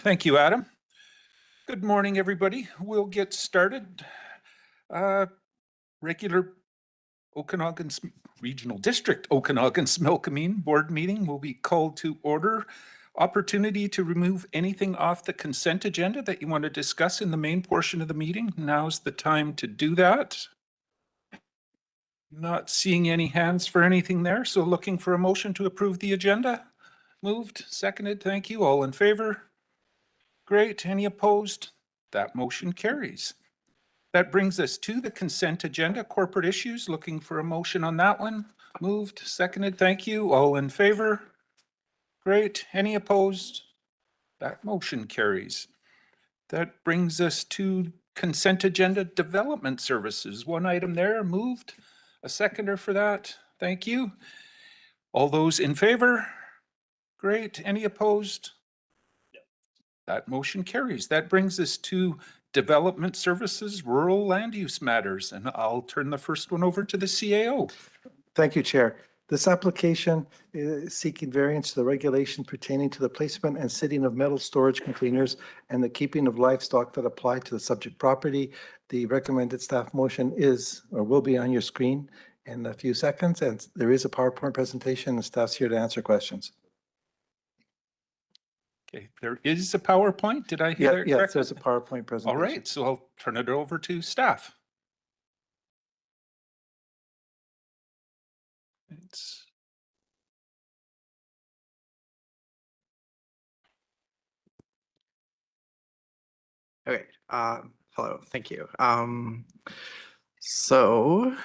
Thank you, Adam. Good morning, everybody. We'll get started. Regular Okanagan Regional District Okanagan-Smelkameen Board meeting will be called to order. Opportunity to remove anything off the consent agenda that you want to discuss in the main portion of the meeting. Now's the time to do that. Not seeing any hands for anything there, so looking for a motion to approve the agenda. Moved, seconded, thank you. All in favor? Great. Any opposed? That motion carries. That brings us to the consent agenda, corporate issues. Looking for a motion on that one. Moved, seconded, thank you. All in favor? Great. Any opposed? That motion carries. That brings us to consent agenda, development services. One item there, moved. A seconder for that. Thank you. All those in favor? Great. Any opposed? That motion carries. That brings us to development services, rural land use matters, and I'll turn the first one over to the CAO. Thank you, Chair. This application is seeking variance to the regulation pertaining to the placement and sitting of metal storage containers and the keeping of livestock that apply to the subject property. The recommended staff motion is or will be on your screen in a few seconds, and there is a PowerPoint presentation and staff's here to answer questions. Okay, there is a PowerPoint. Did I hear that correctly? Yes, there's a PowerPoint presentation. All right, so I'll turn it over to staff. Okay, hello, thank you. So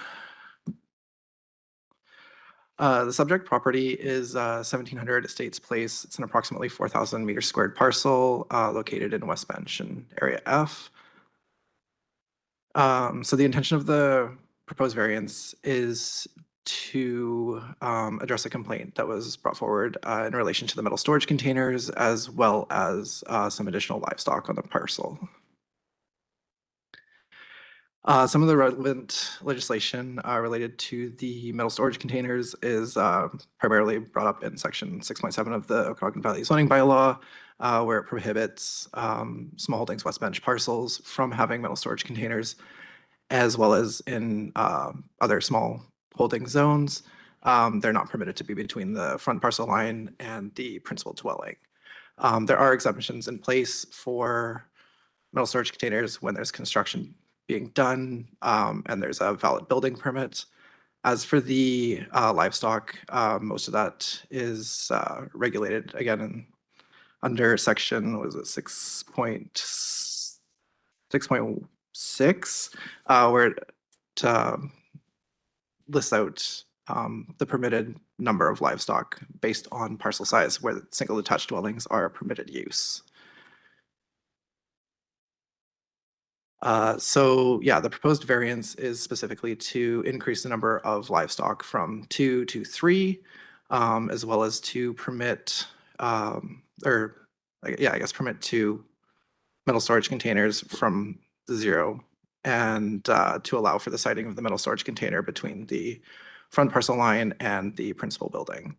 the subject property is 1700 Estates Place. It's an approximately 4,000 meter squared parcel located in West Bench in Area F. So the intention of the proposed variance is to address a complaint that was brought forward in relation to the metal storage containers, as well as some additional livestock on the parcel. Some of the relevant legislation related to the metal storage containers is primarily brought up in section 6.7 of the Okanagan Valley zoning bylaw, where it prohibits small holdings West Bench parcels from having metal storage containers, as well as in other small holding zones. They're not permitted to be between the front parcel line and the principal dwelling. There are exemptions in place for metal storage containers when there's construction being done and there's a valid building permit. As for the livestock, most of that is regulated again under section, was it 6.6, where it lists out the permitted number of livestock based on parcel size, where single detached dwellings are a permitted use. So yeah, the proposed variance is specifically to increase the number of livestock from 2 to 3, as well as to permit, permit 2 metal storage containers from 0, and to allow for the siting of the metal storage container between the front parcel line and the principal building.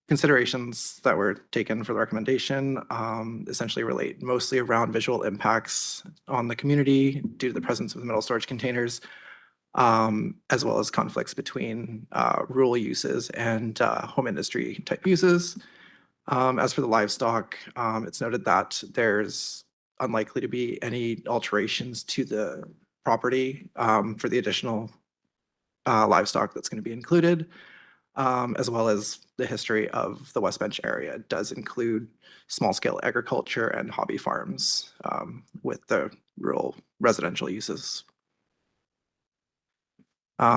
Considerations that were taken for the recommendation essentially relate mostly around visual impacts on the community due to the presence of the metal storage containers, as well as conflicts between rural uses and home industry type uses. As for the livestock, it's noted that there's unlikely to be any alterations to the property for the additional livestock that's going to be included. As well as the history of the West Bench area. It does include small-scale agriculture and hobby farms with the rural residential uses.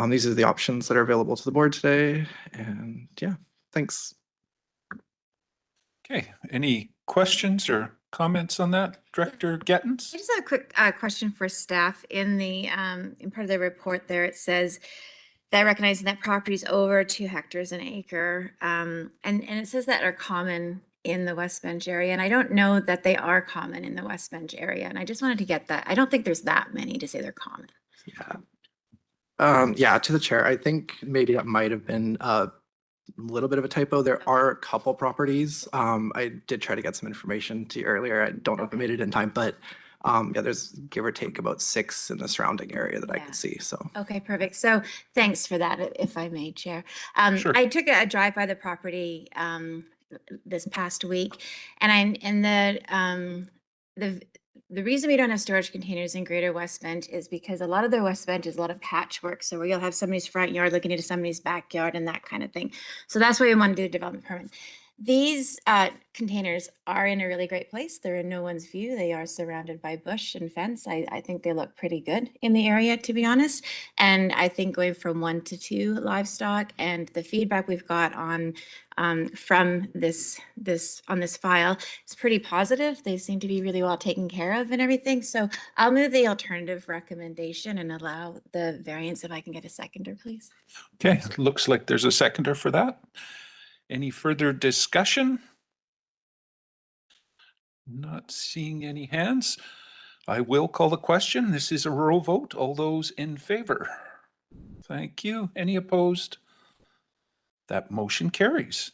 These are the options that are available to the board today, and yeah, thanks. Okay, any questions or comments on that, Director Gettens? I just have a quick question for staff. In the in part of the report there, it says that recognizing that properties over 2 hectares an acre, and it says that are common in the West Bench area, and I don't know that they are common in the West Bench area, and I just wanted to get that. I don't think there's that many to say they're common. Yeah. Yeah, to the chair, I think maybe that might have been little bit of a typo. There are a couple properties. I did try to get some information to you earlier. I don't know if I made it in time, but yeah, there's give or take about 6 in the surrounding area that I Yeah. could see. So Okay, perfect. So thanks for that, if I may, Chair. Sure. I took a drive by the property this past week, and the reason we don't have storage containers in Greater West Bend is because a lot of the West Bend is a lot of patchwork. So where you'll have somebody's front yard looking into somebody's backyard and that kind of thing. So that's why we want to do a development permit. These containers are in a really great place. They're in no one's view. They are surrounded by bush and fence. I think they look pretty good in the area, to be honest. And I think going from 1 to 2 livestock and the feedback we've got on from this file is pretty positive. They seem to be really well taken care of and everything. So I'll move the alternative recommendation and allow the variance if I can get a seconder, please. Okay, looks like there's a seconder for that. Any further discussion? Not seeing any hands. I will call the question. This is a rural vote. All those in favor? Thank you. Any opposed? That motion carries.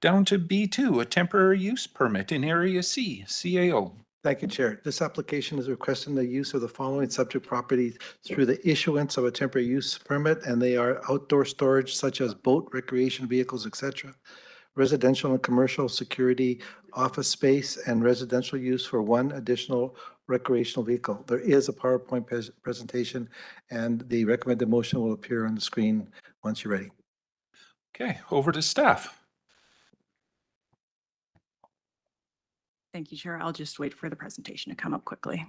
Down to B2, a temporary use permit in Area C, CAO. Thank you, Chair. This application is requesting the use of the following subject properties through the issuance of a temporary use permit, and they are outdoor storage such as boat, recreation vehicles, etc., residential and commercial security, office space, and residential use for 1 additional recreational vehicle. There is a PowerPoint presentation, and the recommended motion will appear on the screen once you're ready. Okay, over to staff. Thank you, Chair. I'll just wait for the presentation to come up quickly.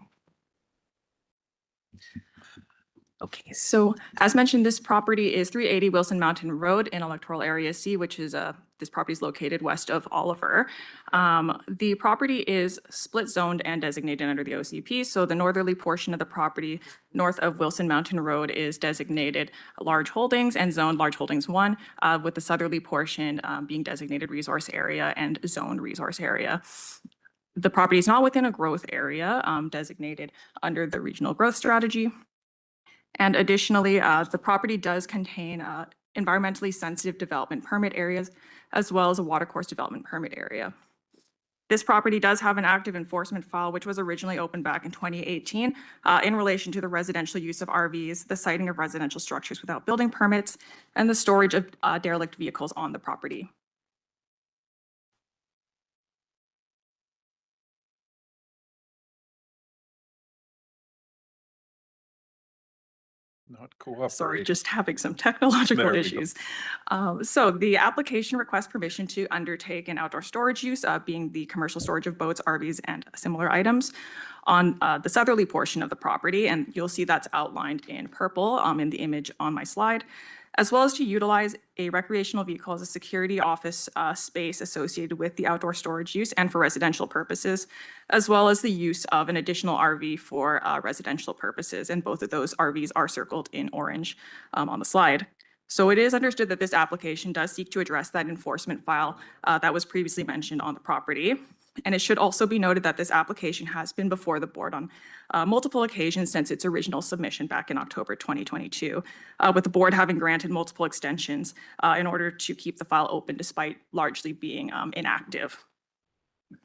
Okay, so as mentioned, this property is 380 Wilson Mountain Road in electoral area C, which is this property is located west of Oliver. The property is split zoned and designated under the OCP. So the northerly portion of the property north of Wilson Mountain Road is designated large holdings and zoned large holdings 1, with the southerly portion being designated resource area and zoned resource area. The property is not within a growth area designated under the regional growth strategy. And additionally, the property does contain environmentally sensitive development permit areas, as well as a watercourse development permit area. This property does have an active enforcement file, which was originally opened back in 2018 in relation to the residential use of RVs, the siting of residential structures without building permits, and the storage of derelict vehicles on the property. Not cooperating. Sorry, just having some technological There we go. issues. So the application requests permission to undertake an outdoor storage use, being the commercial storage of boats, RVs, and similar items on the southerly portion of the property. And you'll see that's outlined in purple in the image on my slide, as well as to utilize a recreational vehicle as a security office space associated with the outdoor storage use and for residential purposes, as well as the use of an additional RV for residential purposes. And both of those RVs are circled in orange on the slide. So it is understood that this application does seek to address that enforcement file that was previously mentioned on the property. And it should also be noted that this application has been before the board on multiple occasions since its original submission back in October 2022, with the board having granted multiple extensions in order to keep the file open despite largely being inactive.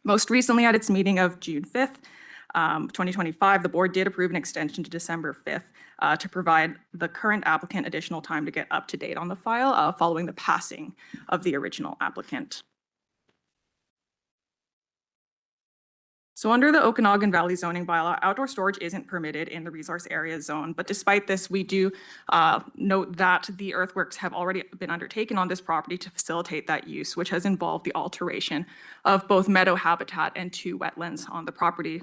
Most recently at its meeting of June 5th, 2025, the board did approve an extension to December 5th to provide the current applicant additional time to get up to date on the file following the passing of the original applicant. So under the Okanagan Valley zoning bylaw, outdoor storage isn't permitted in the resource area zone. But despite this, we do note that the earthworks have already been undertaken on this property to facilitate that use, which has involved the alteration of both meadow habitat and 2 wetlands on the property.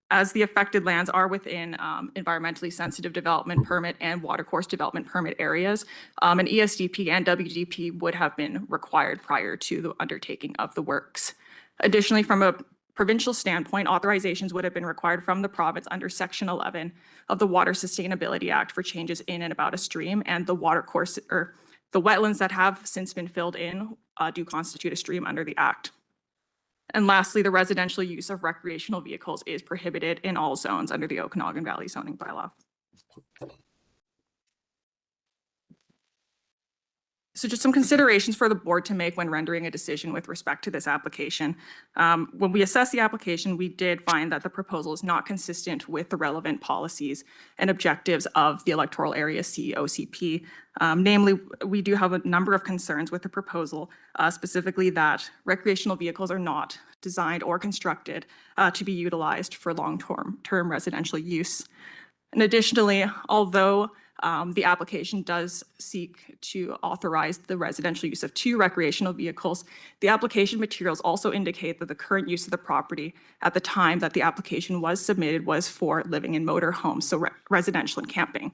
As the affected lands are within environmentally sensitive development permit and watercourse development permit areas, an ESDP and WDP would have been required prior to the undertaking of the works. Additionally, from a provincial standpoint, authorizations would have been required from the province under Section 11 of the Water Sustainability Act for changes in and about a stream, and the watercourse or the wetlands that have since been filled in do constitute a stream under the Act. And lastly, the residential use of recreational vehicles is prohibited in all zones under the Okanagan Valley zoning bylaw. So just some considerations for the board to make when rendering a decision with respect to this application. When we assessed the application, we did find that the proposal is not consistent with the relevant policies and objectives of the electoral area C OCP. Namely, we do have a number of concerns with the proposal, specifically that recreational vehicles are not designed or constructed to be utilized for long-term residential use. And additionally, although the application does seek to authorize the residential use of 2 recreational vehicles, the application materials also indicate that the current use of the property at the time that the application was submitted was for living in motor homes, so residential and camping.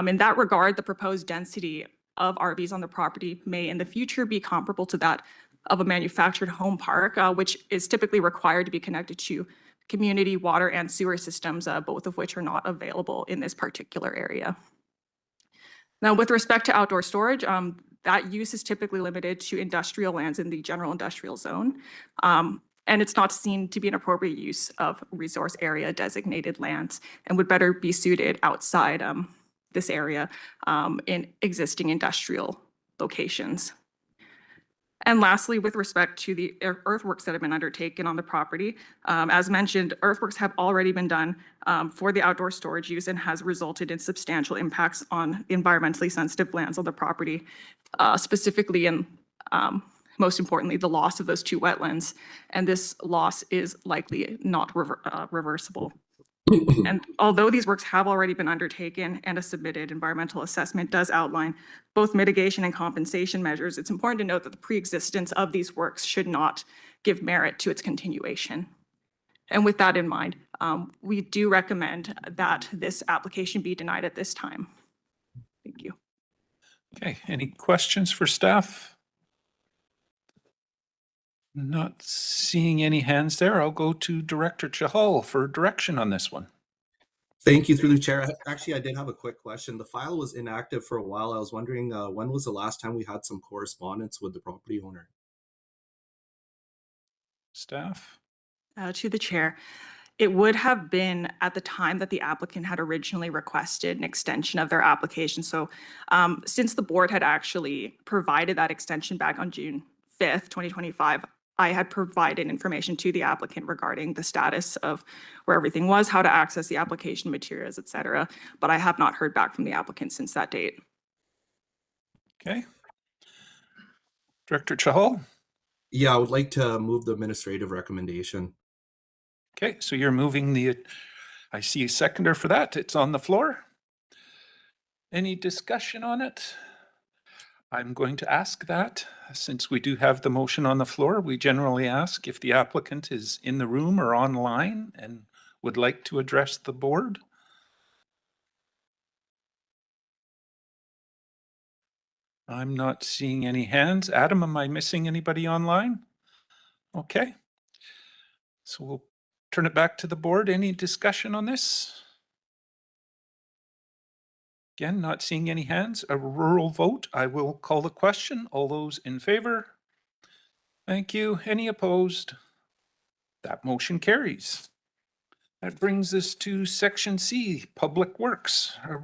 In that regard, the proposed density of RVs on the property may in the future be comparable to that of a manufactured home park, which is typically required to be connected to community water and sewer systems, both of which are not available in this particular area. Now, with respect to outdoor storage, that use is typically limited to industrial lands in the general industrial zone. And it's not seen to be an appropriate use of resource area designated lands and would better be suited outside this area in existing industrial locations. And lastly, with respect to the earthworks that have been undertaken on the property, as mentioned, earthworks have already been done for the outdoor storage use and has resulted in substantial impacts on environmentally sensitive lands on the property, specifically in, most importantly, the loss of those 2 wetlands. And this loss is likely not reversible. And although these works have already been undertaken and a submitted environmental assessment does outline both mitigation and compensation measures, it's important to note that the pre-existence of these works should not give merit to its continuation. And with that in mind, we do recommend that this application be denied at this time. Thank you. Okay, any questions for staff? Not seeing any hands there. I'll go to Director Chahal for direction on this one. Thank you, through the chair. Actually, I did have a quick question. The file was inactive for a while. I was wondering when was the last time we had some correspondence with the property owner? Staff? To the chair, it would have been at the time that the applicant had originally requested an extension of their application. So since the board had actually provided that extension back on June 5th, 2025, I had provided information to the applicant regarding the status of where everything was, how to access the application materials, et cetera. But I have not heard back from the applicant since that date. Okay. Director Chahal? Yeah, I would like to move the administrative recommendation. Okay, so you're moving the, I see a seconder for that. It's on the floor. Any discussion on it? I'm going to ask that. Since we do have the motion on the floor, we generally ask if the applicant is in the room or online and would like to address the board. I'm not seeing any hands. Adam, am I missing anybody online? Okay. So we'll turn it back to the board. Any discussion on this? Again, not seeing any hands. A rural vote. I will call the question. All those in favor? Thank you. Any opposed? That motion carries. That brings us to Section C, Public Works. A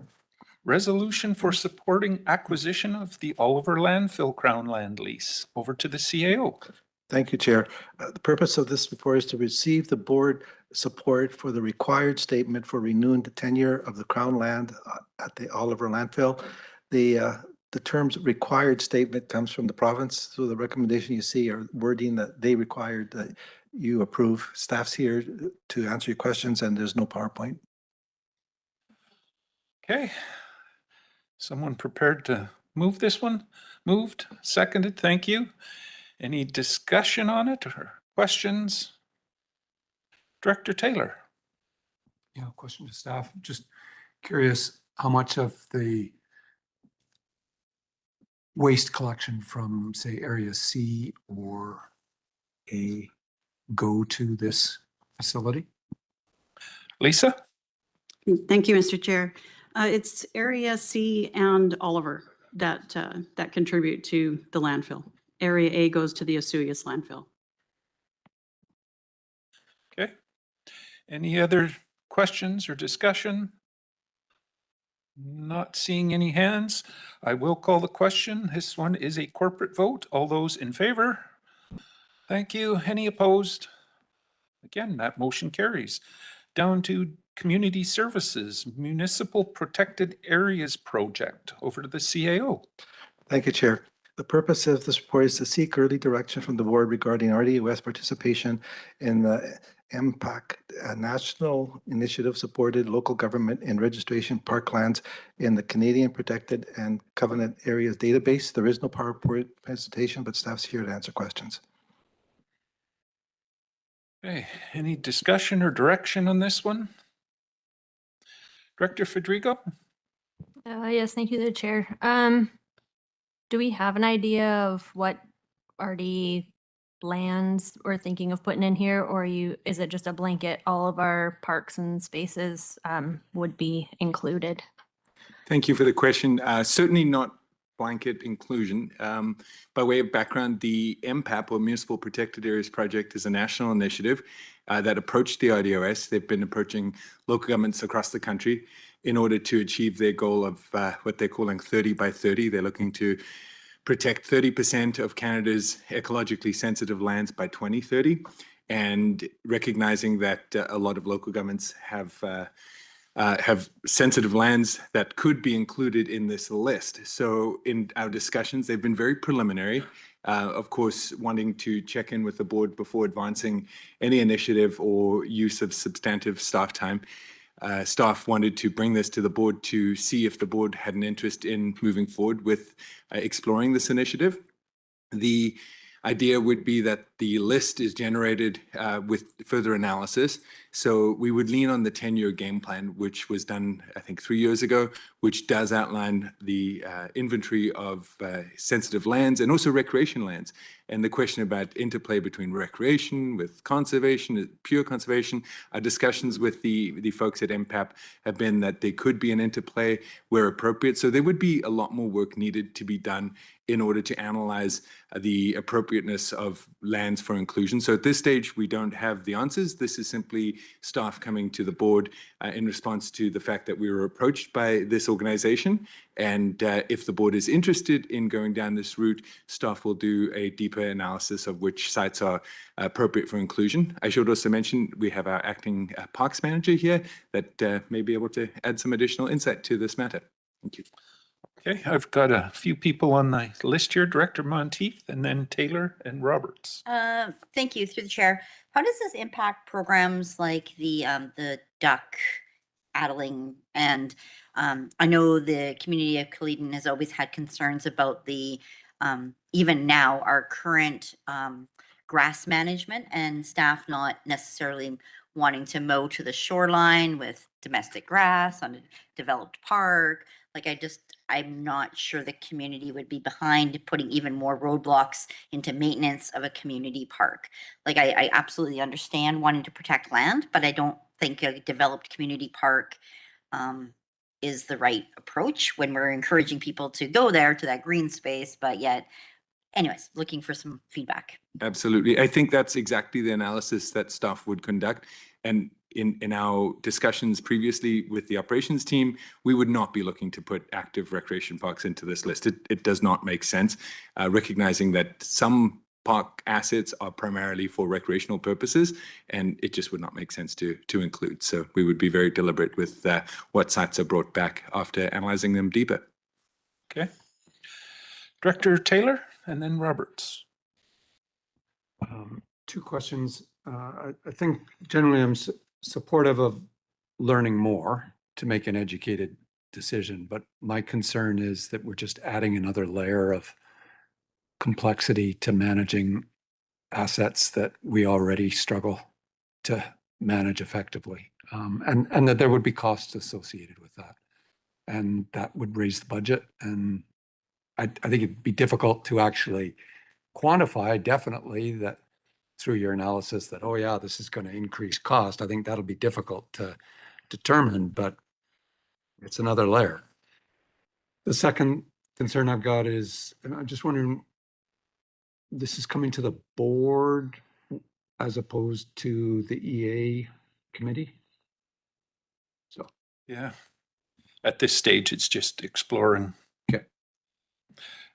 resolution for supporting acquisition of the Oliver Landfill Crown Land Lease. Over to the CAO. Thank you, Chair. The purpose of this report is to receive the board support for the required statement for renewing the tenure of the Crown land at the Oliver landfill. The terms required statement comes from the province, so the recommendation you see are wording that they required that you approve. Staff's here to answer your questions, and there's no PowerPoint. Okay. Someone prepared to move this one? Moved, seconded, thank you. Any discussion on it or questions? Director Taylor. Yeah, question to staff. Just curious how much of the waste collection from, say, Area C or A go to this facility? Lisa? Thank you, Mr. Chair. It's Area C and Oliver that contribute to the landfill. Area A goes to the Osoyoos landfill. Okay. Any other questions or discussion? Not seeing any hands. I will call the question. This one is a corporate vote. All those in favor? Thank you. Any opposed? Again, that motion carries. Down to Community Services, Municipal Protected Areas Project. Over to the CAO. Thank you, Chair. The purpose of this report is to seek early direction from the board regarding RDOS participation in the MPAC, a national initiative supported local government and registration parklands in the Canadian Protected and Covenant Areas database. There is no PowerPoint presentation, but staff's here to answer questions. Okay, any discussion or direction on this one? Director Federico? Yes, thank you, the chair. Do we have an idea of what RD lands we're thinking of putting in here, or is it just a blanket, all of our parks and spaces would be included? Thank you for the question. Certainly not blanket inclusion. By way of background, the MPAP, or Municipal Protected Areas Project, is a national initiative that approached the RDOS. They've been approaching local governments across the country in order to achieve their goal of what they're calling 30 by 30. They're looking to protect 30% of Canada's ecologically sensitive lands by 2030, and recognizing that a lot of local governments have sensitive lands that could be included in this list. So in our discussions, they've been very preliminary, of course, wanting to check in with the board before advancing any initiative or use of substantive staff time. Staff wanted to bring this to the board to see if the board had an interest in moving forward with exploring this initiative. The idea would be that the list is generated with further analysis. So we would lean on the 10-year game plan, which was done, I think, 3 years ago, which does outline the inventory of sensitive lands and also recreation lands. And the question about interplay between recreation with conservation, pure conservation, our discussions with the folks at MPAP have been that there could be an interplay where appropriate. So there would be a lot more work needed to be done in order to analyze the appropriateness of lands for inclusion. So at this stage, we don't have the answers. This is simply staff coming to the board in response to the fact that we were approached by this organization. And if the board is interested in going down this route, staff will do a deeper analysis of which sites are appropriate for inclusion. I should also mention we have our acting parks manager here that may be able to add some additional insight to this matter. Thank you. Okay, I've got a few people on the list here, Director Monteith, and then Taylor and Roberts. Thank you, through the chair. How does this impact programs like the duck addling? And I know the community of Caledon has always had concerns about the, even now, our current grass management and staff not necessarily wanting to mow to the shoreline with domestic grass on a developed park. Like I'm not sure the community would be behind putting even more roadblocks into maintenance of a community park. Like I absolutely understand wanting to protect land, but I don't think a developed community park is the right approach when we're encouraging people to go there to that green space, but yet, anyways, looking for some feedback. Absolutely. I think that's exactly the analysis that staff would conduct. And in our discussions previously with the operations team, we would not be looking to put active recreation parks into this list. It does not make sense, recognizing that some park assets are primarily for recreational purposes, and it just would not make sense to include. So we would be very deliberate with what sites are brought back after analyzing them deeper. Okay. Director Taylor and then Roberts. Two questions. I think generally I'm supportive of learning more to make an educated decision, but my concern is that we're just adding another layer of complexity to managing assets that we already struggle to manage effectively, and that there would be costs associated with that, and that would raise the budget. And I think it'd be difficult to actually quantify, definitely, that through your analysis that, oh yeah, this is going to increase cost. I think that'll be difficult to determine, but it's another layer. The second concern I've got is, and I'm just wondering, this is coming to the board as opposed to the EA committee? So. Yeah. At this stage, it's just exploring. Okay.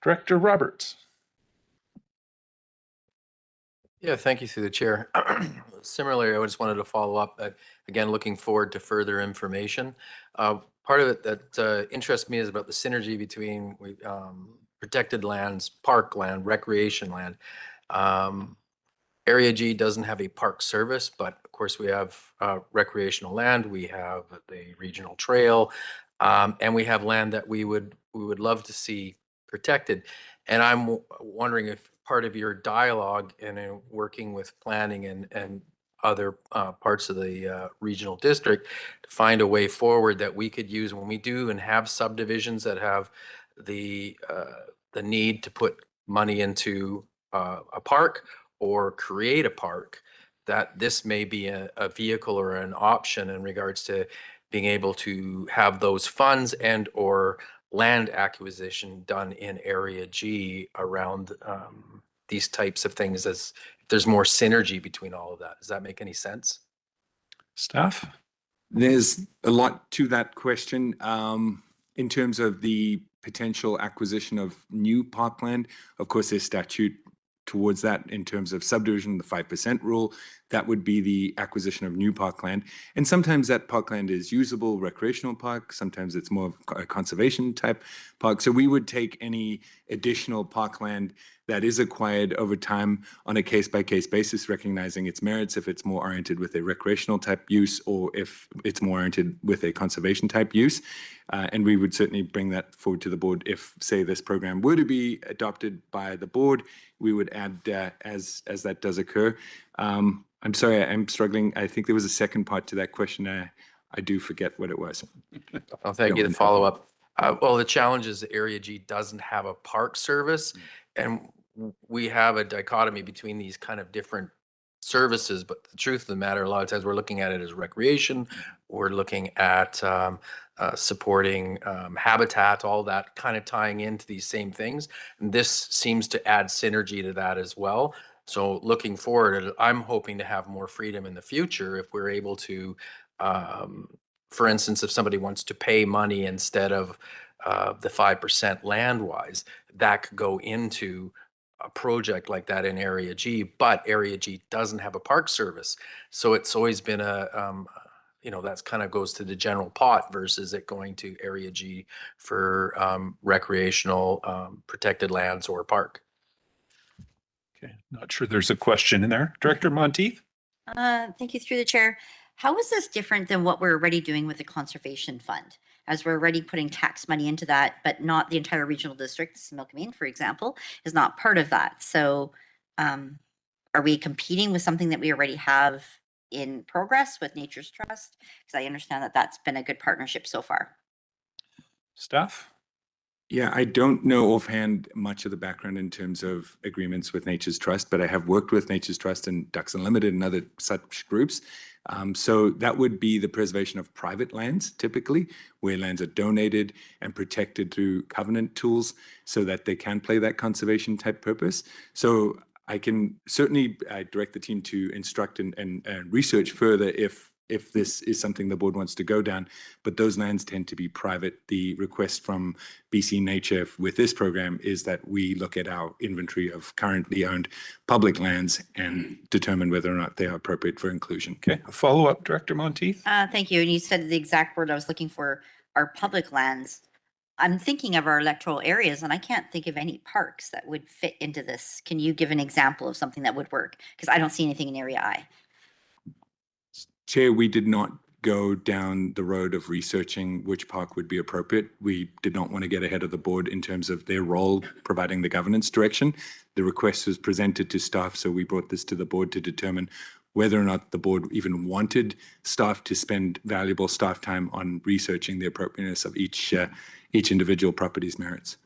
Director Roberts. Yeah, thank you through the chair. Similarly, I just wanted to follow up, again, looking forward to further information. Part of it that interests me is about the synergy between protected lands, park land, recreation land. Area G doesn't have a park service, but of course we have recreational land, we have the regional trail, and we have land that we would love to see protected. And I'm wondering if part of your dialogue and in working with planning and other parts of the regional district to find a way forward that we could use when we do and have subdivisions that have the need to put money into a park or create a park, that this may be a vehicle or an option in regards to being able to have those funds and or land acquisition done in Area G around these types of things, as there's more synergy between all of that. Does that make any sense? Staff? There's a lot to that question. In terms of the potential acquisition of new parkland, of course, there's statute towards that in terms of subdivision, the 5% rule. That would be the acquisition of new parkland. And sometimes that parkland is usable, recreational park. Sometimes it's more of a conservation type park. So we would take any additional parkland that is acquired over time on a case-by-case basis, recognizing its merits if it's more oriented with a recreational type use or if it's more oriented with a conservation type use. And we would certainly bring that forward to the board if, say, this program were to be adopted by the board. We would add as that does occur. I'm sorry, I'm struggling. I think there was a second part to that question. I do forget what it was. Oh, thank you. The follow-up. Well, the challenge is Area G doesn't have a park service, and we have a dichotomy between these kind of different services. But the truth of the matter, a lot of times we're looking at it as recreation. We're looking at supporting habitat, all that kind of tying into these same things. And this seems to add synergy to that as well. So looking forward, I'm hoping to have more freedom in the future if we're able to, for instance, if somebody wants to pay money instead of the 5% land-wise, that could go into a project like that in Area G, but Area G doesn't have a park service. So it's always been that's kind of goes to the general pot versus it going to Area G for recreational protected lands or park. Okay, not sure there's a question in there. Director Monteith? Thank you through the chair. How is this different than what we're already doing with the conservation fund? As we're already putting tax money into that, but not the entire regional district. Similkameen, for example, is not part of that. So are we competing with something that we already have in progress with Nature's Trust? Because I understand that that's been a good partnership so far. Staff? Yeah, I don't know offhand much of the background in terms of agreements with Nature's Trust, but I have worked with Nature's Trust and Ducks Unlimited and other such groups. So that would be the preservation of private lands, typically, where lands are donated and protected through covenant tools so that they can play that conservation type purpose. So I can certainly direct the team to instruct and research further if this is something the board wants to go down, but those lands tend to be private. The request from BC Nature with this program is that we look at our inventory of currently owned public lands and determine whether or not they are appropriate for inclusion. Okay, a follow-up, Director Monteith? Thank you. And you said the exact word I was looking for are public lands. I'm thinking of our electoral areas, and I can't think of any parks that would fit into this. Can you give an example of something that would work? Because I don't see anything in Area I. Chair, we did not go down the road of researching which park would be appropriate. We did not want to get ahead of the board in terms of their role providing the governance direction. The request was presented to staff, so we brought this to the board to determine whether or not the board even wanted staff to spend valuable staff time on researching the appropriateness of each individual property's merits.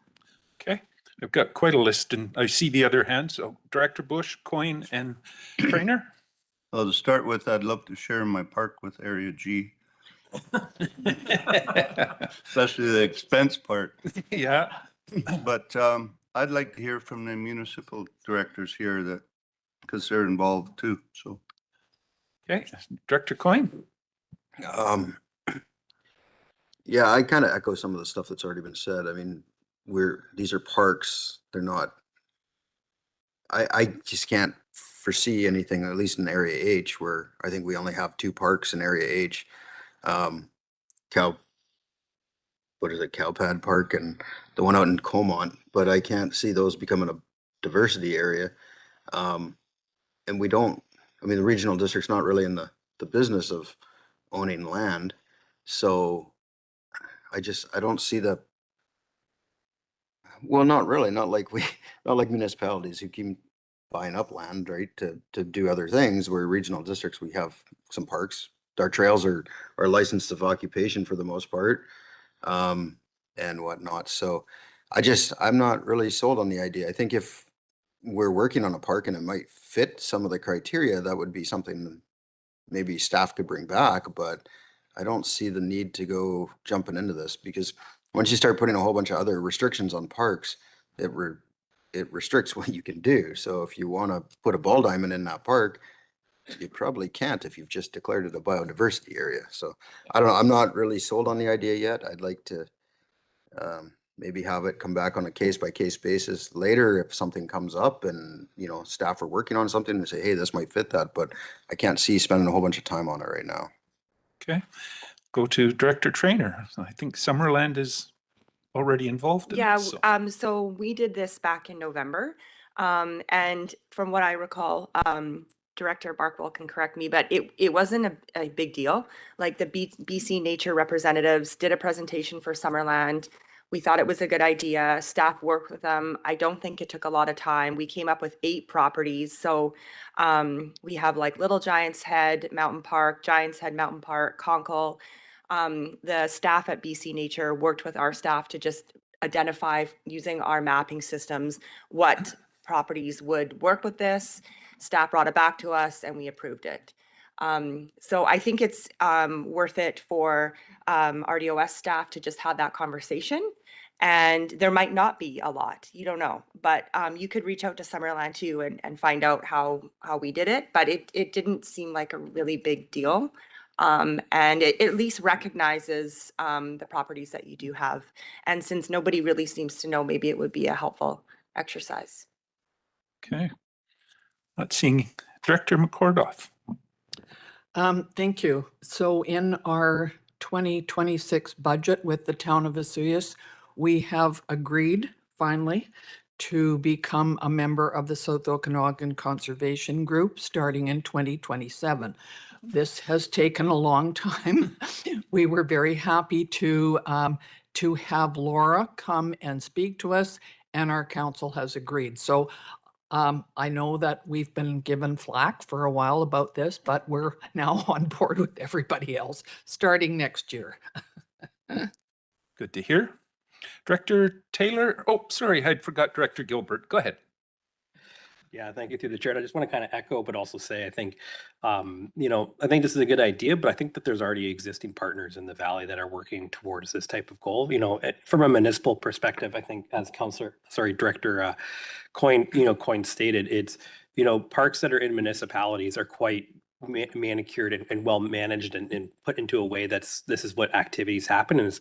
Okay, I've got quite a list and I see the other hand. So Director Bush, Coyne, and Trainer. Well, to start with, I'd love to share my park with Area G, especially the expense part. Yeah. But I'd like to hear from the municipal directors here that, because they're involved too, so. Okay, Director Coyne. Yeah, I kind of echo some of the stuff that's already been said. I mean, these are parks. They're not, I just can't foresee anything, at least in Area H, where I think we only have 2 parks in Area H. Cow, what is it, Cowpad Park and the one out in Comont, but I can't see those becoming a diversity area. And we don't, I mean, the regional district's not really in the business of owning land. So I don't see well, not really, not like not like municipalities who keep buying up land, right, to do other things. Where regional districts, we have some parks. Our trails are licensed of occupation for the most part, and whatnot. So I'm not really sold on the idea. I think if we're working on a park and it might fit some of the criteria, that would be something maybe staff could bring back, but I don't see the need to go jumping into this because once you start putting a whole bunch of other restrictions on parks, it restricts what you can do. So if you want to put a ball diamond in that park, you probably can't if you've just declared it a biodiversity area. So I don't know. I'm not really sold on the idea yet. I'd like to maybe have it come back on a case by case basis later if something comes up and, staff are working on something and say, hey, this might fit that, but I can't see spending a whole bunch of time on it right now. Okay. Go to Director Trainer. I think Summerland is already involved in Yeah, this. so we did this back in November. And from what I recall, Director Barkwell can correct me, but it wasn't a big deal. Like the BC Nature representatives did a presentation for Summerland. We thought it was a good idea. Staff worked with them. I don't think it took a lot of time. We came up with 8 properties. So we have like Little Giants Head Mountain Park, Giants Head Mountain Park, Conkle. The staff at BC Nature worked with our staff to just identify using our mapping systems what properties would work with this. Staff brought it back to us and we approved it. So I think it's worth it for RDOS staff to just have that conversation. And there might not be a lot, you don't know, but you could reach out to Summerland too and find out how we did it. But it didn't seem like a really big deal. And it at least recognizes the properties that you do have. And since nobody really seems to know, maybe it would be a helpful exercise. Okay. Let's see. Director McCordoff. Thank you. So in our 2026 budget with the town of Vesuvius, we have agreed finally to become a member of the South Okanagan Conservation Group starting in 2027. This has taken a long time. We were very happy to have Laura come and speak to us, and our council has agreed. So I know that we've been given flack for a while about this, but we're now on board with everybody else starting next year. Good to hear. Director Taylor. Oh, sorry, I forgot Director Gilbert. Go ahead. Yeah, thank you through the chair. I just want to kind of echo, but also say, I think, I think this is a good idea, but I think that there's already existing partners in the valley that are working towards this type of goal. From a municipal perspective, I think as Director Coyne stated, it's, parks that are in municipalities are quite manicured and well managed and put into a way this is what activities happen, and it's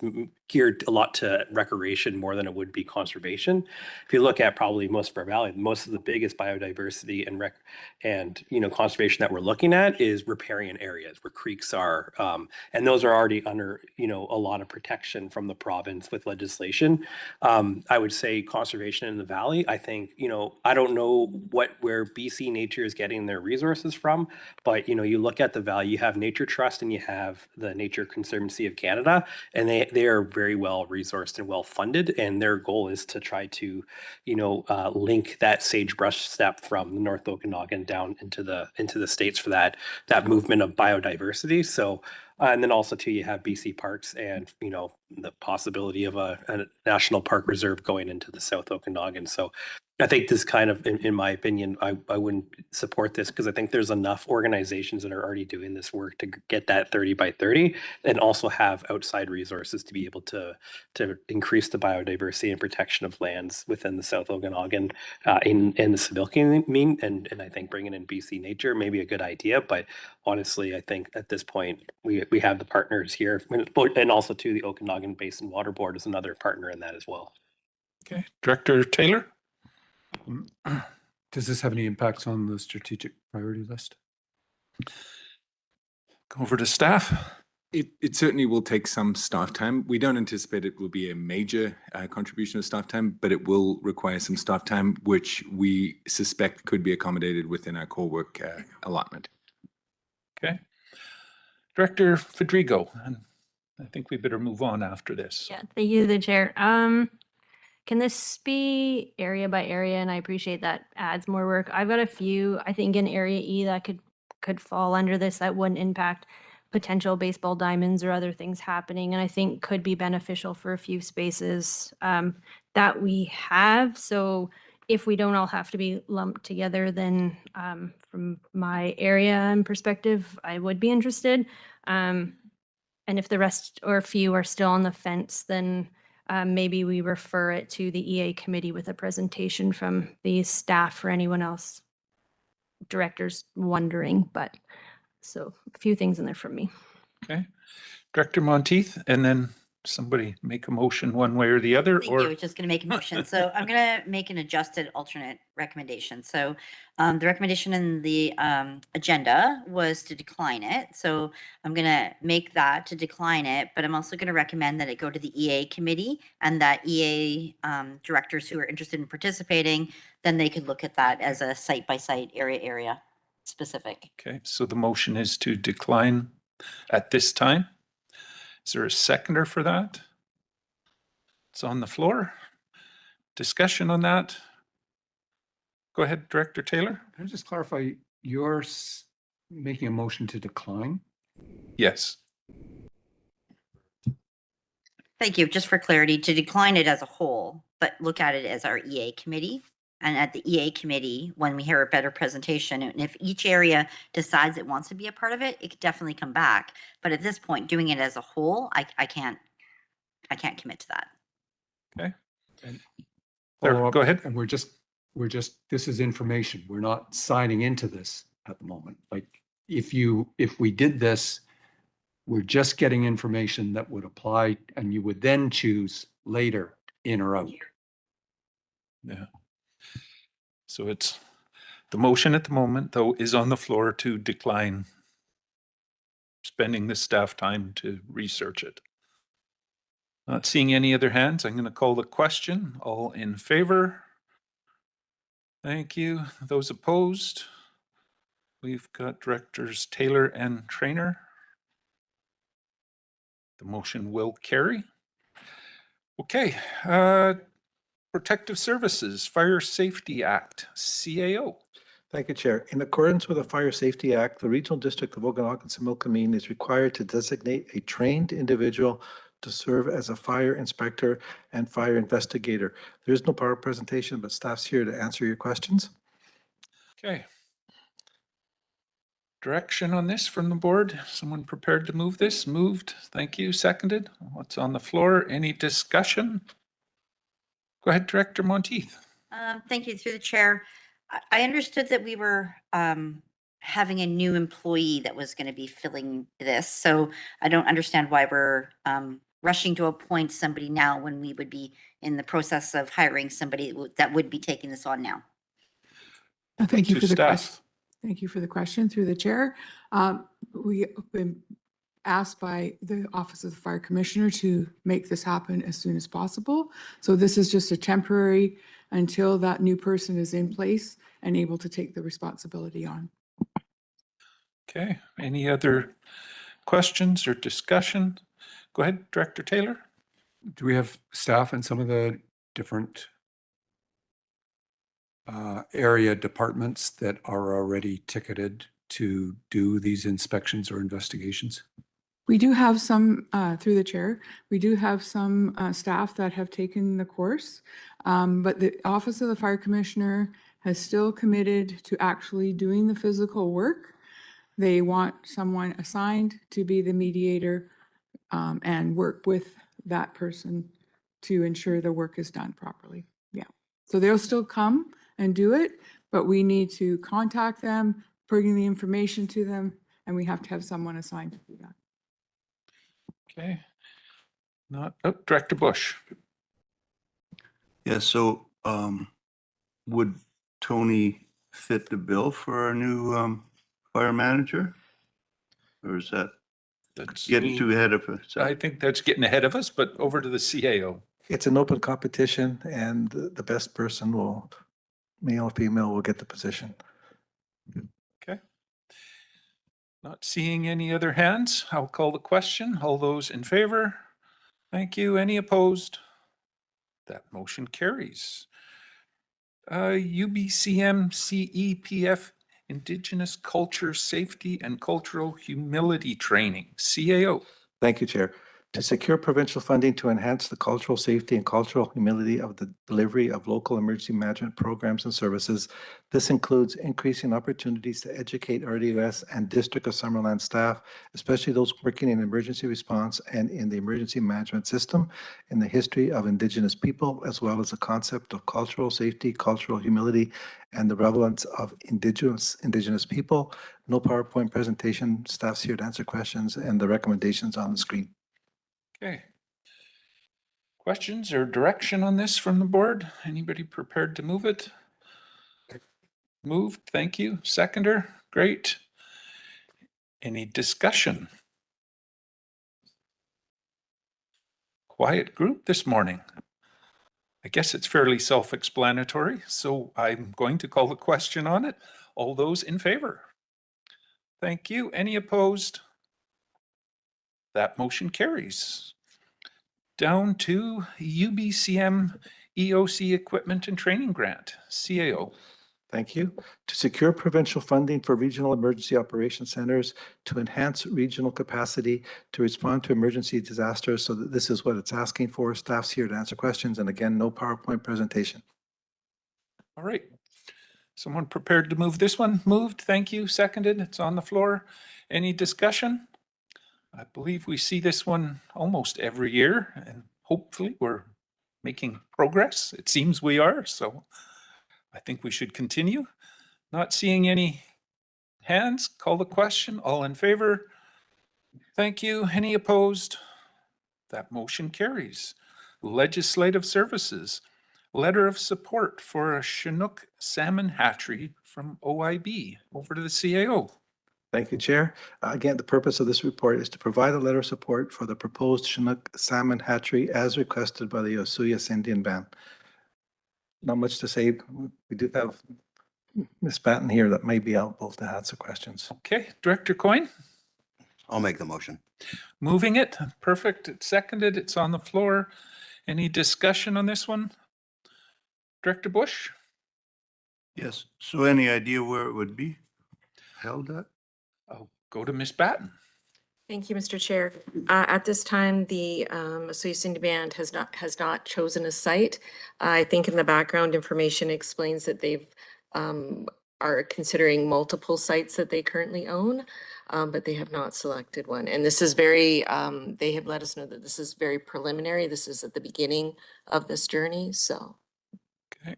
geared a lot to recreation more than it would be conservation. If you look at probably most of our valley, most of the biggest biodiversity and conservation that we're looking at is riparian areas where creeks are, and those are already under a lot of protection from the province with legislation. I would say conservation in the valley, I think, I don't know where BC Nature is getting their resources from, but you look at the valley, you have Nature Trust and you have the Nature Conservancy of Canada, and they are very well resourced and well funded, and their goal is to try to link that sagebrush steppe from the North Okanagan down into the states for that movement of biodiversity. So and then also too, you have BC Parks and the possibility of a national park reserve going into the South Okanagan. So I think this kind of, in my opinion, I wouldn't support this because I think there's enough organizations that are already doing this work to get that 30 by 30 and also have outside resources to be able to increase the biodiversity and protection of lands within the South Okanagan in the Sibilking. And I think bringing in BC Nature may be a good idea, but honestly, I think at this point, we we have the partners here, and also to the Okanagan Basin Water Board is another partner in that as well. Okay, Director Taylor? Does this have any impacts on the strategic priority list? Go over to staff. It certainly will take some staff time. We don't anticipate it will be a major contribution of staff time, but it will require some staff time, which we suspect could be accommodated within our core work allotment. Okay. Director Fedrigo, and I think we better move on after this. Yeah, thank you, the chair. Can this be area by area? And I appreciate that adds more work. I've got a few, I think in area E that could fall under this that wouldn't impact potential baseball diamonds or other things happening, and I think could be beneficial for a few spaces that we have. So if we don't all have to be lumped together, then from my area and perspective, I would be interested. And if the rest or a few are still on the fence, then maybe we refer it to the EA committee with a presentation from the staff for anyone else, directors wondering, but so a few things in there from me. Okay. Director Monteith, and then somebody make a motion one way or the other, Thank or you. I was just going to make a motion. So I'm going to make an adjusted alternate recommendation. So the recommendation in the agenda was to decline it. So I'm going to make that to decline it, but I'm also going to recommend that it go to the EA committee, and that EA directors who are interested in participating, then they could look at that as a site-by-site area specific. okay, so the motion is to decline at this time. Is there a seconder for that? It's on the floor. Discussion on that? Go ahead, Director Taylor. Can I just clarify, you're making a motion to decline? Yes. Thank you. Just for clarity, to decline it as a whole, but look at it as our EA committee. And at the EA committee, when we hear a better presentation, and if each area decides it wants to be a part of it, it could definitely come back. But at this point, doing it as a whole, I can't commit to that. Okay. Follow up, go ahead. And we're just, this is information. We're not signing into this at the moment. Like if we did this, we're just getting information that would apply, and you would then choose later in or out. Yeah. So it's, the motion at the moment, though, is on the floor to decline spending the staff time to research it. Not seeing any other hands, I'm going to call the question. All in favor? Thank you. Those opposed? We've got Directors Taylor and Trainer. The motion will carry. Okay. Protective Services, Fire Safety Act, CAO. Thank you, Chair. In accordance with the Fire Safety Act, the Regional District of Okanagan-Similkameen is required to designate a trained individual to serve as a fire inspector and fire investigator. There is no PowerPoint presentation, but staff's here to answer your questions. Okay. Direction on this from the board? Someone prepared to move this? Moved. Thank you. Seconded. What's on the floor? Any discussion? Go ahead, Director Monteith. Thank you. Through the chair, I understood that we were having a new employee that was going to be filling this. So I don't understand why we're rushing to appoint somebody now when we would be in the process of hiring somebody that would be taking this on now. Thank you To for the staff. question. Thank you for the question through the chair. We have been asked by the Office of the Fire Commissioner to make this happen as soon as possible. So this is just a temporary until that new person is in place and able to take the responsibility on. Okay. Any other questions or discussion? Go ahead, Director Taylor. Do we have staff in some of the different area departments that are already ticketed to do these inspections or investigations? We do have some, through the chair, we do have some staff that have taken the course, but the Office of the Fire Commissioner has still committed to actually doing the physical work. They want someone assigned to be the mediator and work with that person to ensure the work is done properly. Yeah. So they'll still come and do it, but we need to contact them, bring the information to them, and we have to have someone assigned to do that. Okay. Not, oh, Director Bush. Yeah, so would Tony fit the bill for our new fire manager? Or is that That's getting too ahead of us? I think that's getting ahead of us, but over to the CAO. It's an open competition and the best person will, male or female, will get the position. Okay. Not seeing any other hands, I'll call the question. All those in favor? Thank you. Any opposed? That motion carries. UBCM CEPF Indigenous Culture Safety and Cultural Humility Training, CAO. Thank you, Chair. To secure provincial funding to enhance the cultural safety and cultural humility of the delivery of local emergency management programs and services, this includes increasing opportunities to educate RDOS and District of Summerland staff, especially those working in emergency response and in the emergency management system, in the history of Indigenous people, as well as the concept of cultural safety, cultural humility, and the relevance of Indigenous people. No PowerPoint presentation. Staff's here to answer questions and the recommendations on the screen. Okay. Questions or direction on this from the board? Anybody prepared to move it? Moved, thank you. Seconder, great. Any discussion? Quiet group this morning. I guess it's fairly self-explanatory, so I'm going to call the question on it. All those in favor? Thank you. Any opposed? That motion carries. Down to UBCM EOC Equipment and Training Grant, CAO. Thank you. To secure provincial funding for regional emergency operations centers to enhance regional capacity to respond to emergency disasters. So that this is what it's asking for. Staff's here to answer questions. And again, no PowerPoint presentation. All right. Someone prepared to move this one? Moved. Thank you. Seconded. It's on the floor. Any discussion? I believe we see this one almost every year, and hopefully we're making progress. It seems we are, so I think we should continue. Not seeing any hands, call the question. All in favor? Thank you. Any opposed? That motion carries. Legislative Services. Letter of support for a Chinook salmon hatchery from OIB. Over to the CAO. Thank you, Chair. Again, the purpose of this report is to provide a letter of support for the proposed Chinook salmon hatchery as requested by the Osuyas Indian Band. Not much to say. We do have Ms. Batten here that may be able to answer questions. Okay, Director Coyne? I'll make the motion. Moving it. Perfect. It's seconded. It's on the floor. Any discussion on this one? Director Bush? Yes. So any idea where it would be held at? I'll go to Ms. Batten. Thank you, Mr. Chair. At this time, the Osuyas Indian Band has not chosen a site. I think in the background information explains that they've are considering multiple sites that they currently own, but they have not selected one. And this is very, they have let us know that this is very preliminary. This is at the beginning of this journey, so. Okay.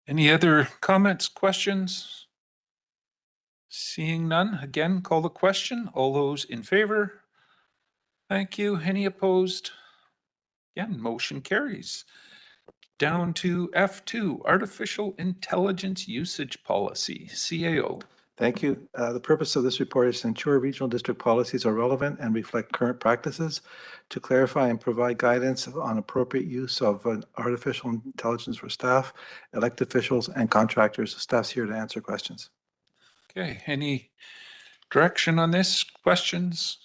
Any other comments, questions? Seeing none, again, call the question. All those in favor? Thank you. Any opposed? Again, motion carries. Down to F2, Artificial Intelligence Usage Policy, CAO. Thank you. The purpose of this report is to ensure regional district policies are relevant and reflect current practices, to clarify and provide guidance on appropriate use of artificial intelligence for staff, elected officials, and contractors. Staff's here to answer questions. Okay, any direction on this? Questions?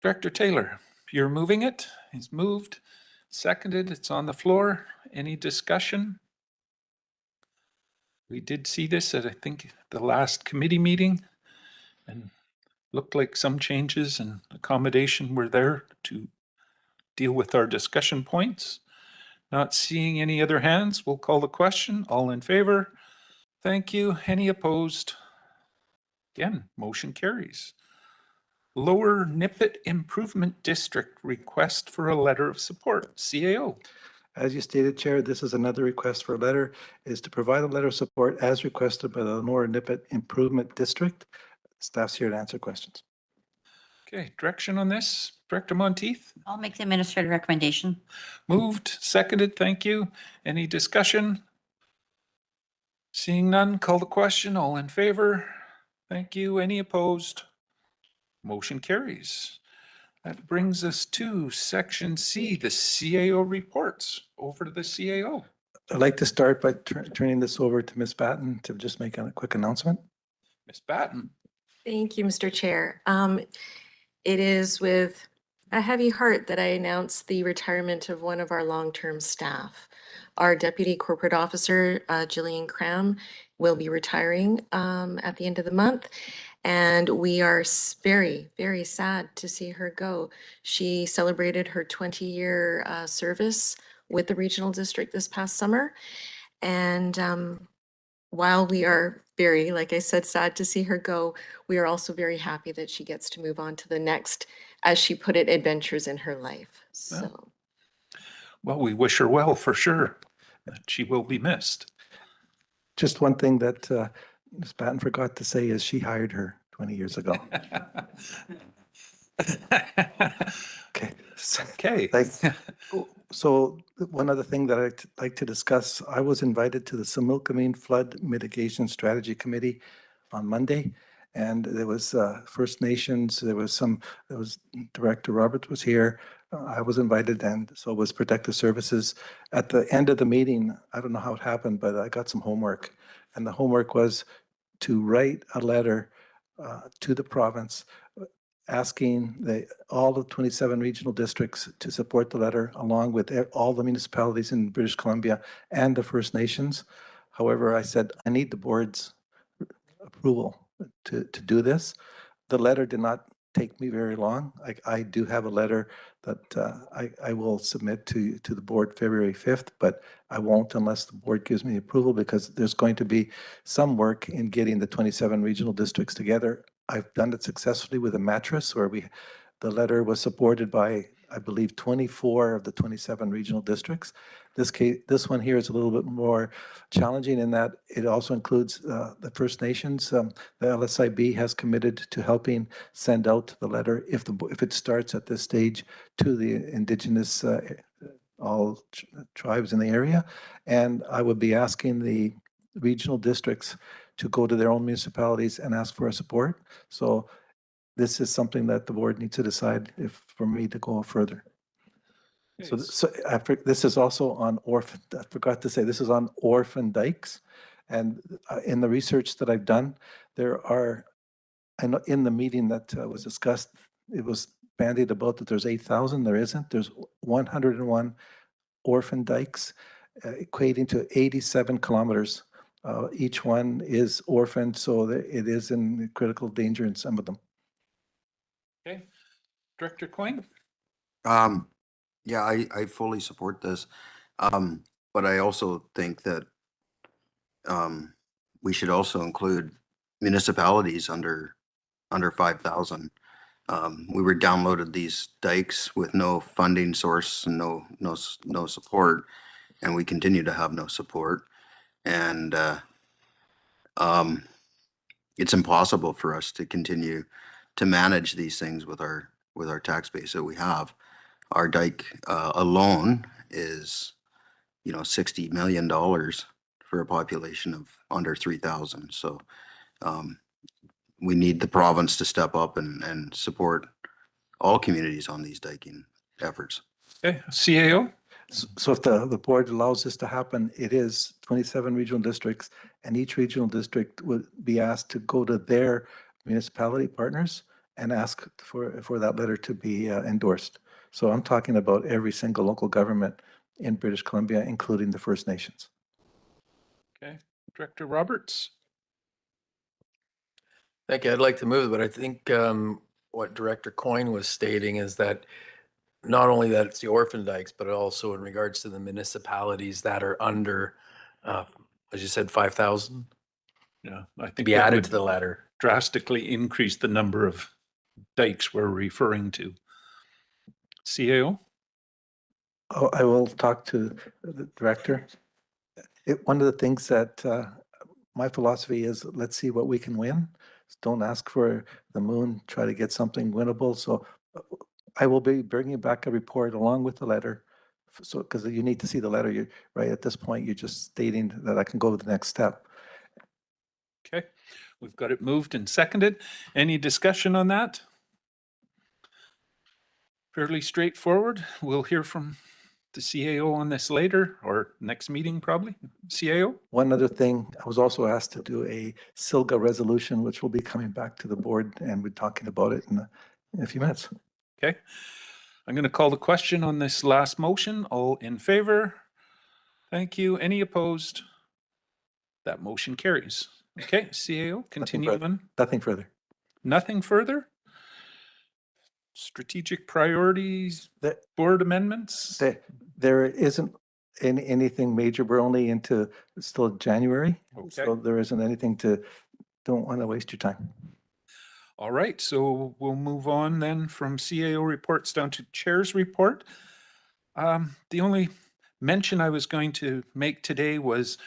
Director Taylor, you're moving it. It's moved, seconded. It's on the floor. Any discussion? We did see this at, I think, the last committee meeting, and looked like some changes and accommodation were there to deal with our discussion points. Not seeing any other hands, we'll call the question. All in favor? Thank you. Any opposed? Again, motion carries. Lower Nippit Improvement District request for a letter of support, CAO. As you stated, Chair, this is another request for a letter, is to provide a letter of support as requested by the Lenore Nippet Improvement District. Staff's here to answer questions. Okay, direction on this, Director Monteith? I'll make the administrative recommendation. Moved, seconded, thank you. Any discussion? Seeing none, call the question. All in favor? Thank you. Any opposed? Motion carries. That brings us to section C, the CAO reports. Over to the CAO. I'd like to start by turning this over to Ms. Batten to just make a quick announcement. Ms. Batten. Thank you, Mr. Chair. It is with a heavy heart that I announce the retirement of one of our long-term staff. Our Deputy Corporate Officer, Jillian Cram, will be retiring at the end of the month. And we are very, very sad to see her go. She celebrated her 20-year service with the regional district this past summer. And while we are very, like I said, sad to see her go, we are also very happy that she gets to move on to the next, as she put it, adventures in her life. So. Well, we wish her well for sure. She will be missed. Just one thing that Ms. Batten forgot to say is she hired her 20 years ago. Okay. Okay. So one other thing that I'd like to discuss, I was invited to the Similkameen Flood Mitigation Strategy Committee on Monday. And there was First Nations, there was Director Roberts was here. I was invited, and so was Protective Services. At the end of the meeting, I don't know how it happened, but I got some homework. And the homework was to write a letter to the province asking all the 27 regional districts to support the letter, along with all the municipalities in British Columbia and the First Nations. However, I said, I need the board's approval to do this. The letter did not take me very long. I do have a letter that I will submit to the board February 5th, but I won't unless the board gives me approval, because there's going to be some work in getting the 27 regional districts together. I've done it successfully with a mattress where the letter was supported by, I believe, 24 of the 27 regional districts. This one here is a little bit more challenging in that it also includes the First Nations. The LSIB has committed to helping send out the letter if it starts at this stage to the Indigenous all tribes in the area. And I would be asking the regional districts to go to their own municipalities and ask for our support. So this is something that the board needs to decide if for me to go further. So after, this is also on orphan, I forgot to say, this is on orphan dikes. And in the research that I've done, there are, I know in the meeting that was discussed, it was bandied about that there's 8,000. There isn't. There's 101 orphan dikes, equating to 87 kilometers. Each one is orphaned, so it is in critical danger in some of them. Okay. Director Coyne? Yeah, I fully support this. But I also think that we should also include municipalities under 5,000. We were downloaded these dikes with no funding source and no support, and we continue to have no support. And it's impossible for us to continue to manage these things with our tax base that we have. Our dike alone is, $60 million for a population of under 3,000. So we need the province to step up and support all communities on these diking efforts. Okay, CAO? So if the board allows this to happen, it is 27 regional districts, and each regional district would be asked to go to their municipality partners and ask for that letter to be endorsed. So I'm talking about every single local government in British Columbia, including the First Nations. Okay, Director Roberts? Thank you. I'd like to move, but I think what Director Coyne was stating is that not only that it's the orphan dikes, but also in regards to the municipalities that are under, as you said, 5,000. Yeah, I think Be that added would to the letter. drastically increase the number of dikes we're referring to. CAO? Oh, I will talk to the director. One of the things that my philosophy is, let's see what we can win. Don't ask for the moon, try to get something winnable. So I will be bringing back a report along with the letter. So, because you need to see the letter, you right at this point, you're just stating that I can go to the next step. Okay, we've got it moved and seconded. Any discussion on that? Fairly straightforward. We'll hear from the CAO on this later or next meeting probably. CAO? One other thing, I was also asked to do a SILGA resolution, which will be coming back to the board, and we're talking about it in a few minutes. Okay. I'm going to call the question on this last motion. All in favor? Thank you. Any opposed? That motion carries. Okay, CAO, continue on. Nothing further. Nothing further? Strategic priorities, board amendments? There isn't anything major. We're only into still January. So there isn't anything don't want to waste your time. All right, so we'll move on then from CAO reports down to chair's report. The only mention I was going to make today was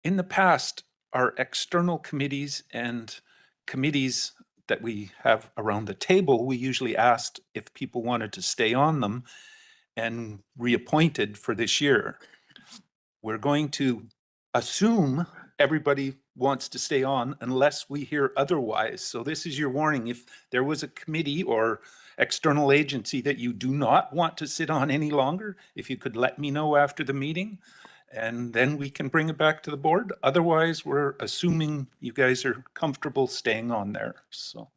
in the past, our external committees and committees that we have around the table, we usually asked if people wanted to stay on them and reappointed for this year. We're going to assume everybody wants to stay on unless we hear otherwise. So this is your warning. If there was a committee or external agency that you do not want to sit on any longer, if you could let me know after the meeting, and then we can bring it back to the board. Otherwise, we're assuming you guys are comfortable staying on there. So,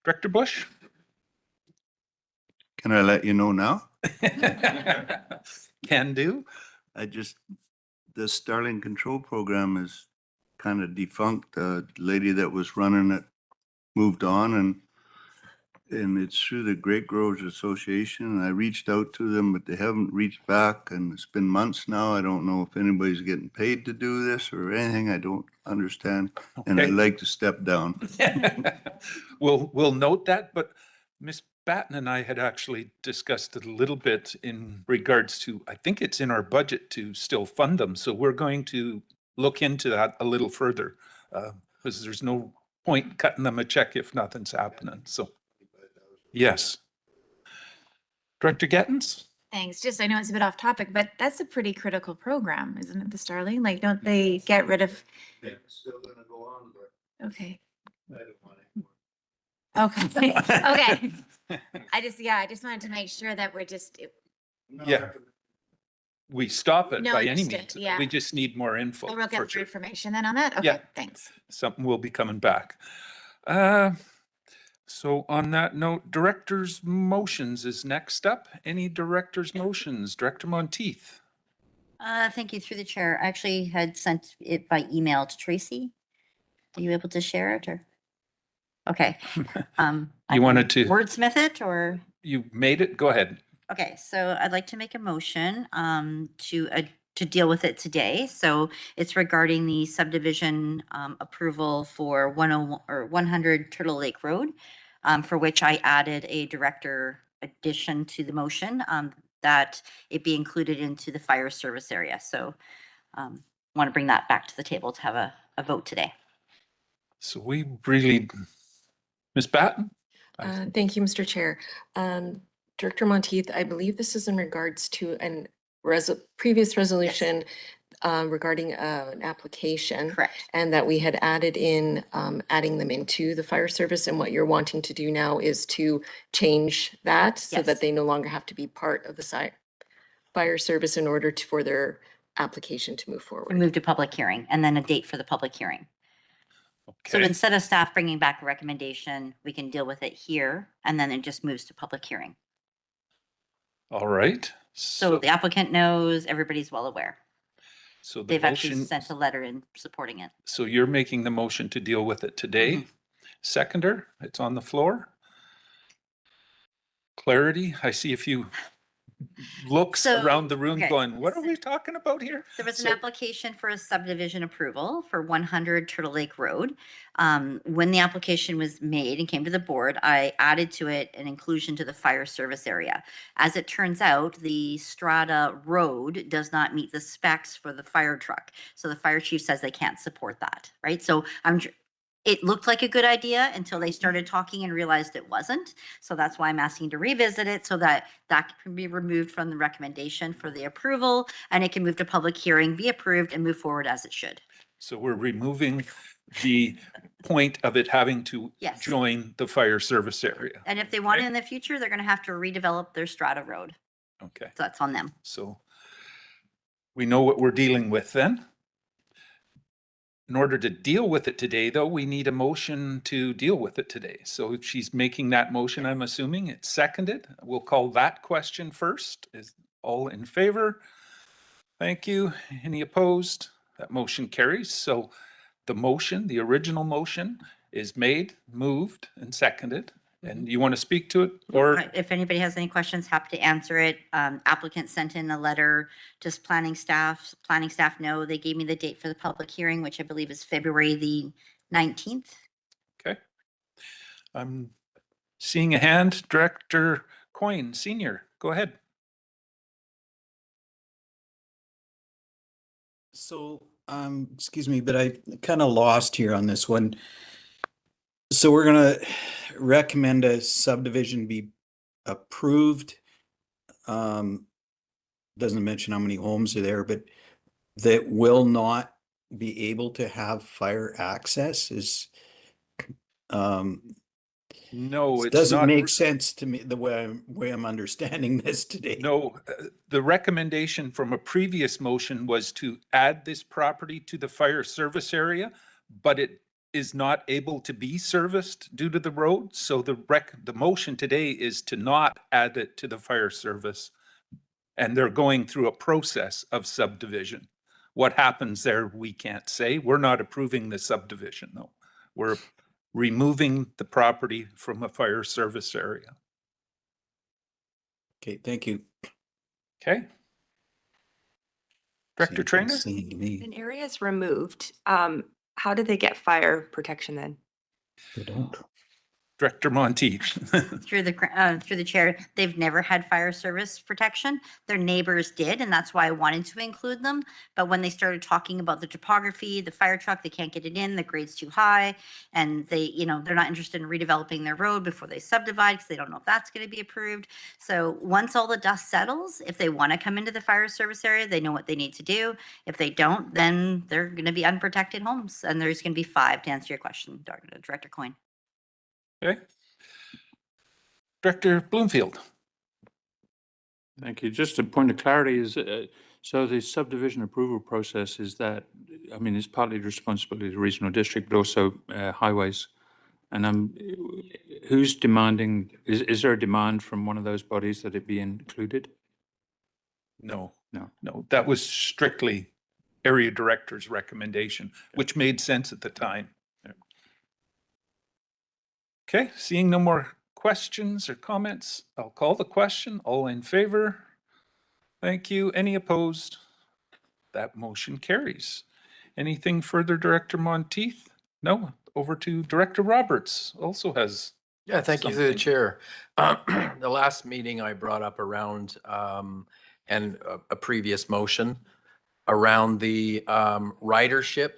Director Bush? Can I let you know now? Can do. The Starling Control Program is kind of defunct. The lady that was running it moved on, and it's through the Great Growers Association. And I reached out to them, but they haven't reached back, and it's been months now. I don't know if anybody's getting paid to do this or anything. I don't understand, and I'd like to step down. We'll note that, but Ms. Batten and I had actually discussed it a little bit in regards to, I think it's in our budget to still fund them. So we're going to look into that a little further because there's no point cutting them a check if nothing's happening. So, yes. Director Gettens? Thanks. Just, I know it's a bit off topic, but that's a pretty critical program, isn't it, the Starling? Like, don't they get rid of? It's still gonna go on, but Okay. I don't want it. Okay. Okay. I just wanted to make sure that we're just, Yeah. We stop it No, by any understood. means. Yeah. We just need more info. we'll for get more sure. information then on that? Okay, Yeah. thanks. Something will be coming back. So on that note, director's motions is next up. Any director's motions? Director Monteith? Thank you, through the chair. I actually had sent it by email to Tracy. Are you able to share it or? Okay. You wanted to, Wordsmith it or? you made it? Go ahead. Okay, so I'd like to make a motion to deal with it today. So it's regarding the subdivision approval for 101 or 100 Turtle Lake Road, for which I added a director addition to the motion, that it be included into the fire service area. So want to bring that back to the table to have a vote today. So we really, Ms. Batten? Thank you, Mr. Chair. Director Monteith, I believe this is in regards to an previous resolution regarding an application. Correct. And that we had added in, adding them into the fire service. And what you're wanting to do now is to change that so Yes. that they no longer have to be part of the fire service in order for their application to move forward. We move to public hearing and then a date for the public hearing. So Okay. instead of staff bringing back a recommendation, we can deal with it here and then it just moves to public hearing. All right. So the applicant knows, everybody's well aware. So the They've actually motion, sent a letter in supporting it. so you're making the motion to deal with it today. Seconder, it's on the floor. Clarity, I see a few looks So, around the room okay. going, what are we talking about here? There was an So- application for a subdivision approval for 100 Turtle Lake Road. When the application was made and came to the board, I added to it an inclusion to the fire service area. As it turns out, the Strata Road does not meet the specs for the fire truck. So the fire chief says they can't support that, right? So it looked like a good idea until they started talking and realized it wasn't. So that's why I'm asking to revisit it so that that can be removed from the recommendation for the approval and it can move to public hearing, be approved and move forward as it should. So we're removing the point of it having to Yes. join the fire service area. And if they want it in the future, they're going to have to redevelop their Strata Road. Okay. So that's on them. So we know what we're dealing with then. In order to deal with it today, though, we need a motion to deal with it today. So if she's making that motion, I'm assuming it's seconded. We'll call that question first. Is all in favor? Thank you. Any opposed? That motion carries. So the motion, the original motion is made, moved, and seconded. And you want to speak to it or? If anybody has any questions, happy to answer it. Applicant sent in a letter, just planning staff. Planning staff know they gave me the date for the public hearing, which I believe is February the 19th. Okay. I'm seeing a hand. Director Coyne, Senior, go ahead. So, excuse me, but I kind of lost here on this one. So we're gonna recommend a subdivision be approved. Doesn't mention how many homes are there, but that will not be able to have fire access is, No, it's doesn't not. make sense to me the way I'm understanding this today. No, the recommendation from a previous motion was to add this property to the fire service area, but it is not able to be serviced due to the road. So the motion today is to not add it to the fire service. And they're going through a process of subdivision. What happens there, we can't say. We're not approving the subdivision, though. We're removing the property from a fire service area. Okay, thank you. Okay. Director Trainer? An area is removed. How do they get fire protection then? They don't. Director Monteith. Through the chair, they've never had fire service protection. Their neighbors did, and that's why I wanted to include them. But when they started talking about the topography, the fire truck, they can't get it in, the grade's too high, and they, they're not interested in redeveloping their road before they subdivide because they don't know if that's going to be approved. So once all the dust settles, if they want to come into the fire service area, they know what they need to do. If they don't, then they're going to be unprotected homes, and there's going to be 5 to answer your question, Director Coyne. Okay. Director Bloomfield. Thank you. Just a point of clarity is, so the subdivision approval process is that, I mean, it's partly the responsibility of the regional district, but also highways. And who's demanding, is there a demand from one of those bodies that it be included? No. No. No, that was strictly area director's recommendation, which made sense at the time. Okay, seeing no more questions or comments, I'll call the question. All in favor? Thank you. Any opposed? That motion carries. Anything further, Director Monteith? No? Over to Director Roberts, also has. Yeah, thank you to the something. chair. The last meeting I brought up around, and a previous motion around the ridership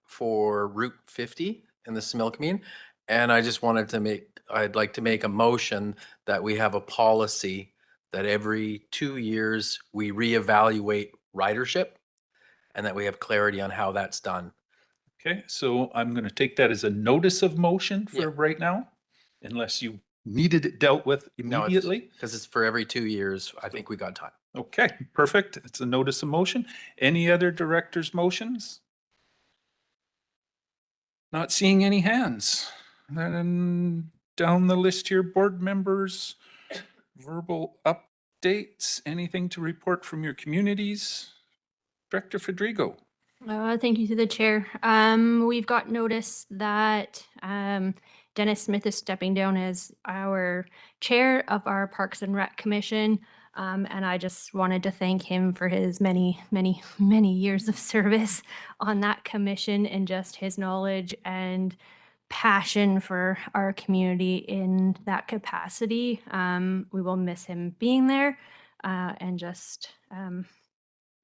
for Route 50 in the Similkameen. And I just wanted to I'd like to make a motion that we have a policy that every 2 years we reevaluate ridership and that we have clarity on how that's done. Okay, so I'm going to take that as a notice of motion for right now, unless you needed it dealt with immediately. Because it's for every 2 years. I think we got time. Okay, perfect. It's a notice of motion. Any other director's motions? Not seeing any hands. Then down the list here, board members, verbal updates, anything to report from your communities? Director Fedrigo. Thank you to the chair. We've got notice that Dennis Smith is stepping down as our chair of our Parks and Rec Commission. And I just wanted to thank him for his many, many, many years of service on that commission and just his knowledge and passion for our community in that capacity. We will miss him being there and just,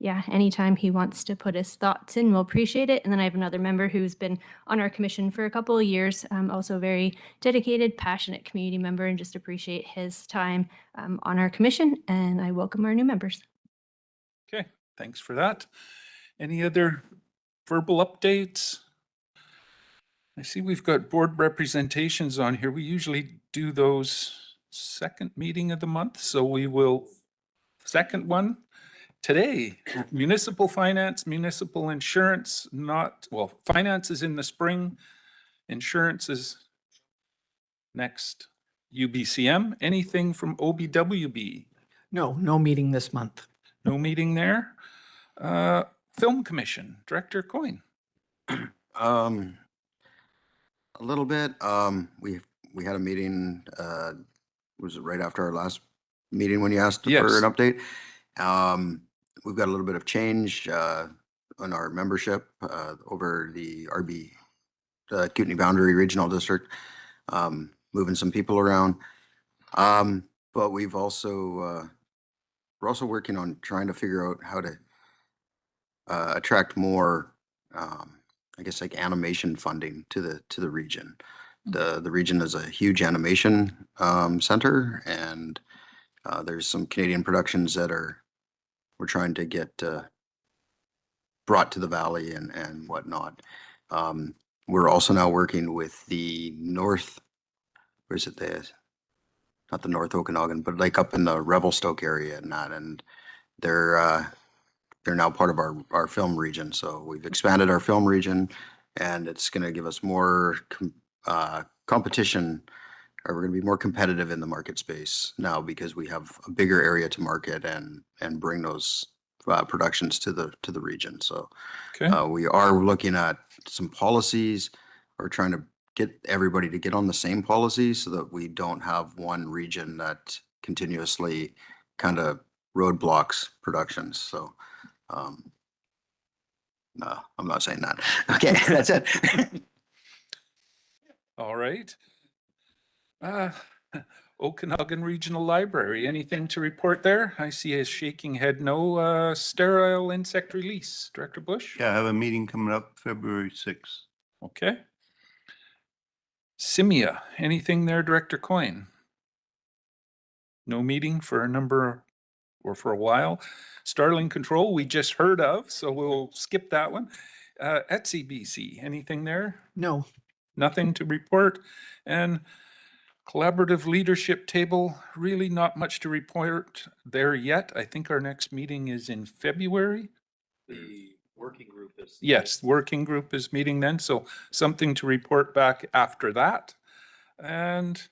yeah, anytime he wants to put his thoughts in, we'll appreciate it. And then I have another member who's been on our commission for a couple of years, also a very dedicated, passionate community member, and just appreciate his time on our commission. And I welcome our new members. Okay, thanks for that. Any other verbal updates? I see we've got board representations on here. We usually do those second meeting of the month, so we will, second one today. Municipal finance, municipal insurance, well, finance is in the spring, insurance is next. UBCM, anything from OBWB? No, no meeting this month. No meeting there. Film Commission, Director Coyne. A little bit. We had a meeting, was it right after our last meeting when you asked for Yes. an update? We've got a little bit of change on our membership over the RB, the Kootenai Boundary Regional District, moving some people around. But we've also, we're also working on trying to figure out how to attract more, I guess, like animation funding to the region. The region is a huge animation center, and there's some Canadian productions that we're trying to get brought to the valley and whatnot. We're also now working with the North, where is it not the North Okanagan, but like up in the Revelstoke area and that, and they're now part of our film region. So we've expanded our film region, and it's going to give us more competition, or we're going to be more competitive in the market space now because we have a bigger area to market and bring those productions to the region. So we are looking at some policies. We're trying to get everybody to get on the same policy so that we don't have one region that continuously kind of roadblocks productions. So no, I'm not saying that. Okay, that's it. All right. Okanagan Regional Library, anything to report there? I see a shaking head no. Sterile insect release, Director Bush? Yeah, I have a meeting coming up February 6th. Okay. Simia, anything there, Director Coyne? No meeting for a number or for a while. Starling Control, we just heard of, so we'll skip that one. Etsy BC, anything there? No. Nothing to report. And Collaborative Leadership Table, really not much to report there yet. I think our next meeting is in February. The working group is. Yes, working group is meeting then, so something to report back after that. And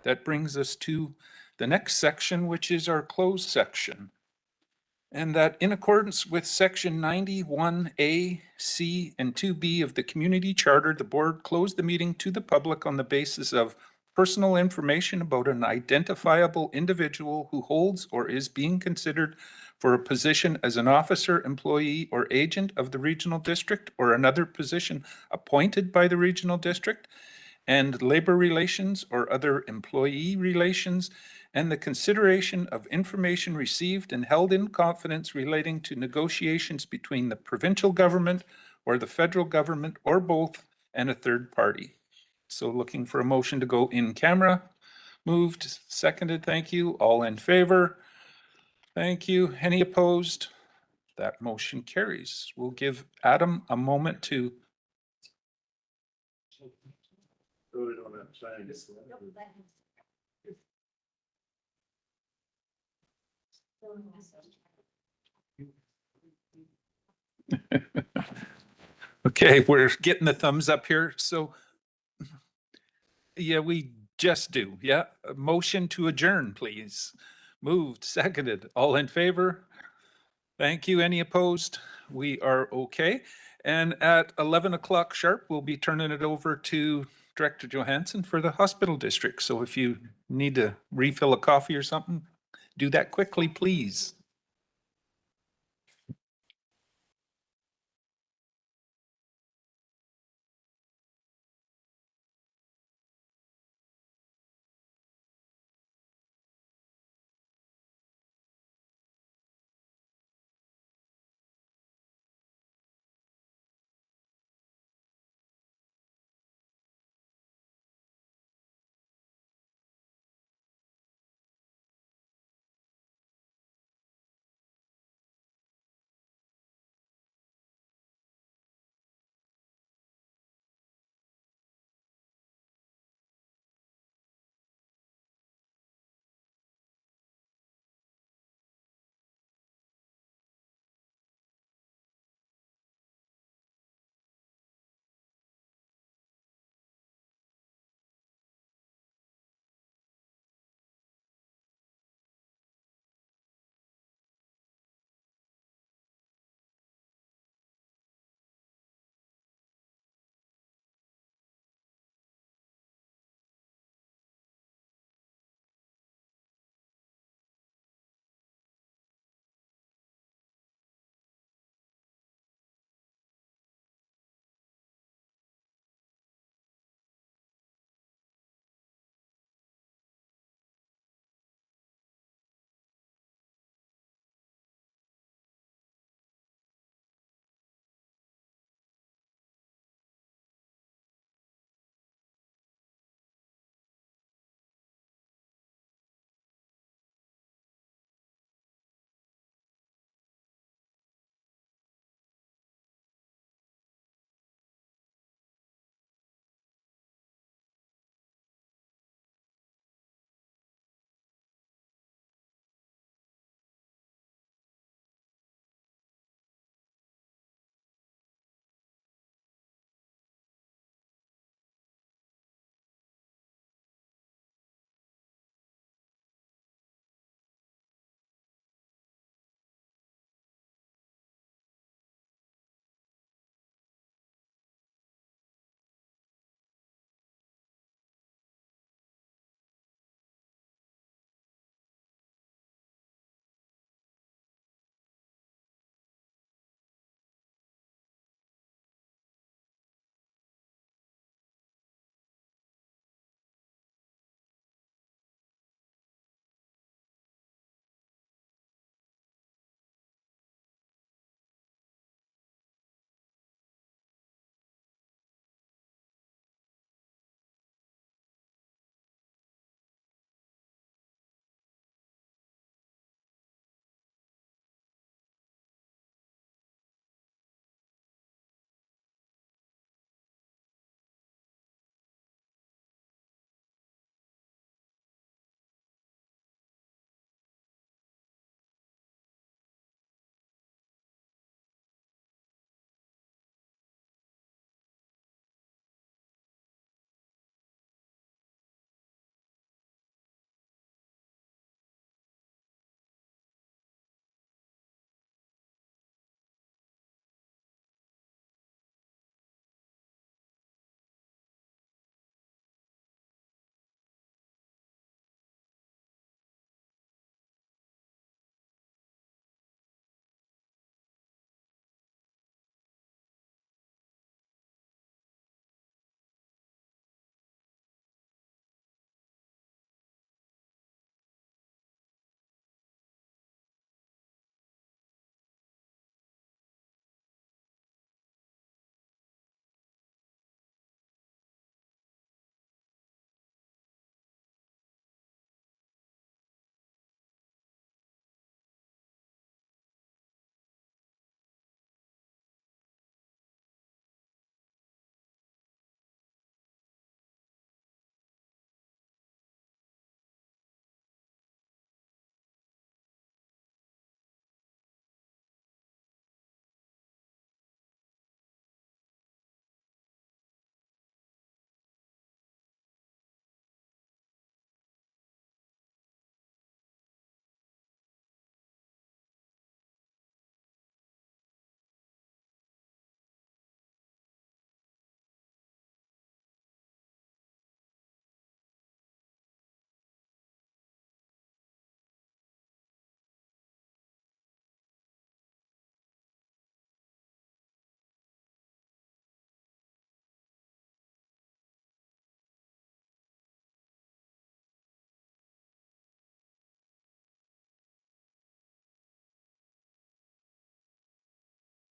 that brings us to the next section, which is our closed section. And that in accordance with section 91A, C, and 2B of the Community Charter, the board closed the meeting to the public on the basis of personal information about an identifiable individual who holds or is being considered for a position as an officer, employee, or agent of the regional district or another position appointed by the regional district, and labor relations or other employee relations, and the consideration of information received and held in confidence relating to negotiations between the provincial government or the federal government or both and a third party. So looking for a motion to go in camera. Moved, seconded, thank you. All in favor? Thank you. Any opposed? That motion carries. We'll give Adam a moment to Okay, we're getting the thumbs up here. So, yeah, we just do. Yeah, a motion to adjourn, please. Moved, seconded. All in favor? Thank you. Any opposed? We are okay. And at 11 o'clock sharp, we'll be turning it over to Director Johansson for the hospital district. So if you need to refill a coffee or something, Do that quickly, please.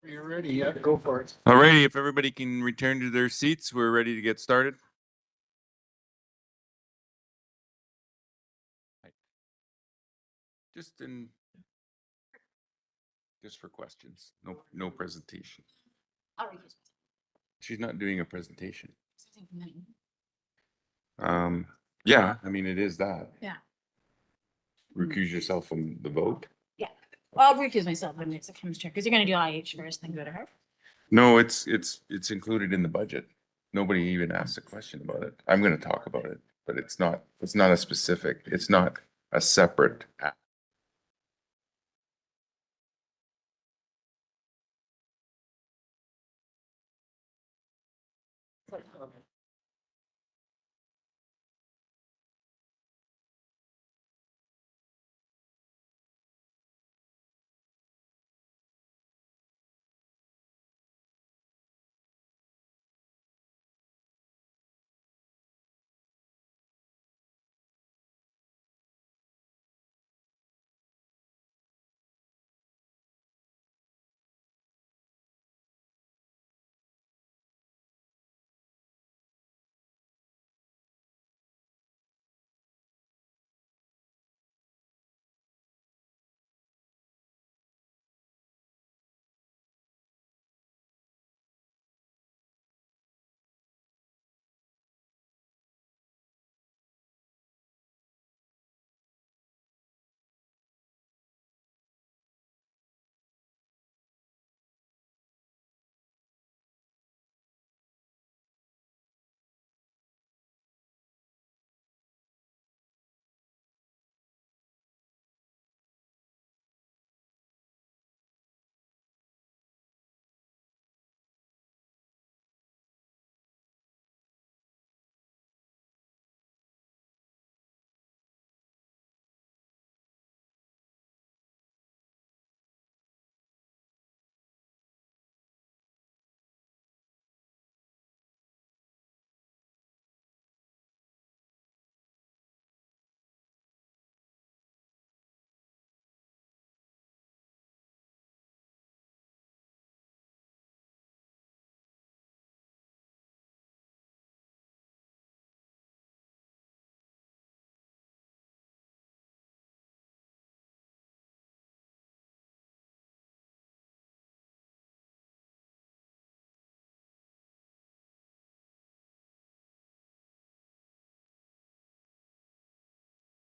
You're ready. Yeah, go for it. All righty, if everybody can return to their seats, we're ready to get started. Just for questions, no presentation. She's not doing a presentation. Yeah, I mean, it is that. Yeah. Recuse yourself from the vote? Yeah. Well, I'll recuse myself when it's a comes chair, because you're gonna do IH first, then go to her. No, it's included in the budget. Nobody even asked a question about it. I'm gonna talk about it, but it's not a specific, it's not a separate.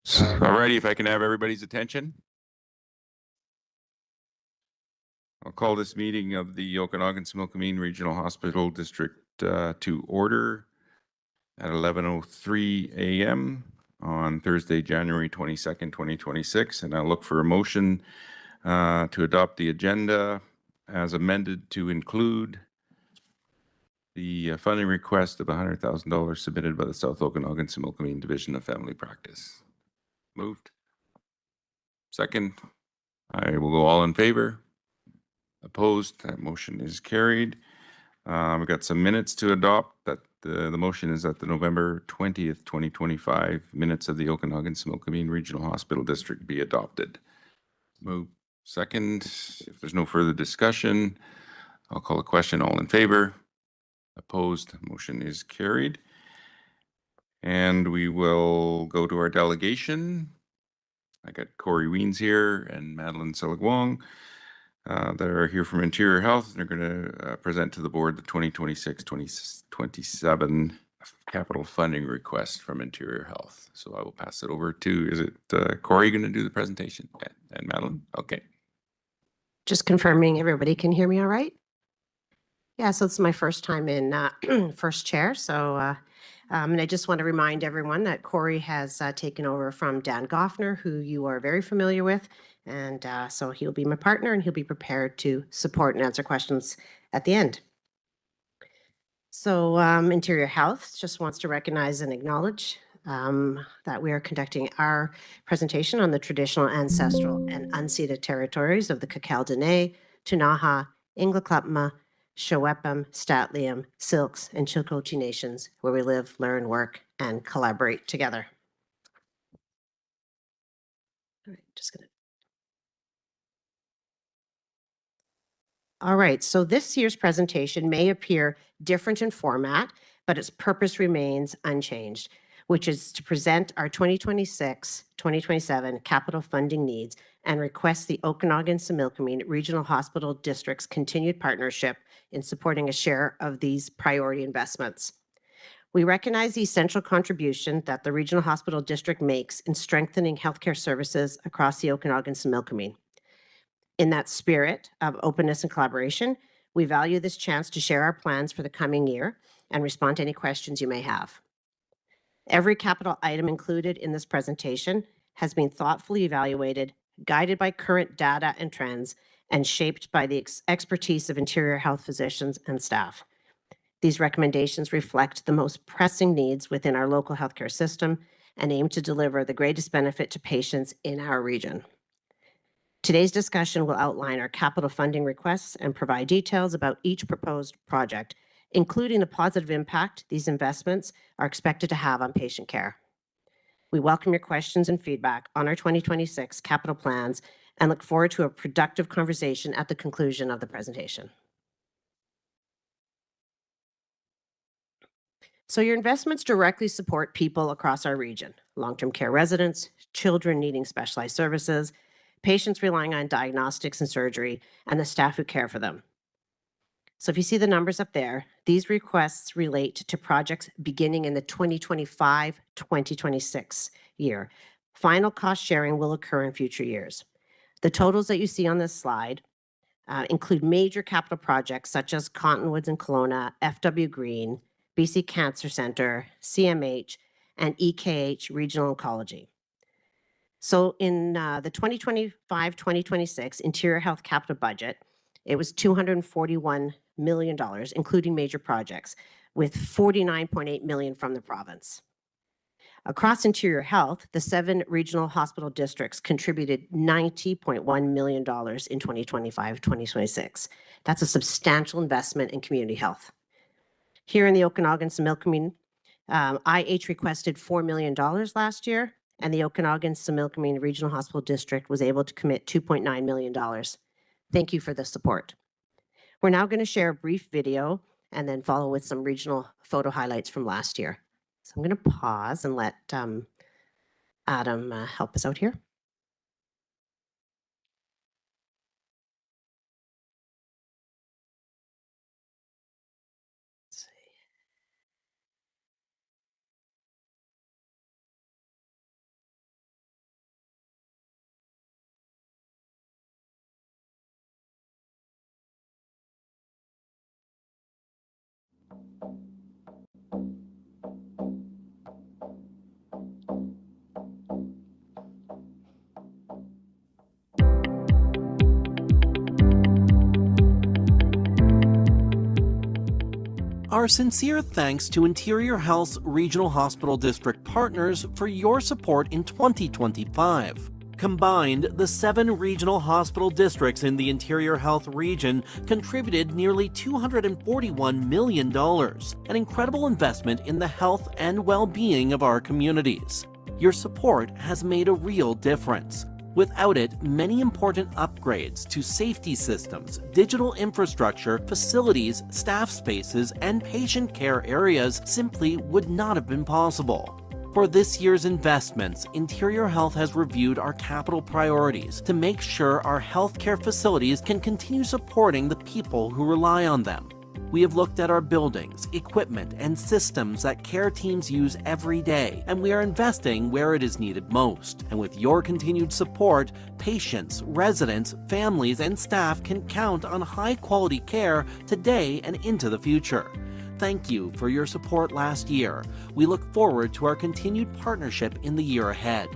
Alrighty, if I can have everybody's attention. I'll call this meeting of the Okanagan-Similkameen Regional Hospital District to order at 11:03 a.m. on Thursday, January 22nd, 2026. And I'll look for a motion to adopt the agenda as amended to include the funding request of $100,000 submitted by the South Okanagan-Similkameen Division of Family Practice. Moved. Second. I will go all in favor. Opposed. That motion is carried. We've got some minutes to adopt. That the motion is that the November 20th, 2025 minutes of the Okanagan-Similkameen Regional Hospital District be adopted. Move. Second. If there's no further discussion, I'll call a question. All in favor. Opposed. Motion is carried. And we will go to our delegation. I got Corey Weens here and Madeline Seligwong that are here from Interior Health. They're going to present to the board the 2026-2027 capital funding request from Interior Health. So I will pass it over to, is it Corey going to do the presentation? And Madeline? Okay. Just confirming everybody can hear me all right? Yeah, so it's my first time in first chair. So, and I just want to remind everyone that Corey has taken over from Dan Goffner, who you are very familiar with. And so he'll be my partner and he'll be prepared to support and answer questions at the end. So Interior Health just wants to recognize and acknowledge that we are conducting our presentation on the traditional, ancestral, and unceded territories of the Kakal-Dene, Ktunaxa, Inglaklapma, Shawepam, Statliam, Silks, and Chilcochi nations, where we live, learn, work, and collaborate together. All right, just gonna. All right, so this year's presentation may appear different in format, but its purpose remains unchanged, which is to present our 2026-2027 capital funding needs and request the Okanagan-Similkameen Regional Hospital District's continued partnership in supporting a share of these priority investments. We recognize the essential contribution that the Regional Hospital District makes in strengthening healthcare services across the Okanagan-Similkameen. In that spirit of openness and collaboration, we value this chance to share our plans for the coming year and respond to any questions you may have. Every capital item included in this presentation has been thoughtfully evaluated, guided by current data and trends, and shaped by the expertise of interior health physicians and staff. These recommendations reflect the most pressing needs within our local healthcare system and aim to deliver the greatest benefit to patients in our region. Today's discussion will outline our capital funding requests and provide details about each proposed project, including the positive impact these investments are expected to have on patient care. We welcome your questions and feedback on our 2026 capital plans and look forward to a productive conversation at the conclusion of the presentation. So your investments directly support people across our region, long-term care residents, children needing specialized services, patients relying on diagnostics and surgery, and the staff who care for them. So if you see the numbers up there, these requests relate to projects beginning in the 2025-2026 year. Final cost sharing will occur in future years. The totals that you see on this slide include major capital projects such as Cottonwoods and Kelowna, FW Green, BC Cancer Centre, CMH, and EKH Regional Oncology. So in the 2025-2026 Interior Health Capital Budget, it was $241 million, including major projects, with $49.8 million from the province. Across Interior Health, the 7 regional hospital districts contributed $90.1 million in 2025-2026. That's a substantial investment in community health. Here in the Okanagan-Similkameen, IH requested $4 million last year, and the Okanagan-Similkameen Regional Hospital District was able to commit $2.9 million. Thank you for the support. We're now going to share a brief video and then follow with some regional photo highlights from last year. So I'm going to pause and let Adam help us out here. Our sincere thanks to Interior Health's Regional Hospital District partners for your support in 2025. Combined, the 7 regional hospital districts in the Interior Health region contributed nearly $241 million, an incredible investment in the health and well-being of our communities. Your support has made a real difference. Without it, many important upgrades to safety systems, digital infrastructure, facilities, staff spaces, and patient care areas simply would not have been possible. For this year's investments, Interior Health has reviewed our capital priorities to make sure our healthcare facilities can continue supporting the people who rely on them. We have looked at our buildings, equipment, and systems that care teams use every day, and we are investing where it is needed most. And with your continued support, patients, residents, families, and staff can count on high-quality care today and into the future. Thank you for your support last year. We look forward to our continued partnership in the year ahead.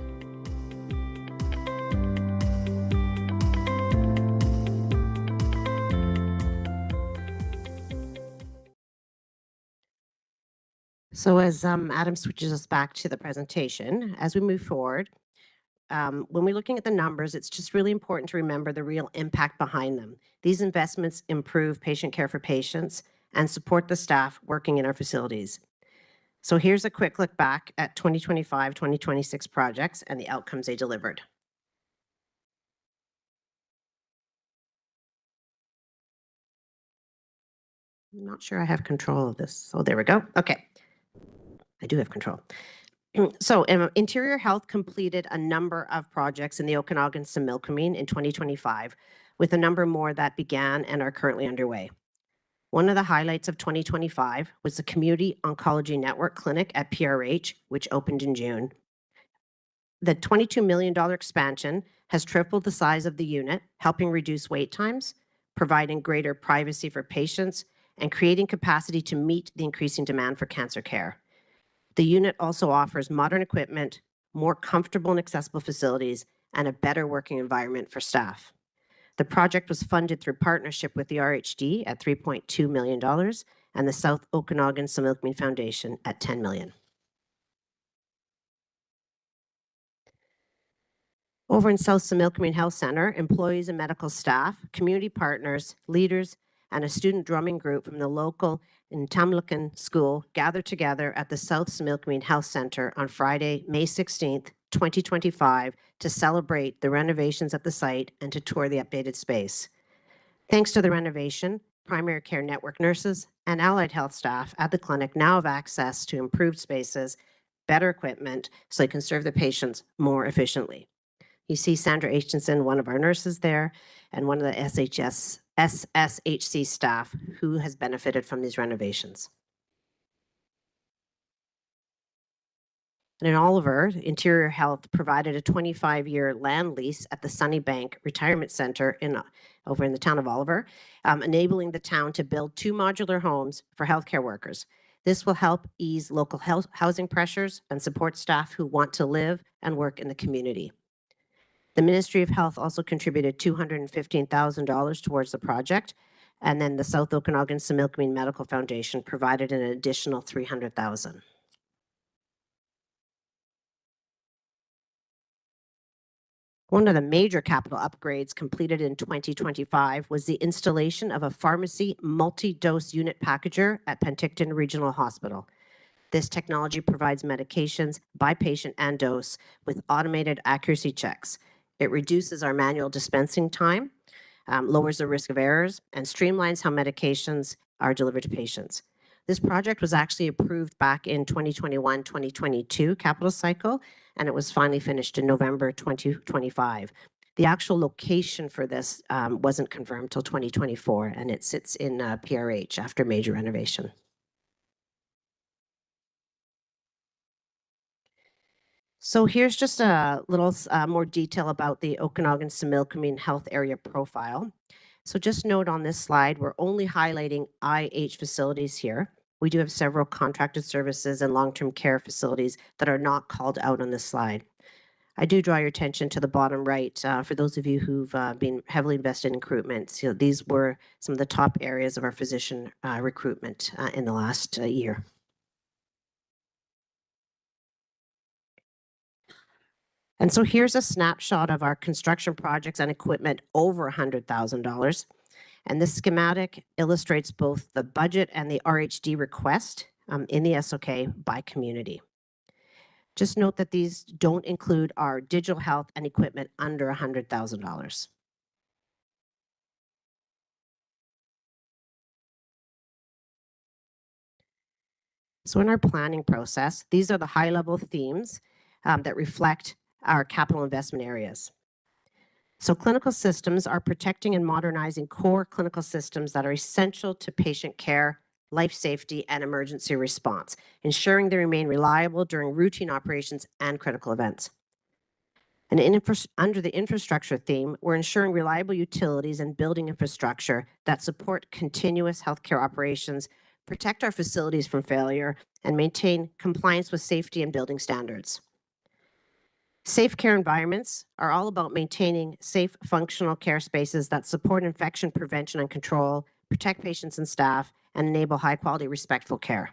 So as Adam switches us back to the presentation, as we move forward, when we're looking at the numbers, it's just really important to remember the real impact behind them. These investments improve patient care for patients and support the staff working in our facilities. So here's a quick look back at 2025-2026 projects and the outcomes they delivered. I'm not sure I have control of this. Oh, there we go. Okay. I do have control. So Interior Health completed a number of projects in the Okanagan-Similkameen in 2025, with a number more that began and are currently underway. One of the highlights of 2025 was the Community Oncology Network Clinic at PRH, which opened in June. The $22 million expansion has tripled the size of the unit, helping reduce wait times, providing greater privacy for patients, and creating capacity to meet the increasing demand for cancer care. The unit also offers modern equipment, more comfortable and accessible facilities, and a better working environment for staff. The project was funded through partnership with the RHD at $3.2 million and the South Okanagan-Similkameen Foundation at $10 million. Over in South Similkameen Health Center, employees and medical staff, community partners, leaders, and a student drumming group from the local Intamlikan School gathered together at the South Similkameen Health Center on Friday, May 16th, 2025, to celebrate the renovations at the site and to tour the updated space. Thanks to the renovation, primary care network nurses and allied health staff at the clinic now have access to improved spaces, better equipment, so they can serve the patients more efficiently. You see Sandra Aitchinson, one of our nurses there, and one of the SSHC staff who has benefited from these renovations. And in Oliver, Interior Health provided a 25-year land lease at the Sunnybank Retirement Center over in the town of Oliver, enabling the town to build 2 modular homes for healthcare workers. This will help ease local housing pressures and support staff who want to live and work in the community. The Ministry of Health also contributed $215,000 towards the project, and then the South Okanagan-Similkameen Medical Foundation provided an additional $300,000. One of the major capital upgrades completed in 2025 was the installation of a pharmacy multi-dose unit packager at Penticton Regional Hospital. This technology provides medications by patient and dose with automated accuracy checks. It reduces our manual dispensing time, lowers the risk of errors, and streamlines how medications are delivered to patients. This project was actually approved back in 2021-2022 capital cycle, and it was finally finished in November 2025. The actual location for this wasn't confirmed until 2024, and it sits in PRH after major renovation. So here's just a little more detail about the Okanagan-Similkameen Health Area Profile. So just note on this slide, we're only highlighting IH facilities here. We do have several contracted services and long-term care facilities that are not called out on this slide. I do draw your attention to the bottom right for those of you who've been heavily invested in recruitment. So these were some of the top areas of our physician recruitment in the last year. And so here's a snapshot of our construction projects and equipment over $100,000. And this schematic illustrates both the budget and the RHD request in the SOK by community. Just note that these don't include our digital health and equipment under $100,000. So in our planning process, these are the high-level themes that reflect our capital investment areas. So clinical systems are protecting and modernizing core clinical systems that are essential to patient care, life safety, and emergency response, ensuring they remain reliable during routine operations and critical events. And under the infrastructure theme, we're ensuring reliable utilities and building infrastructure that support continuous healthcare operations, protect our facilities from failure, and maintain compliance with safety and building standards. Safe care environments are all about maintaining safe, functional care spaces that support infection prevention and control, protect patients and staff, and enable high-quality, respectful care.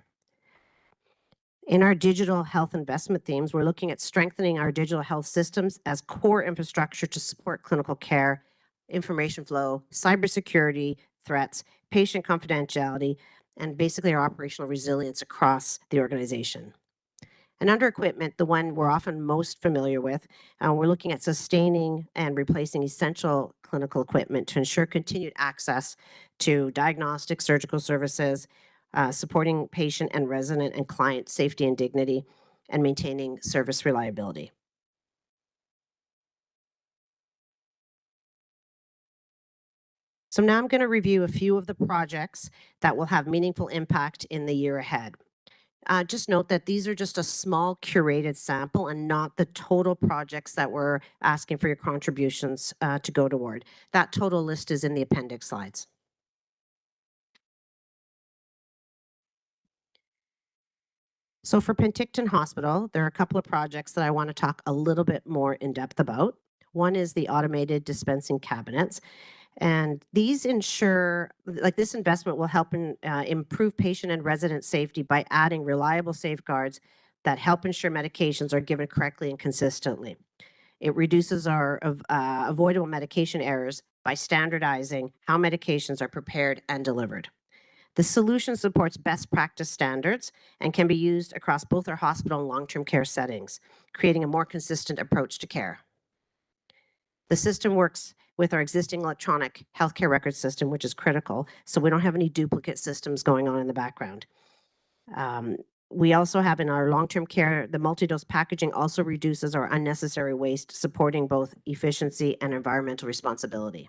In our digital health investment themes, we're looking at strengthening our digital health systems as core infrastructure to support clinical care, information flow, cybersecurity threats, patient confidentiality, and basically our operational resilience across the organization. And under equipment, the one we're often most familiar with, we're looking at sustaining and replacing essential clinical equipment to ensure continued access to diagnostic surgical services, supporting patient and resident and client safety and dignity, and maintaining service reliability. So now I'm going to review a few of the projects that will have meaningful impact in the year ahead. Just note that these are just a small curated sample and not the total projects that we're asking for your contributions to go toward. That total list is in the appendix slides. So for Penticton Hospital, there are a couple of projects that I want to talk a little bit more in depth about. One is the automated dispensing cabinets. And these ensure, like this investment will help improve patient and resident safety by adding reliable safeguards that help ensure medications are given correctly and consistently. It reduces our avoidable medication errors by standardizing how medications are prepared and delivered. The solution supports best practice standards and can be used across both our hospital and long-term care settings, creating a more consistent approach to care. The system works with our existing electronic healthcare record system, which is critical, so we don't have any duplicate systems going on in the background. We also have in our long-term care, the multi-dose packaging also reduces our unnecessary waste, supporting both efficiency and environmental responsibility.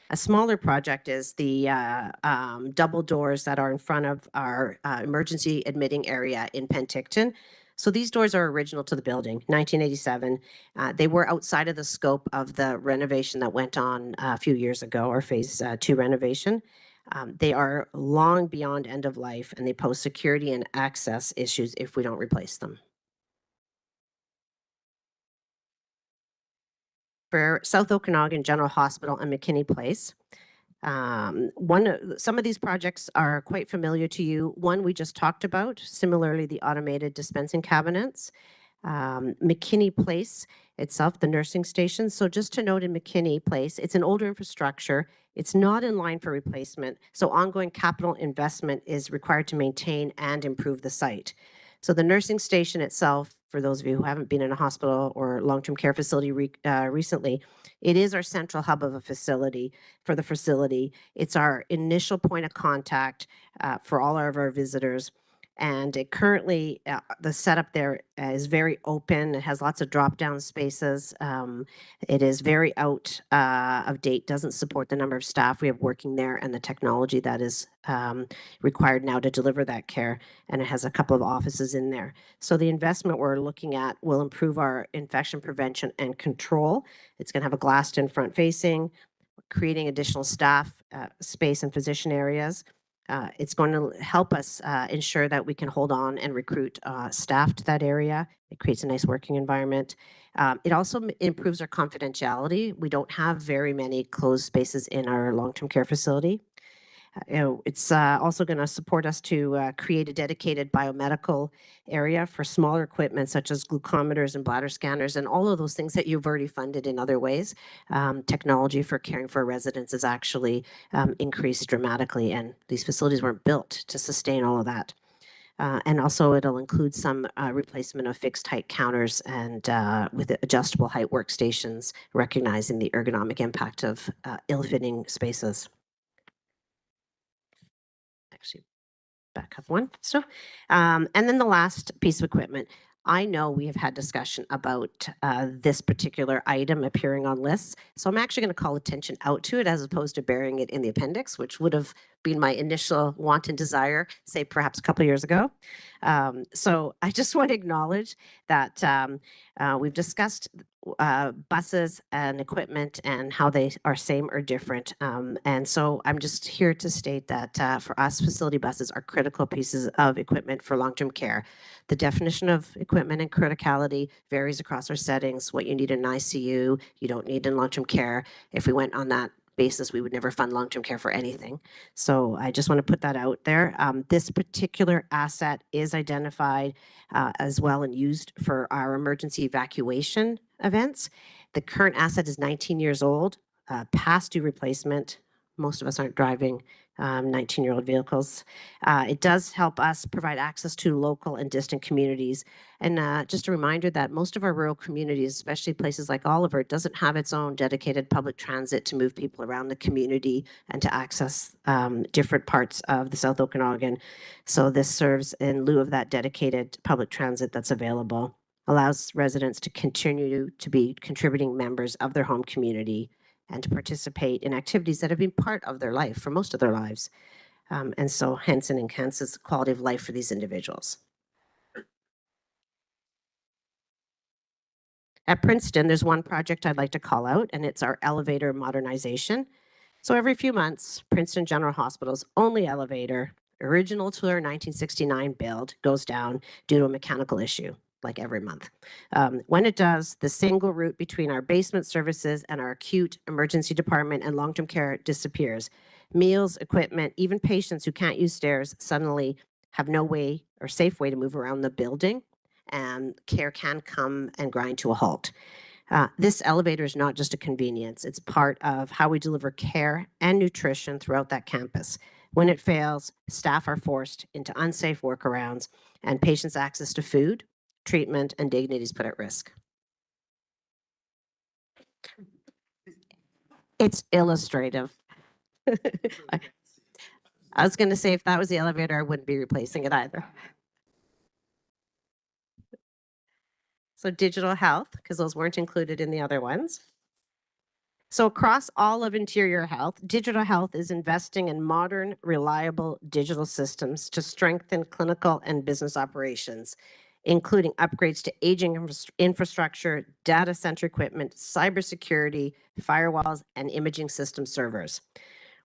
A smaller project is the double doors that are in front of our emergency admitting area in Penticton. So these doors are original to the building, 1987. They were outside of the scope of the renovation that went on a few years ago, or phase 2 renovation. They are long beyond end of life, and they pose security and access issues if we don't replace them. For South Okanagan General Hospital and McKinney Place, some of these projects are quite familiar to you. One we just talked about, similarly the automated dispensing cabinets. McKinney Place itself, the nursing station. So just to note in McKinney Place, it's an older infrastructure. It's not in line for replacement. So ongoing capital investment is required to maintain and improve the site. So the nursing station itself, for those of you who haven't been in a hospital or long-term care facility recently, it is our central hub of a facility for the facility. It's our initial point of contact for all of our visitors. And it currently, the setup there is very open. It has lots of drop-down spaces. It is very out of date, doesn't support the number of staff we have working there and the technology that is required now to deliver that care. And it has a couple of offices in there. So the investment we're looking at will improve our infection prevention and control. It's going to have a glassed-in front facing, creating additional staff space and physician areas. It's going to help us ensure that we can hold on and recruit staff to that area. It creates a nice working environment. It also improves our confidentiality. We don't have very many closed spaces in our long-term care facility. It's also going to support us to create a dedicated biomedical area for smaller equipment such as glucometers and bladder scanners and all of those things that you've already funded in other ways. Technology for caring for residents is actually increased dramatically, and these facilities weren't built to sustain all of that. And also it'll include some replacement of fixed height counters and with adjustable height workstations, recognizing the ergonomic impact of ill-fitting spaces. Actually, back up one. So, and then the last piece of equipment. I know we have had discussion about this particular item appearing on lists, so I'm actually going to call attention out to it as opposed to burying it in the appendix, which would have been my initial want and desire, say perhaps a couple of years ago. So I just want to acknowledge that we've discussed buses and equipment and how they are same or different. And so I'm just here to state that for us, facility buses are critical pieces of equipment for long-term care. The definition of equipment and criticality varies across our settings. What you need in ICU, you don't need in long-term care. If we went on that basis, we would never fund long-term care for anything. So I just want to put that out there. This particular asset is identified as well and used for our emergency evacuation events. The current asset is 19 years old, past due replacement. Most of us aren't driving 19-year-old vehicles. It does help us provide access to local and distant communities. And just a reminder that most of our rural communities, especially places like Oliver, doesn't have its own dedicated public transit to move people around the community and to access different parts of the South Okanagan. So this serves in lieu of that dedicated public transit that's available, allows residents to continue to be contributing members of their home community and to participate in activities that have been part of their life for most of their lives. And so hence it enhances the quality of life for these individuals. At Princeton, there's one project I'd like to call out, and it's our elevator modernization. So every few months, Princeton General Hospital's only elevator, original to their 1969 build, goes down due to a mechanical issue, like every month. When it does, the single route between our basement services and our acute emergency department and long-term care disappears. Meals, equipment, even patients who can't use stairs suddenly have no way or safe way to move around the building, and care can come and grind to a halt. This elevator is not just a convenience. It's part of how we deliver care and nutrition throughout that campus. When it fails, staff are forced into unsafe workarounds, and patients' access to food, treatment, and dignity is put at risk. It's illustrative. I was going to say, if that was the elevator, I wouldn't be replacing it either. So digital health, because those weren't included in the other ones. So across all of Interior Health, digital health is investing in modern, reliable digital systems to strengthen clinical and business operations, including upgrades to aging infrastructure, data center equipment, cybersecurity, firewalls, and imaging system servers.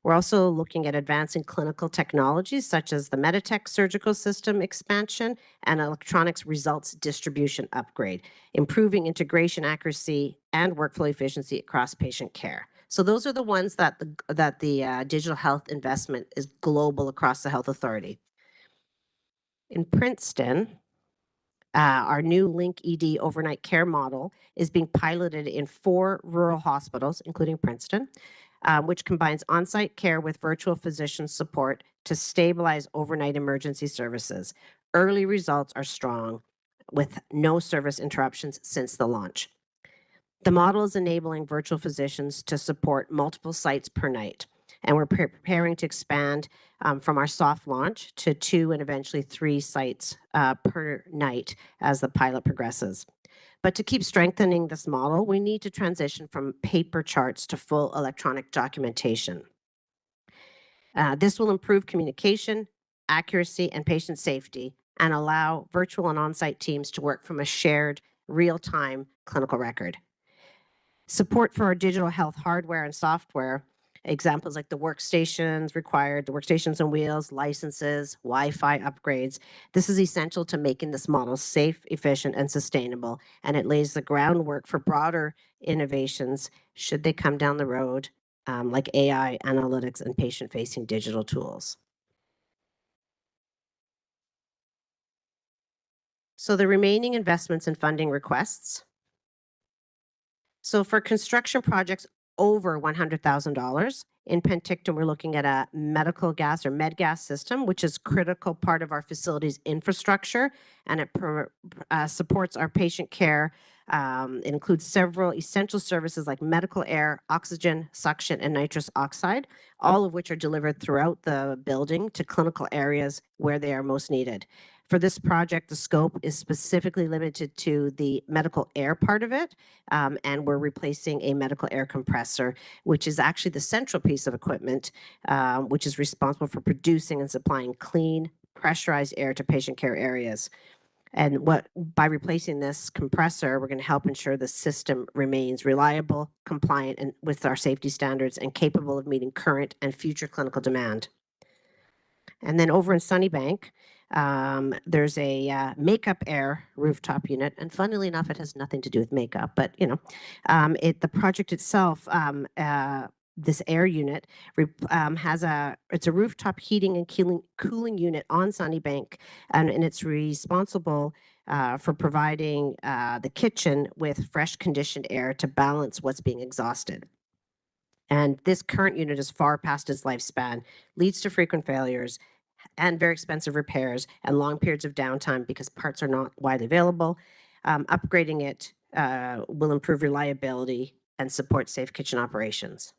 We're also looking at advancing clinical technologies such as the Meditech surgical system expansion and electronics results distribution upgrade, improving integration accuracy and workflow efficiency across patient care. So those are the ones that the digital health investment is global across the health authority. In Princeton, our new Link ED overnight care model is being piloted in 4 rural hospitals, including Princeton, which combines on-site care with virtual physician support to stabilize overnight emergency services. Early results are strong, with no service interruptions since the launch. The model is enabling virtual physicians to support multiple sites per night, and we're preparing to expand from our soft launch to 2 and eventually 3 sites per night as the pilot progresses. But to keep strengthening this model, we need to transition from paper charts to full electronic documentation. This will improve communication, accuracy, and patient safety, and allow virtual and on-site teams to work from a shared real-time clinical record. Support for our digital health hardware and software, examples like the workstations required, the workstations and wheels, licenses, Wi-Fi upgrades. This is essential to making this model safe, efficient, and sustainable, and it lays the groundwork for broader innovations should they come down the road, like AI, analytics, and patient-facing digital tools. So the remaining investments and funding requests. So for construction projects over $100,000, in Penticton, we're looking at a medical gas or med gas system, which is critical part of our facility's infrastructure, and it supports our patient care. It includes several essential services like medical air, oxygen, suction, and nitrous oxide, all of which are delivered throughout the building to clinical areas where they are most needed. For this project, the scope is specifically limited to the medical air part of it, and we're replacing a medical air compressor, which is actually the central piece of equipment, which is responsible for producing and supplying clean, pressurized air to patient care areas. And by replacing this compressor, we're going to help ensure the system remains reliable, compliant, and with our safety standards, and capable of meeting current and future clinical demand. And then over in Sunnybank, there's a makeup air rooftop unit, and funnily enough, it has nothing to do with makeup, but you know, the project itself, this air unit it's a rooftop heating and cooling unit on Sunnybank, and it's responsible for providing the kitchen with fresh conditioned air to balance what's being exhausted. And this current unit is far past its lifespan, leads to frequent failures and very expensive repairs and long periods of downtime because parts are not widely available. Upgrading it will improve reliability and support safe kitchen operations.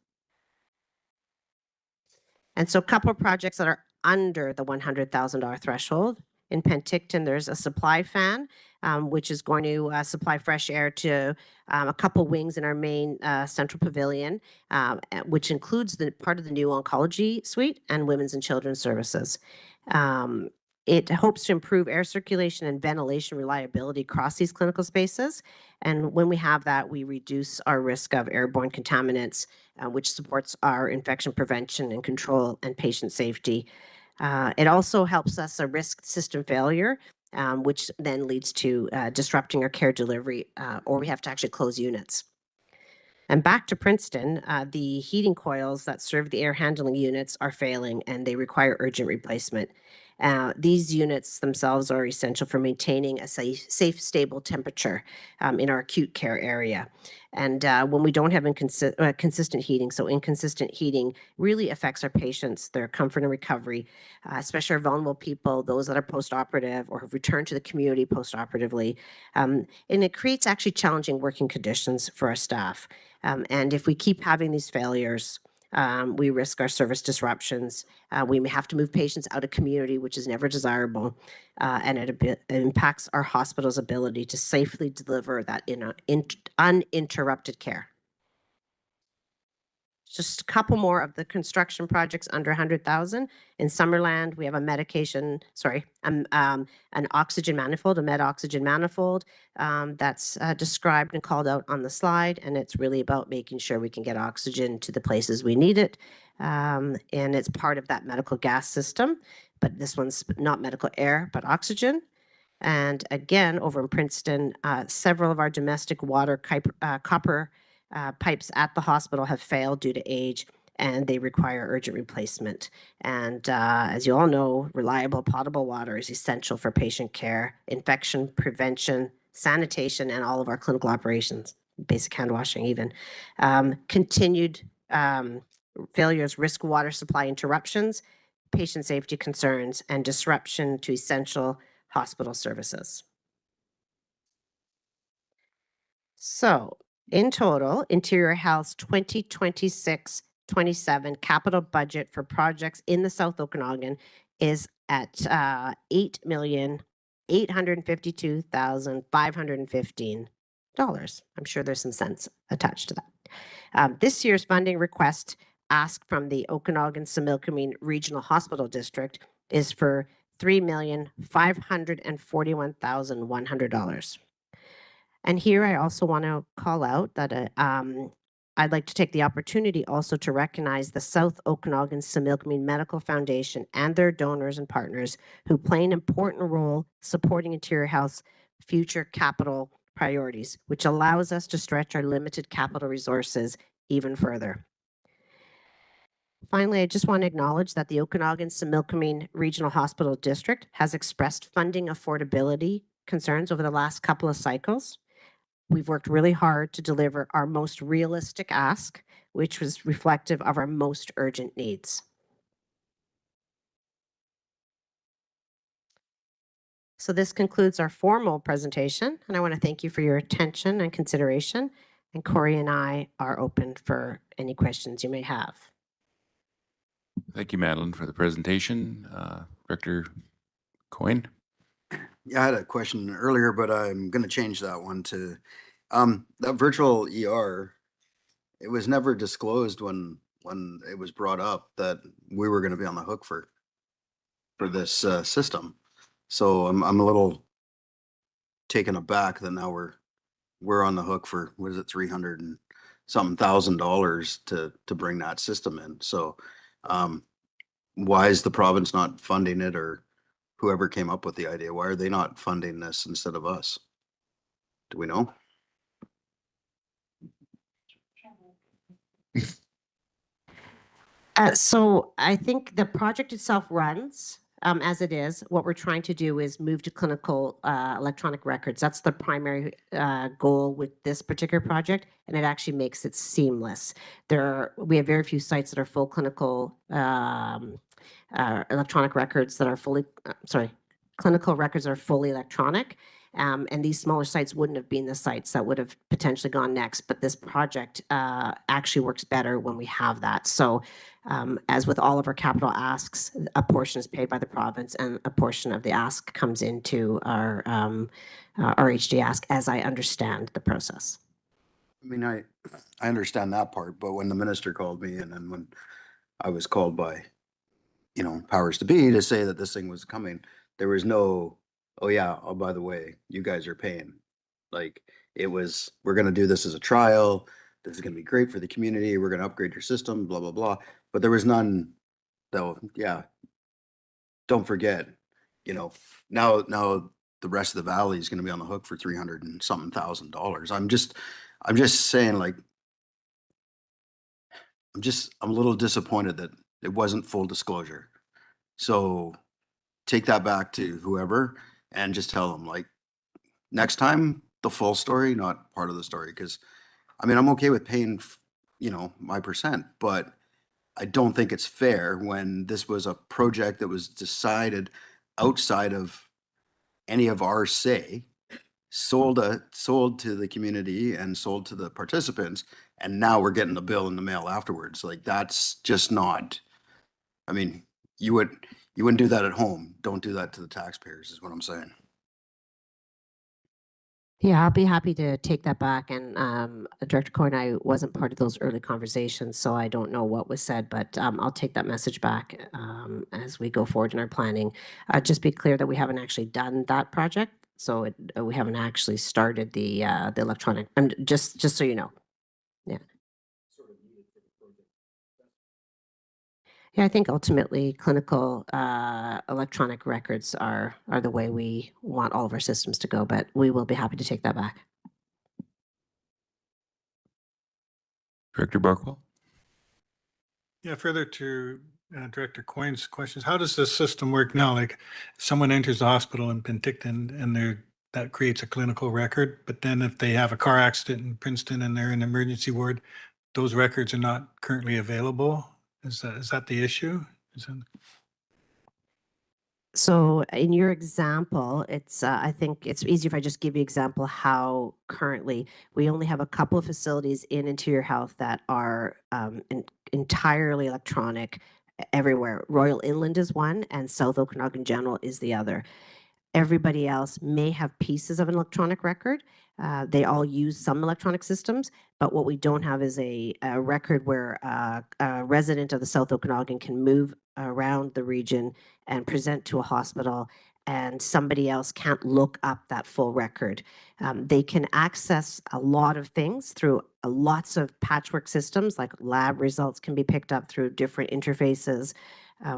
And so a couple of projects that are under the $100,000 threshold. In Penticton, there's a supply fan, which is going to supply fresh air to a couple wings in our main central pavilion, which includes the part of the new oncology suite and women's and children's services. It hopes to improve air circulation and ventilation reliability across these clinical spaces. And when we have that, we reduce our risk of airborne contaminants, which supports our infection prevention and control and patient safety. It also helps us a risk system failure, which then leads to disrupting our care delivery, or we have to actually close units. And back to Princeton, the heating coils that serve the air handling units are failing and they require urgent replacement. These units themselves are essential for maintaining a safe, stable temperature in our acute care area. And when we don't have consistent heating, so inconsistent heating really affects our patients, their comfort and recovery, especially our vulnerable people, those that are post-operative or have returned to the community post-operatively. And it creates actually challenging working conditions for our staff. And if we keep having these failures, we risk our service disruptions. We may have to move patients out of community, which is never desirable, and it impacts our hospital's ability to safely deliver that uninterrupted care. Just a couple more of the construction projects under 100,000. In Summerland, we have an oxygen manifold, a med oxygen manifold that's described and called out on the slide. And it's really about making sure we can get oxygen to the places we need it. And it's part of that medical gas system, but this one's not medical air, but oxygen. And again, over in Princeton, several of our domestic water copper pipes at the hospital have failed due to age and they require urgent replacement. And as you all know, reliable potable water is essential for patient care, infection prevention, sanitation, and all of our clinical operations, basic hand washing even. Continued failures risk water supply interruptions, patient safety concerns, and disruption to essential hospital services. So in total, Interior Health's 2026-27 capital budget for projects in the South Okanagan is at $8,852,515. I'm sure there's some cents attached to that. This year's funding request asked from the Okanagan-Similkameen Regional Hospital District is for $3,541,100. And here I also want to call out that I'd like to take the opportunity also to recognize the South Okanagan-Similkameen Medical Foundation and their donors and partners who play an important role supporting Interior Health's future capital priorities, which allows us to stretch our limited capital resources even further. Finally, I just want to acknowledge that the Okanagan-Similkameen Regional Hospital District has expressed funding affordability concerns over the last couple of cycles. We've worked really hard to deliver our most realistic ask, which was reflective of our most urgent needs. So this concludes our formal presentation, and I want to thank you for your attention and consideration. And Corey and I are open for any questions you may have. Thank you, Madeline, for the presentation. Director Coyne? Yeah, I had a question earlier, but I'm going to change that one to that virtual ER. It was never disclosed when it was brought up that we were going to be on the hook for this system. So I'm a little taken aback that now we're on the hook for, what is it, $300 and something thousand to bring that system in. So why is the province not funding it, or whoever came up with the idea? Why are they not funding this instead of us? Do we know? So I think the project itself runs as it is. What we're trying to do is move to clinical electronic records. That's the primary goal with this particular project, and it actually makes it seamless. We have very few sites that are full clinical electronic records that are fully, clinical records are fully electronic. And these smaller sites wouldn't have been the sites that would have potentially gone next. But this project actually works better when we have that. So as with all of our capital asks, a portion is paid by the province and a portion of the ask comes into our HD ask, as I understand the process. I mean, I understand that part, but when the minister called me and then when I was called by, powers to be to say that this thing was coming, there was no, oh yeah, oh, by the way, you guys are paying. Like it was, we're going to do this as a trial. This is going to be great for the community. We're going to upgrade your system, blah, blah, blah. But there was none though. Yeah. Don't forget, now the rest of the valley is going to be on the hook for $300 and something thousand. I'm just saying, like, I'm a little disappointed that it wasn't full disclosure. So take that back to whoever and just tell them, like, next time the full story, not part of the story. Cause I mean, I'm okay with paying, my percent, but I don't think it's fair when this was a project that was decided outside of any of our say, sold to the community and sold to the participants. And now we're getting the bill in the mail afterwards. Like that's just not, I mean, you wouldn't do that at home. Don't do that to the taxpayers is what I'm saying. Yeah, I'll be happy to take that back. And Director Coyne, I wasn't part of those early conversations, so I don't know what was said, but I'll take that message back as we go forward in our planning. Just be clear that we haven't actually done that project, so we haven't actually started the electronic. Just so you know, yeah. Yeah, I think ultimately clinical electronic records are the way we want all of our systems to go, but we will be happy to take that back. Director Barkwell? Yeah, further to Director Coyne's questions, how does this system work now? Like someone enters the hospital in Penticton and that creates a clinical record, but then if they have a car accident in Princeton and they're in the emergency ward, those records are not currently available? Is that the issue? So in your example, I think it's easy if I just give you example how currently we only have a couple of facilities in Interior Health that are entirely electronic everywhere. Royal Inland is one and South Okanagan General is the other. Everybody else may have pieces of an electronic record. They all use some electronic systems, but what we don't have is a record where a resident of the South Okanagan can move around the region and present to a hospital and somebody else can't look up that full record. They can access a lot of things through lots of patchwork systems, like lab results can be picked up through different interfaces.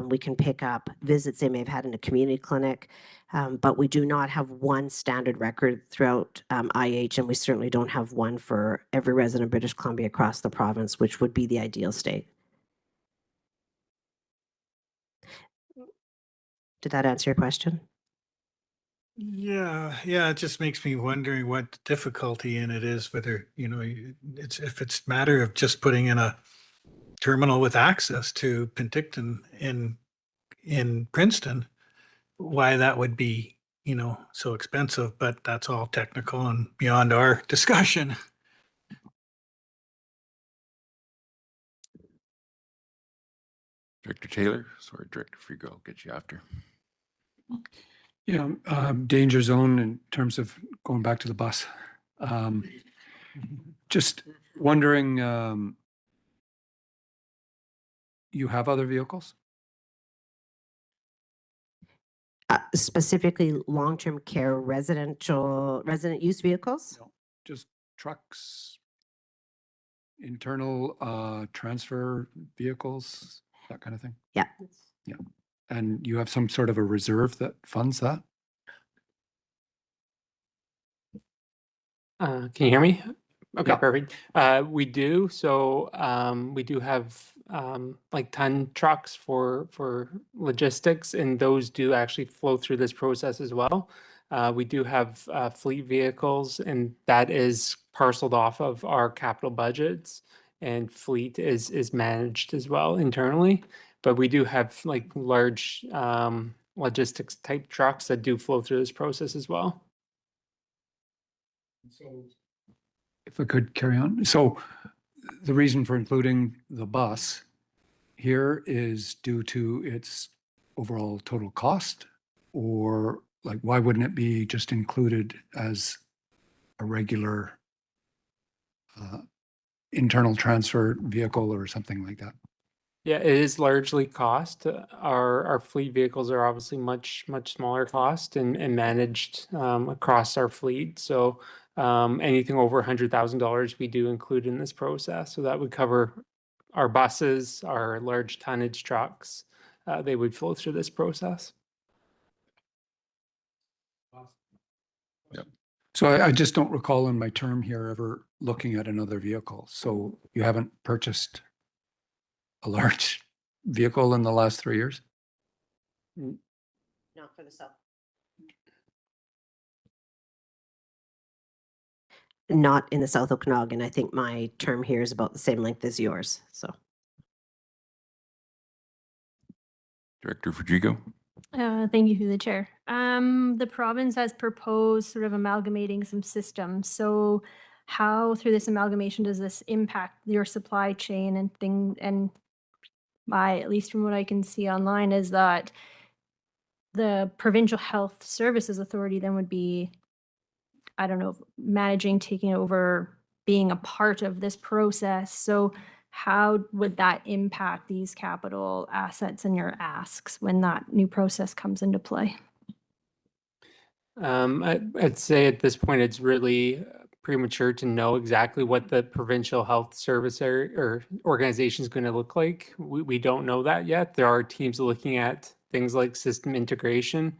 We can pick up visits they may have had in a community clinic, but we do not have one standard record throughout IH, and we certainly don't have one for every resident of British Columbia across the province, which would be the ideal state. Did that answer your question? Yeah, it just makes me wondering what the difficulty in it is, whether, if it's a matter of just putting in a terminal with access to Penticton in Princeton, why that would be, so expensive, but that's all technical and beyond our discussion. Director Taylor? Sorry, Director Frigo, I'll get you after. Yeah, danger zone in terms of going back to the bus. Just wondering, you have other vehicles? Specifically long-term care resident use vehicles? No, just trucks, internal transfer vehicles, that kind of thing? Yeah. Yeah. And you have some sort of a reserve that funds that? Can you hear me? Okay, Yeah. perfect. We do. So we do have like ton trucks for logistics, and those do actually flow through this process as well. We do have fleet vehicles, and that is parceled off of our capital budgets, and fleet is managed as well internally. But we do have like large logistics type trucks that do flow through this process as well. If I could carry on. So the reason for including the bus here is due to its overall total cost? Or like, why wouldn't it be just included as a regular internal transfer vehicle or something like that? Yeah, it is largely cost. Our fleet vehicles are obviously much smaller cost and managed across our fleet. So anything over $100,000 we do include in this process. So that would cover our buses, our large tonnage trucks. They would flow through this process. Yep. So I just don't recall in my term here ever looking at another vehicle. So you haven't purchased a large vehicle in the last 3 years? Not for the South. Not in the South Okanagan. I think my term here is about the same length as yours, so. Director Rodrigo? Thank you through the chair. The province has proposed sort of amalgamating some systems. So how through this amalgamation does this impact your supply chain and at least from what I can see online is that the Provincial Health Services Authority then would be, I don't know, managing, taking over, being a part of this process. So how would that impact these capital assets and your asks when that new process comes into play? I'd say at this point, it's really premature to know exactly what the provincial health service or organization is going to look like. We don't know that yet. There are teams looking at things like system integration.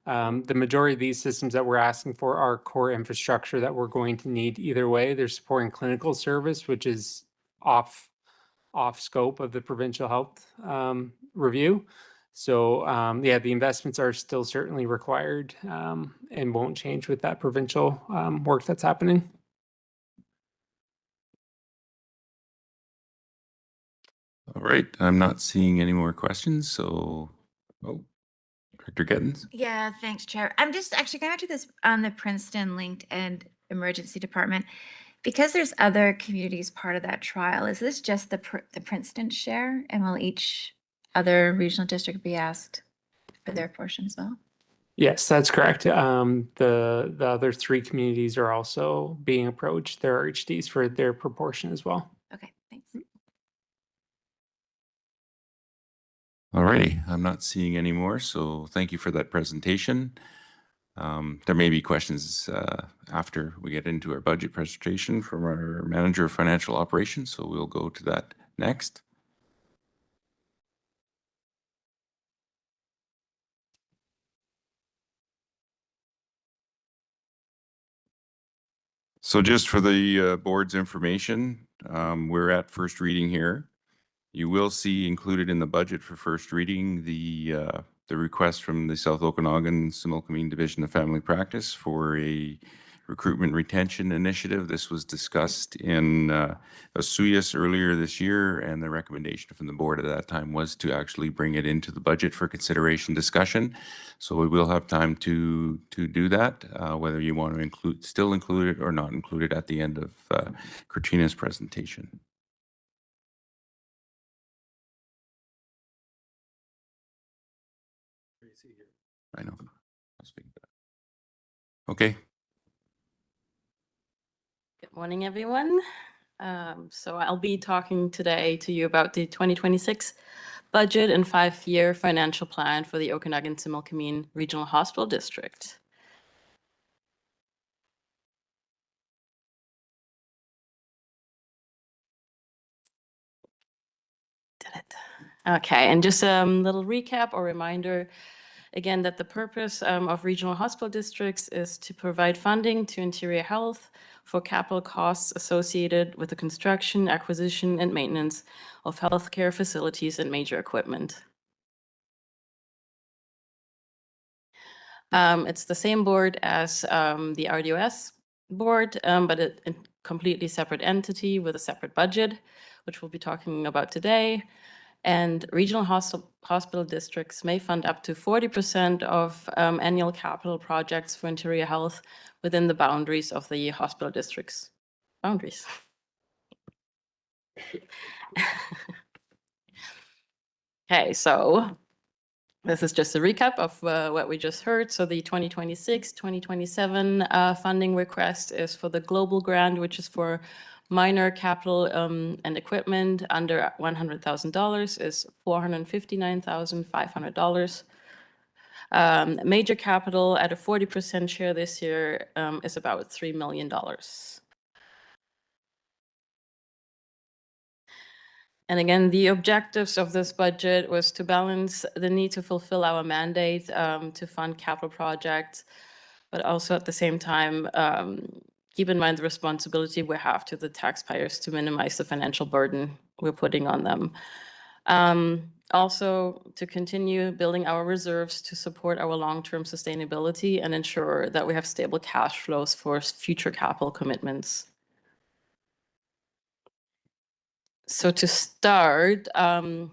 The majority of these systems that we're asking for are core infrastructure that we're going to need either way. They're supporting clinical service, which is off scope of the provincial health review. So yeah, the investments are still certainly required and won't change with that provincial work that's happening. All right, I'm not seeing any more questions, so, Director Gettins? Yeah, thanks, Chair. I'm just actually going back to this on the Princeton linked and emergency department. Because there's other communities part of that trial, is this just the Princeton share? And will each other regional district be asked for their portion as well? Yes, that's correct. The other three communities are also being approached. There are HDs for their proportion as well. Okay, thanks. All righty, I'm not seeing any more, so thank you for that presentation. There may be questions after we get into our budget presentation from our Manager of Financial Operations, so we'll go to that next. So just for the board's information, we're at first reading here. You will see included in the budget for first reading the request from the South Okanagan Similkameen Division of Family Practice for a recruitment retention initiative. This was discussed in Osoyoos earlier this year, and the recommendation from the board at that time was to actually bring it into the budget for consideration discussion. So we will have time to do that, whether you want to still include it or not include it at the end of Katrina's presentation. I know. I'll speak to that. Okay. Good morning, everyone. So I'll be talking today to you about the 2026 budget and 5-year financial plan for the Okanagan-Similkameen Regional Hospital District. Did it. Okay, and just a little recap or reminder. Again, that the purpose of regional hospital districts is to provide funding to interior health for capital costs associated with the construction, acquisition, and maintenance of healthcare facilities and major equipment. It's the same board as the RDOS board, but a completely separate entity with a separate budget, which we'll be talking about today. And regional hospital districts may fund up to 40% of annual capital projects for interior health within the boundaries of the hospital districts. Boundaries. Okay, so this is just a recap of what we just heard. So the 2026-2027 funding request is for the global grant, which is for minor capital and equipment under $100,000 is $459,500. Major capital at a 40% share this year is about $3 million. And again, the objectives of this budget was to balance the need to fulfill our mandate to fund capital projects, but also at the same time, keep in mind the responsibility we have to the taxpayers to minimize the financial burden we're putting on them. Also, to continue building our reserves to support our long-term sustainability and ensure that we have stable cash flows for future capital commitments. So to start, the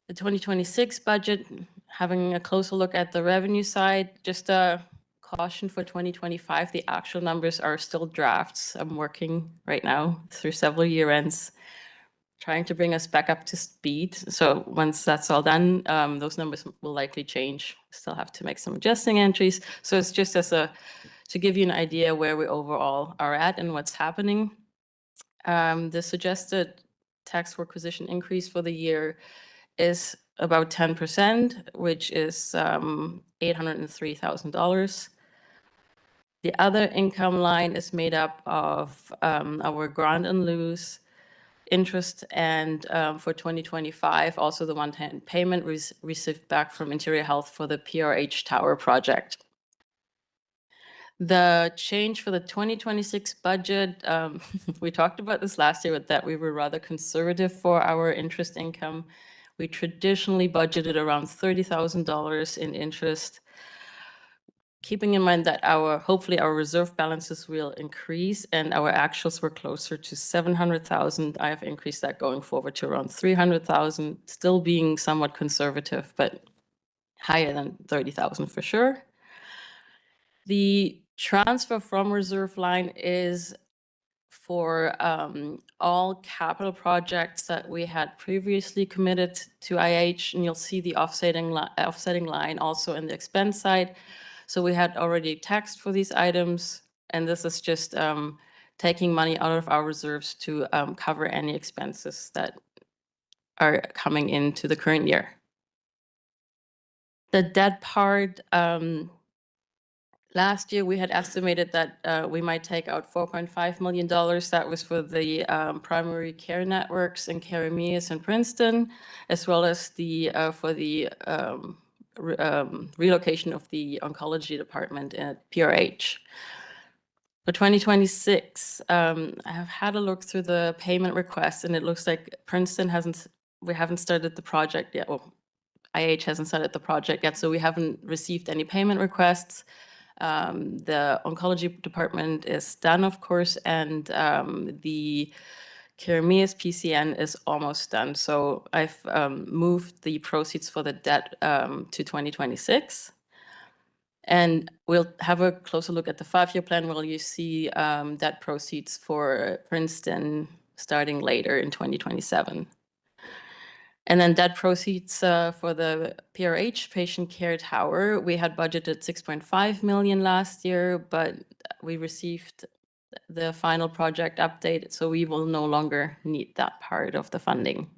2026 budget, having a closer look at the revenue side, just a caution for 2025, the actual numbers are still drafts. I'm working right now through several year ends, trying to bring us back up to speed. So once that's all done, those numbers will likely change. Still have to make some adjusting entries. So it's just to give you an idea where we overall are at and what's happening. The suggested tax for acquisition increase for the year is about 10%, which is $803,000. The other income line is made up of our grant and lose interest and for 2025, also the one-time payment received back from Interior Health for the PRH Tower project. The change for the 2026 budget, we talked about this last year, with that we were rather conservative for our interest income. We traditionally budgeted around $30,000 in interest, keeping in mind that hopefully our reserve balances will increase and our actuals were closer to 700,000. I have increased that going forward to around 300,000, still being somewhat conservative, but higher than 30,000 for sure. The transfer from reserve line is for all capital projects that we had previously committed to IH, and you'll see the offsetting line also in the expense side. So we had already taxed for these items, and this is just taking money out of our reserves to cover any expenses that are coming into the current year. The debt part, last year we had estimated that we might take out $4.5 million. That was for the primary care networks in Carameas and Princeton, as well as for the relocation of the oncology department at PRH. For 2026, I have had a look through the payment request, and it looks like Princeton we haven't started the project yet. Well, IH hasn't started the project yet, so we haven't received any payment requests. The oncology department is done, of course, and the Carameas PCN is almost done. So I've moved the proceeds for the debt to 2026. And we'll have a closer look at the 5-year plan where you see debt proceeds for Princeton starting later in 2027. And then debt proceeds for the PRH patient care tower, we had budgeted $6.5 million last year, but we received the final project update, so we will no longer need that part of the funding.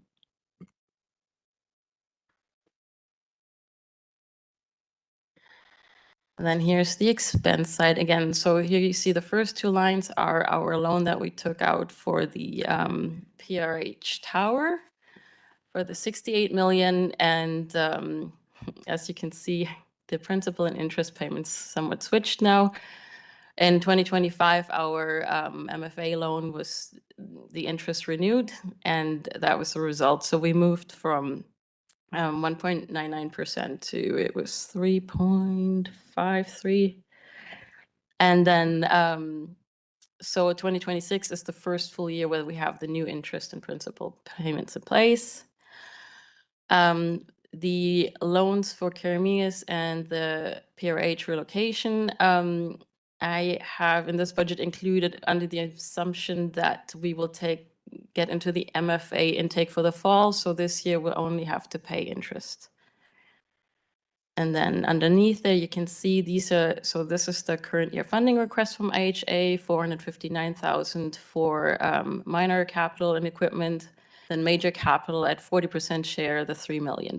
And then here's the expense side again. So here you see the first two lines are our loan that we took out for the PRH tower for the $68 million, and as you can see, the principal and interest payments somewhat switched now. In 2025, our MFA loan was the interest renewed, and that was the result. So we moved from 1.99% to it was 3.53. And then, so 2026 is the first full year where we have the new interest and principal payments in place. The loans for Karameas and the PRH relocation, I have in this budget included under the assumption that we will get into the MFA intake for the fall. So this year we'll only have to pay interest. And then underneath there, you can see so this is the current year funding request from IHA, 459,000 for minor capital and equipment, then major capital at 40% share, the $3 million.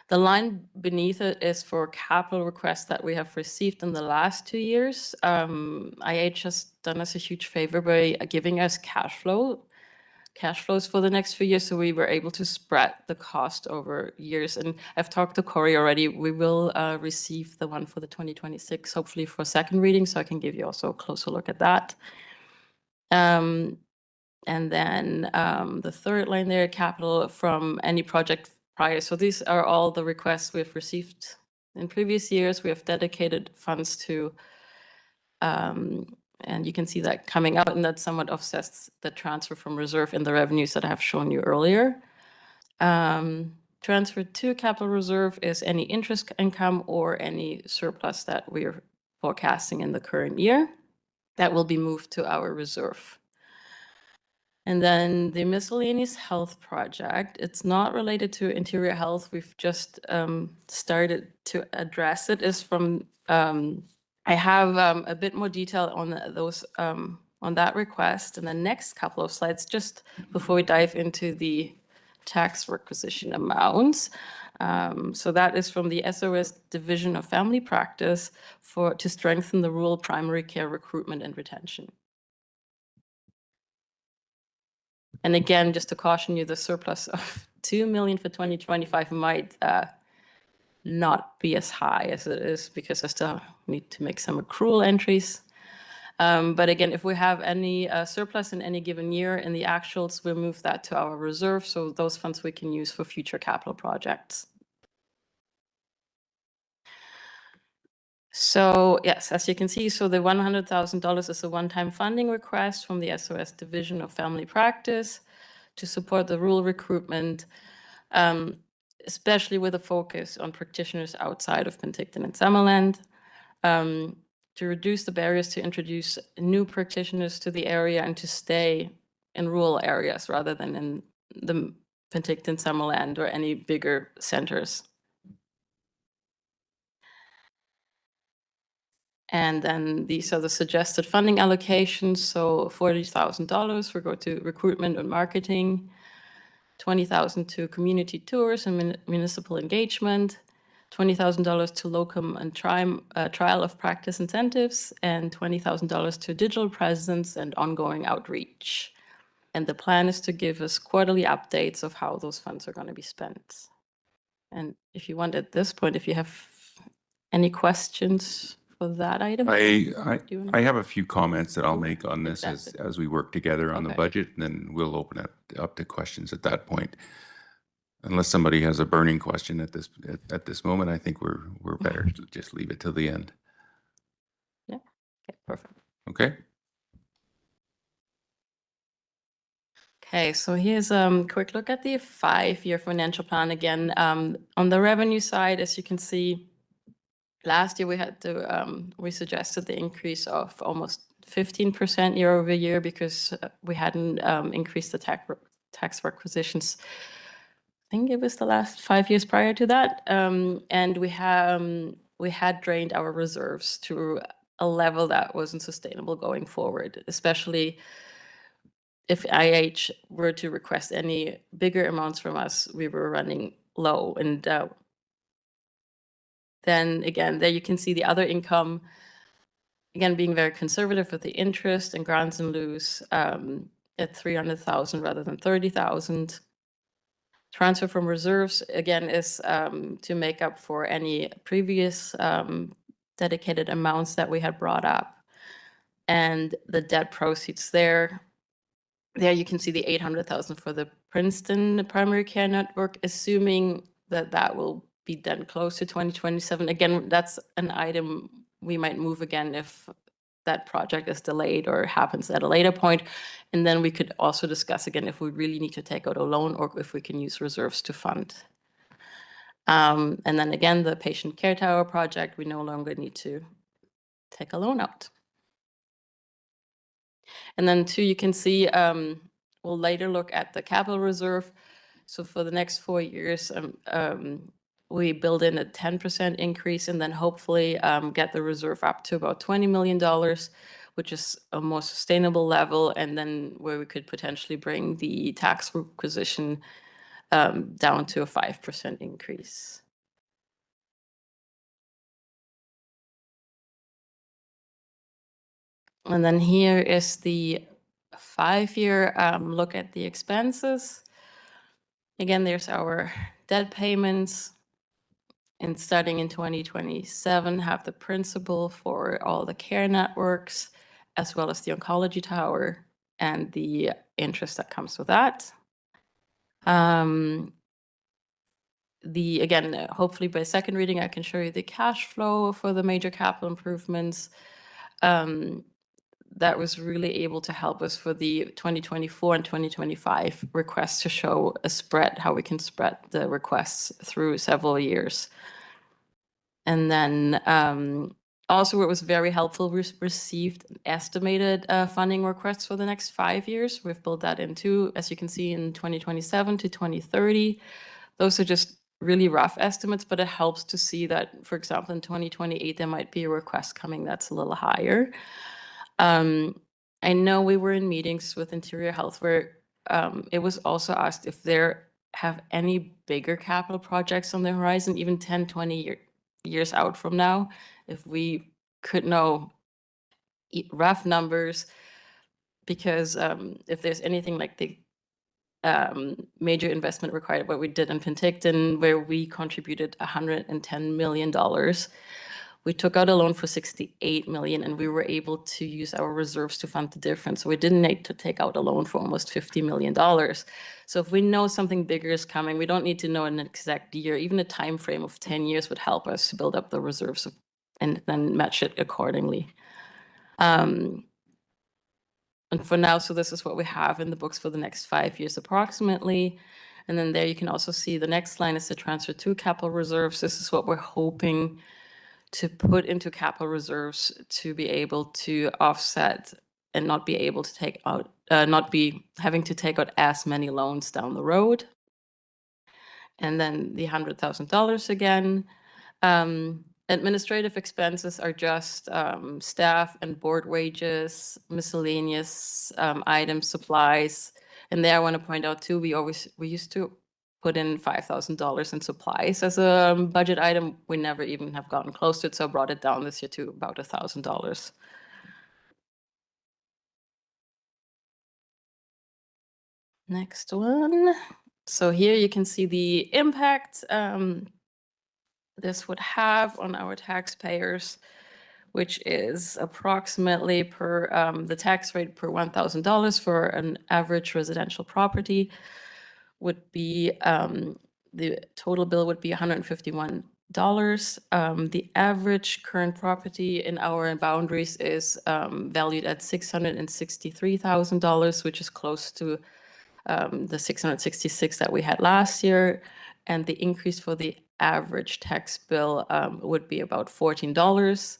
The line beneath it is for capital requests that we have received in the last 2 years. IH has done us a huge favor by giving us cash flows for the next few years, so we were able to spread the cost over years. And I've talked to Corey already. We will receive the one for the 2026, hopefully for second reading, so I can give you also a closer look at that. And then the third line there, capital from any project prior. So these are all the requests we've received in previous years. We have dedicated funds to, and you can see that coming out, and that somewhat offsets the transfer from reserve in the revenues that I have shown you earlier. Transfer to capital reserve is any interest income or any surplus that we're forecasting in the current year that will be moved to our reserve. And then the miscellaneous health project, it's not related to interior health. We've just started to address it. Is from I have a bit more detail on on that request in the next couple of slides, just before we dive into the tax requisition amounts. So that is from the SOS Division of Family Practice to strengthen the rural primary care recruitment and retention. And again, just to caution you, the surplus of $2 million for 2025 might not be as high as it is because I still need to make some accrual entries. But again, if we have any surplus in any given year in the actuals, we'll move that to our reserve. So those funds we can use for future capital projects. So yes, as you can see, so the $100,000 is a one-time funding request from the SOS Division of Family Practice to support the rural recruitment, especially with a focus on practitioners outside of Penticton and Summerland, to reduce the barriers to introduce new practitioners to the area and to stay in rural areas rather than in the Penticton, Summerland, or any bigger centers. And then these are the suggested funding allocations. So $40,000 will go to recruitment and marketing, $20,000 to community tours and municipal engagement, $20,000 to locum and trial of practice incentives, and $20,000 to digital presence and ongoing outreach. And the plan is to give us quarterly updates of how those funds are going to be spent. And if you want at this point, if you have any questions for that item? I have a few comments that I'll make on this as we work together on the budget, and then we'll open it up to questions at that point. Unless somebody has a burning question at this moment, I think we're better to just leave it till the end. Yeah. Okay, perfect. Okay. Okay, so here's a quick look at the 5-year financial plan again. On the revenue side, as you can see, last year we suggested the increase of almost 15% year over year because we hadn't increased the tax requisitions. I think it was the last 5 years prior to that, and we had drained our reserves to a level that wasn't sustainable going forward, especially if IH were to request any bigger amounts from us. We were running low, and then again, there you can see the other income, again, being very conservative with the interest and grants and lieu at $300,000 rather than $30,000. Transfer from reserves, again, is to make up for any previous dedicated amounts that we had brought up. And the debt proceeds there you can see the 800,000 for the Princeton primary care network, assuming that that will be done close to 2027. Again, that's an item we might move again if that project is delayed or happens at a later point. And then we could also discuss again if we really need to take out a loan or if we can use reserves to fund. And then again, the patient care tower project, we no longer need to take a loan out. And then two, you can see, we'll later look at the capital reserve. So for the next 4 years, we build in a 10% increase and then hopefully get the reserve up to about $20 million, which is a more sustainable level. And then where we could potentially bring the tax requisition down to a 5% increase. And then here is the 5-year look at the expenses. Again, there's our debt payments. And starting in 2027, have the principal for all the care networks, as well as the oncology tower and the interest that comes with that. Again, hopefully by second reading, I can show you the cash flow for the major capital improvements. That was really able to help us for the 2024 and 2025 requests to show a spread, how we can spread the requests through several years. And then also what was very helpful, we received estimated funding requests for the next 5 years. We've built that into, as you can see, in 2027 to 2030. Those are just really rough estimates, but it helps to see that, for example, in 2028, there might be a request coming that's a little higher. I know we were in meetings with Interior Health where it was also asked if there have any bigger capital projects on the horizon, even 10, 20 years out from now, if we could know rough numbers, because if there's anything like the major investment required, what we did in Penticton, where we contributed $110 million. We took out a loan for 68 million and we were able to use our reserves to fund the difference. So we didn't need to take out a loan for almost $50 million. So if we know something bigger is coming, we don't need to know an exact year. Even a time frame of 10 years would help us to build up the reserves and then match it accordingly. And for now, so this is what we have in the books for the next 5 years approximately. And then there you can also see the next line is the transfer to capital reserves. This is what we're hoping to put into capital reserves to be able to offset and not be able to take out, not be having to take out as many loans down the road. And then the $100,000 again. Administrative expenses are just staff and board wages, miscellaneous items, supplies. And there I want to point out too, we used to put in $5,000 in supplies as a budget item. We never even have gotten close to it, so I brought it down this year to about $1,000. Next one. So here you can see the impact this would have on our taxpayers, which is approximately per the tax rate per $1,000 for an average residential property would be the total bill would be $151. The average current property in our boundaries is valued at $663,000, which is close to the 666 that we had last year. And the increase for the average tax bill would be about $14.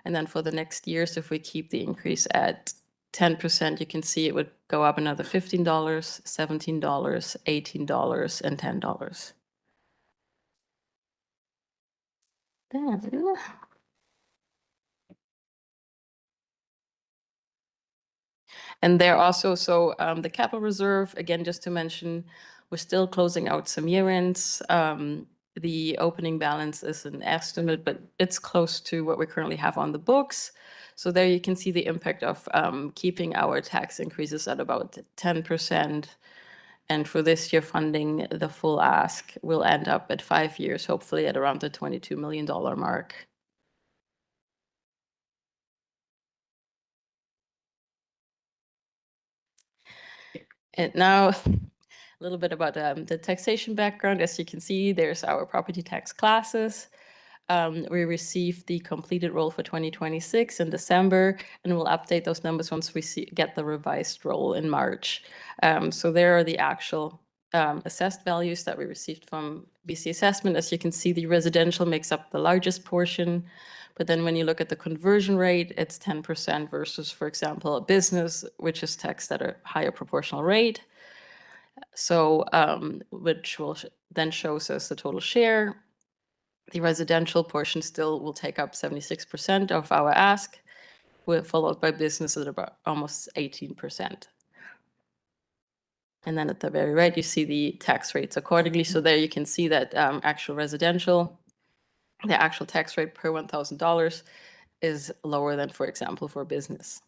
And then for the next years, if we keep the increase at 10%, you can see it would go up another $15, $17, $18, and $10. Then, and there also, so the capital reserve, again, just to mention, we're still closing out some year ends. The opening balance is an estimate, but it's close to what we currently have on the books. So there you can see the impact of keeping our tax increases at about 10%. And for this year funding, the full ask will end up at 5 years, hopefully at around the $22 million mark. And now a little bit about the taxation background. As you can see, there's our property tax classes. We received the completed roll for 2026 in December, and we'll update those numbers once we get the revised roll in March. So there are the actual assessed values that we received from BC Assessment. As you can see, the residential makes up the largest portion. But then when you look at the conversion rate, it's 10% versus, for example, a business, which is taxed at a higher proportional rate. So which will then shows us the total share. The residential portion still will take up 76% of our ask, followed by business at about almost 18%. And then at the very right, you see the tax rates accordingly. So there you can see that actual residential, the actual tax rate per $1,000 is lower than, for example, for business.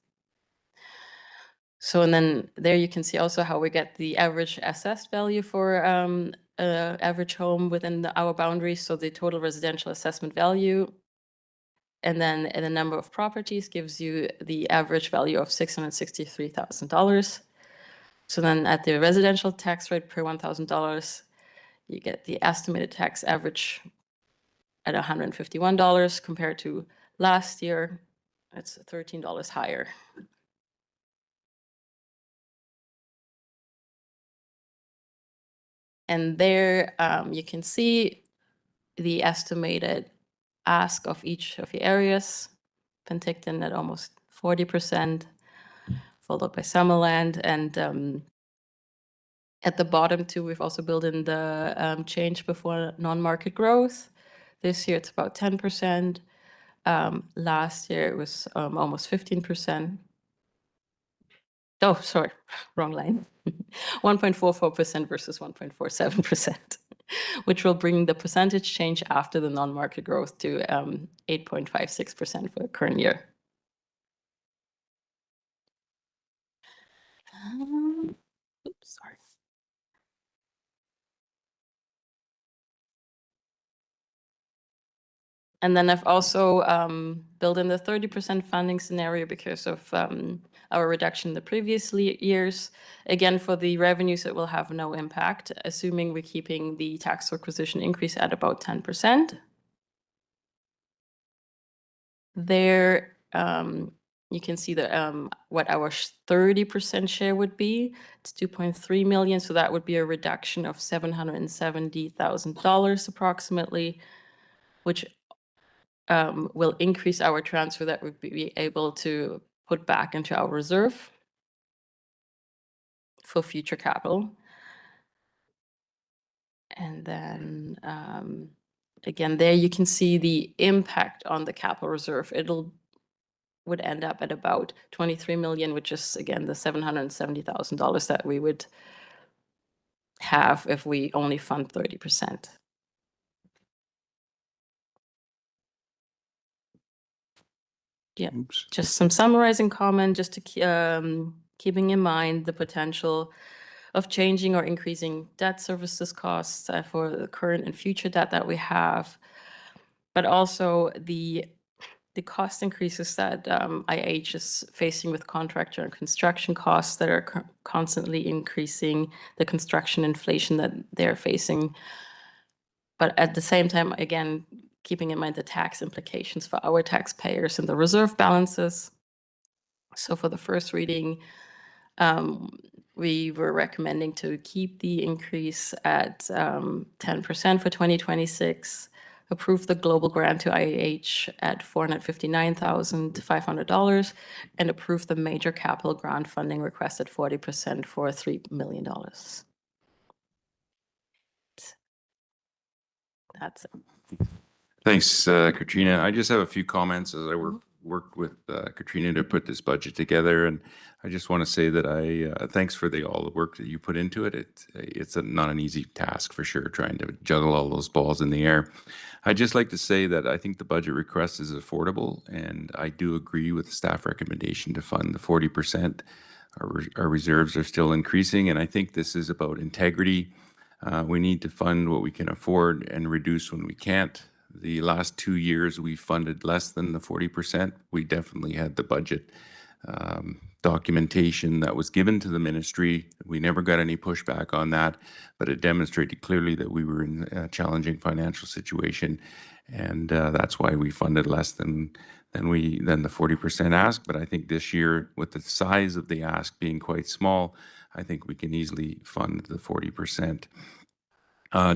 So, and then there you can see also how we get the average assessed value for average home within our boundaries. So the total residential assessment value, and then the number of properties gives you the average value of $663,000. So then at the residential tax rate per $1,000, you get the estimated tax average at $151 compared to last year. It's $13 higher. And there you can see the estimated ask of each of the areas. Penticton at almost 40%, followed by Summerland. And at the bottom too, we've also built in the change before non-market growth. This year it's about 10%. Last year it was almost 15%. Oh, sorry, wrong line. 1.44% versus 1.47%, which will bring the percentage change after the non-market growth to 8.56% for the current year. Oops, sorry. And then I've also built in the 30% funding scenario because of our reduction in the previous years. Again, for the revenues, it will have no impact, assuming we're keeping the tax acquisition increase at about 10%. There, you can see the what our 30% share would be. It's 2.3 million, so that would be a reduction of $770,000 approximately, which will increase our transfer that we'd be able to put back into our reserve for future capital. And then again, there you can see the impact on the capital reserve. Would end up at about 23 million, which is again the $770,000 that we would have if we only fund 30%. Yeah, just some summarizing comment, just to keeping in mind the potential of changing or increasing debt services costs for the current and future debt that we have, but also the cost increases that IH is facing with contractor and construction costs that are constantly increasing, the construction inflation that they're facing. But at the same time, again, keeping in mind the tax implications for our taxpayers and the reserve balances. So for the first reading, we were recommending to keep the increase at 10% for 2026, approve the global grant to IH at $459,500, and approve the major capital grant funding request at 40% for $3 million. That's it. Thanks, Katrina. I just have a few comments as I worked with Katrina to put this budget together, and I just want to say that thanks for all the work that you put into it. It's not an easy task for sure, trying to juggle all those balls in the air. I'd just like to say that I think the budget request is affordable, and I do agree with the staff recommendation to fund the 40% Our reserves are still increasing, and I think this is about integrity. We need to fund what we can afford and reduce when we can't. The last 2 years, we funded less than the 40%. We definitely had the budget documentation that was given to the ministry. We never got any pushback on that, but it demonstrated clearly that we were in a challenging financial situation, and that's why we funded less than the 40% ask. But I think this year, with the size of the ask being quite small, I think we can easily fund the 40%.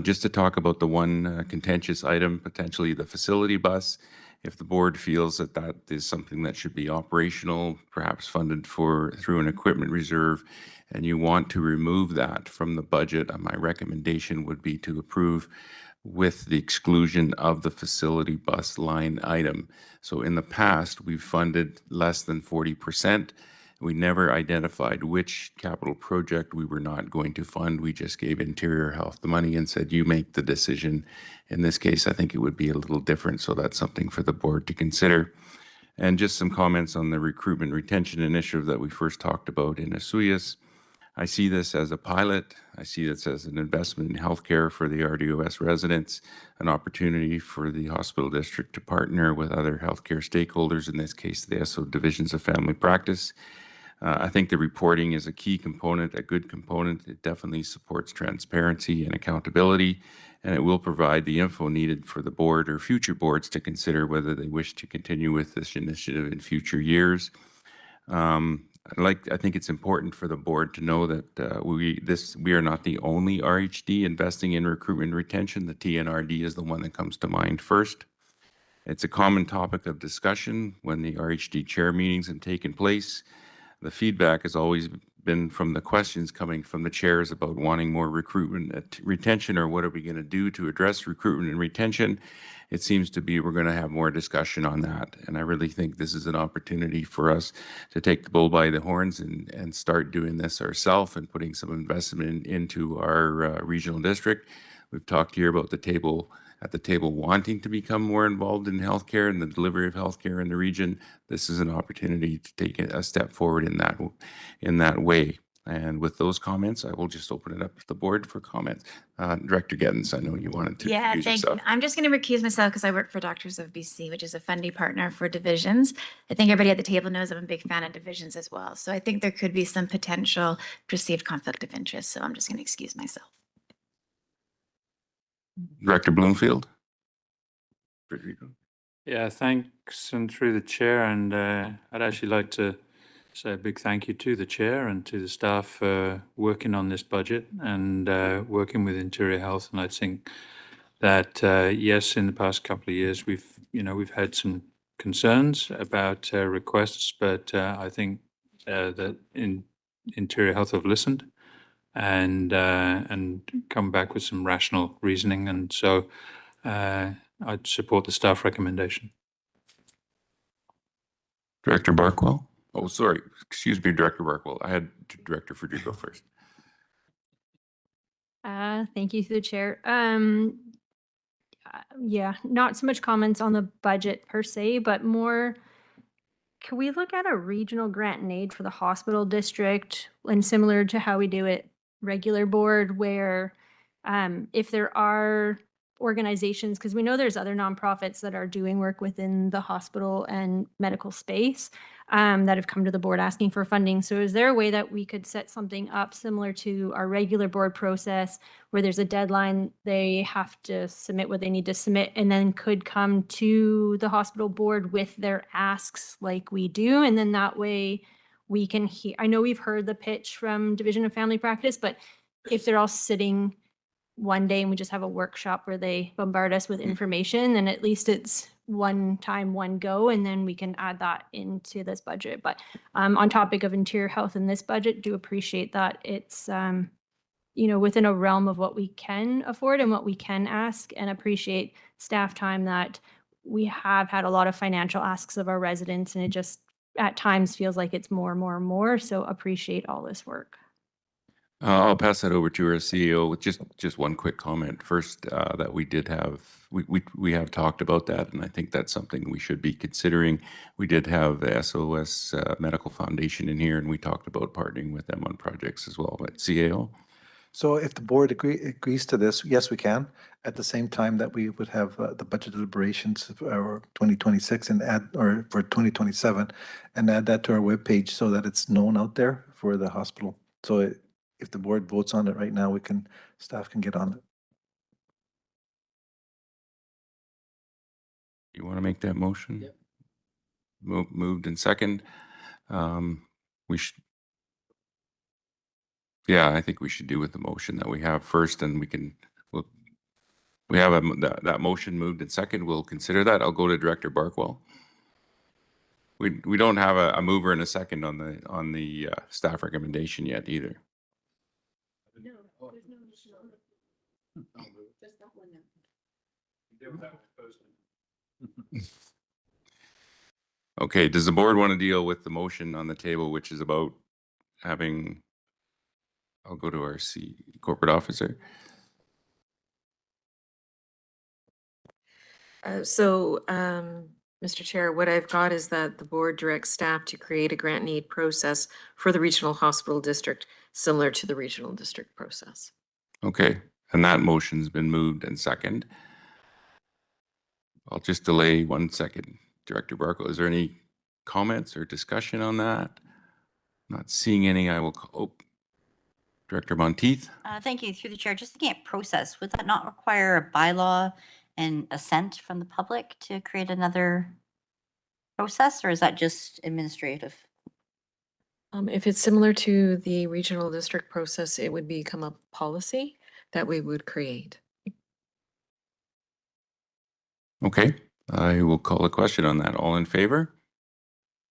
Just to talk about the one contentious item, potentially the facility bus. If the board feels that that is something that should be operational, perhaps funded through an equipment reserve, and you want to remove that from the budget, my recommendation would be to approve with the exclusion of the facility bus line item. So in the past, we've funded less than 40%. We never identified which capital project we were not going to fund. We just gave Interior Health the money and said, you make the decision. In this case, I think it would be a little different. So that's something for the board to consider. And just some comments on the recruitment retention initiative that we first talked about in Osoyoos. I see this as a pilot. I see this as an investment in healthcare for the RDOS residents, an opportunity for the hospital district to partner with other healthcare stakeholders, in this case, the SO divisions of family practice. I think the reporting is a key component, a good component. It definitely supports transparency and accountability, and it will provide the info needed for the board or future boards to consider whether they wish to continue with this initiative in future years. I think it's important for the board to know that we are not the only RHD investing in recruitment and retention. The TNRD is the one that comes to mind first. It's a common topic of discussion when the RHD chair meetings have taken place. The feedback has always been from the questions coming from the chairs about wanting more recruitment and retention, or what are we going to do to address recruitment and retention. It seems to be we're going to have more discussion on that. And I really think this is an opportunity for us to take the bull by the horns and start doing this ourselves and putting some investment into our regional district. We've talked here about at the table wanting to become more involved in healthcare and the delivery of healthcare in the region. This is an opportunity to take a step forward in that way. And with those comments, I will just open it up to the board for comments. Director Gettins, I know you wanted to use Thank yourself. you. I'm just going to recuse myself because I work for Doctors of BC, which is a funding partner for divisions. I think everybody at the table knows I'm a big fan of divisions as well. So I think there could be some potential perceived conflict of interest. So I'm just going to excuse myself. Director Bloomfield. Yeah, thanks, and through the chair. And I'd actually like to say a big thank you to the chair and to the staff working on this budget and working with Interior Health. And I think that yes, in the past couple of years, we've had some concerns about requests, but I think that Interior Health have listened and come back with some rational reasoning. And so I'd support the staff recommendation. Director Barkwell. Oh, sorry. Excuse me, Director Barkwell. I had Director Federico first. Thank you through the chair. Yeah, not so much comments on the budget per se, but more, can we look at a regional grant and aid for the hospital district, and similar to how we do it regular board, where if there are organizations, because we know there's other nonprofits that are doing work within the hospital and medical space that have come to the board asking for funding. So is there a way that we could set something up similar to our regular board process where there's a deadline, they have to submit what they need to submit, and then could come to the hospital board with their asks like we do? And then that way we can hear, I know we've heard the pitch from Division of Family Practice, but if they're all sitting one day and we just have a workshop where they bombard us with information, then at least it's one time, one go, and then we can add that into this budget. But on topic of Interior Health in this budget, do appreciate that it's within a realm of what we can afford and what we can ask, and appreciate staff time that we have had a lot of financial asks of our residents, and it just at times feels like it's more and more and more. So appreciate all this work. I'll pass that over to our CEO with just one quick comment. First, that we did have we have talked about that, and I think that's something we should be considering. We did have the SOS Medical Foundation in here, and we talked about partnering with them on projects as well. But CAO? So if the board agrees to this, yes, we can. At the same time that we would have the budget deliberations for 2026 and add, or for 2027, and add that to our webpage so that it's known out there for the hospital. So if the board votes on it right now, staff can get on it. You want to make that motion? Yep. Moved and second. We should. Yeah, I think we should do with the motion that we have first, and we have that motion moved and second. We'll consider that. I'll go to Director Barkwell. We don't have a mover and a second on the staff recommendation yet either. No, there's no. Just that one now. Okay, does the board want to deal with the motion on the table, which is about having, I'll go to our corporate officer. Mr. Chair, what I've got is that the board directs staff to create a grant need process for the regional hospital district, similar to the regional district process. Okay, and that motion's been moved and second. I'll just delay 1 second. Director Barco, is there any comments or discussion on that? Not seeing any, I will call. Director Monteith? Thank you. Through the chair, just looking at process, would that not require a bylaw and assent from the public to create another process, or is that just administrative? If it's similar to the regional district process, it would become a policy that we would create. Okay, I will call a question on that. All in favor?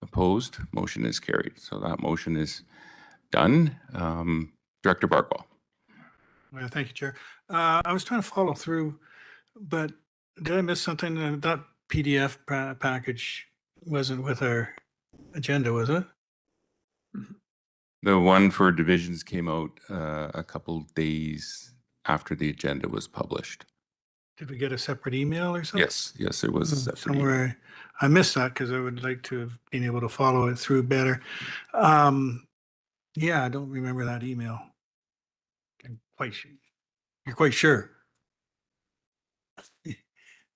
Opposed? Motion is carried. So that motion is done. Director Barkwell. Well, thank you, Chair. I was trying to follow through, but did I miss something? That PDF package wasn't with our agenda, was it? The one for divisions came out a couple days after the agenda was published. Did we get a separate email or something? Yes, there was a separate email. Somewhere I missed that because I would like to have been able to follow it through better. Yeah, I don't remember that email. You're quite sure?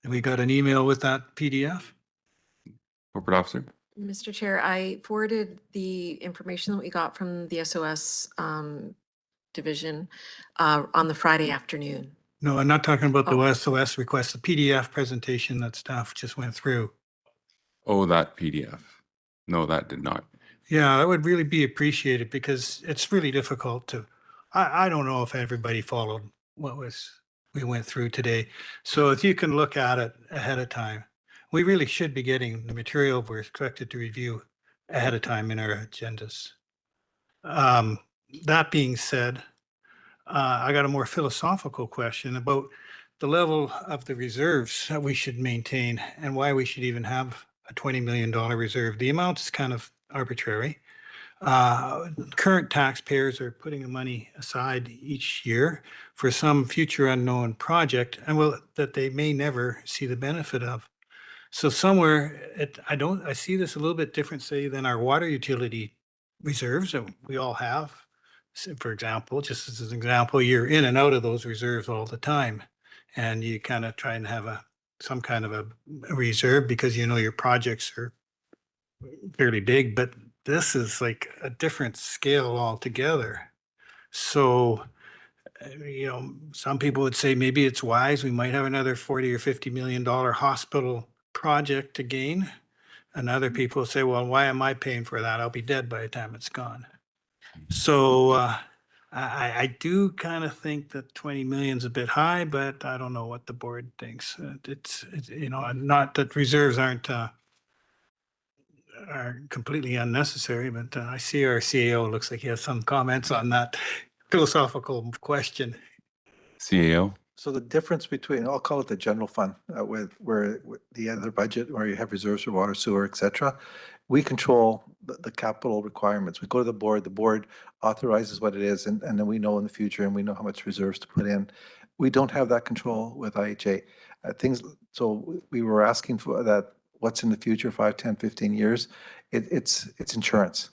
We got an email with that PDF? Corporate officer? Mr. Chair, I forwarded the information that we got from the SOS division on the Friday afternoon. No, I'm not talking about the SOS request, the PDF presentation that staff just went through. Oh, that PDF. No, that did not. Yeah, that would really be appreciated because it's really difficult to, I don't know if everybody followed what we went through today. So if you can look at it ahead of time, we really should be getting the material we're expected to review ahead of time in our agendas. That being said, I got a more philosophical question about the level of the reserves that we should maintain and why we should even have a $20 million reserve. The amount is kind of arbitrary. Current taxpayers are putting the money aside each year for some future unknown project and that they may never see the benefit of. So somewhere, I see this a little bit different, say, than our water utility reserves that we all have. For example, just as an example, you're in and out of those reserves all the time. And you kind of try and have some kind of a reserve because you know your projects are fairly big, but this is like a different scale altogether. So, some people would say maybe it's wise. We might have another $40 or $50 million hospital project to gain. And other people say, well, why am I paying for that? I'll be dead by the time it's gone. So I do kind of think that 20 million is a bit high, but I don't know what the board thinks. It's not that reserves are completely unnecessary, but I see our CEO looks like he has some comments on that philosophical question. CAO? So the difference between, I'll call it the general fund, with the other budget where you have reserves for water, sewer, et cetera, we control the capital requirements. We go to the board authorizes what it is, and then we know in the future, and we know how much reserves to put in. We don't have that control with IHA. Things, so we were asking for that, what's in the future, 5, 10, 15 years? It's insurance.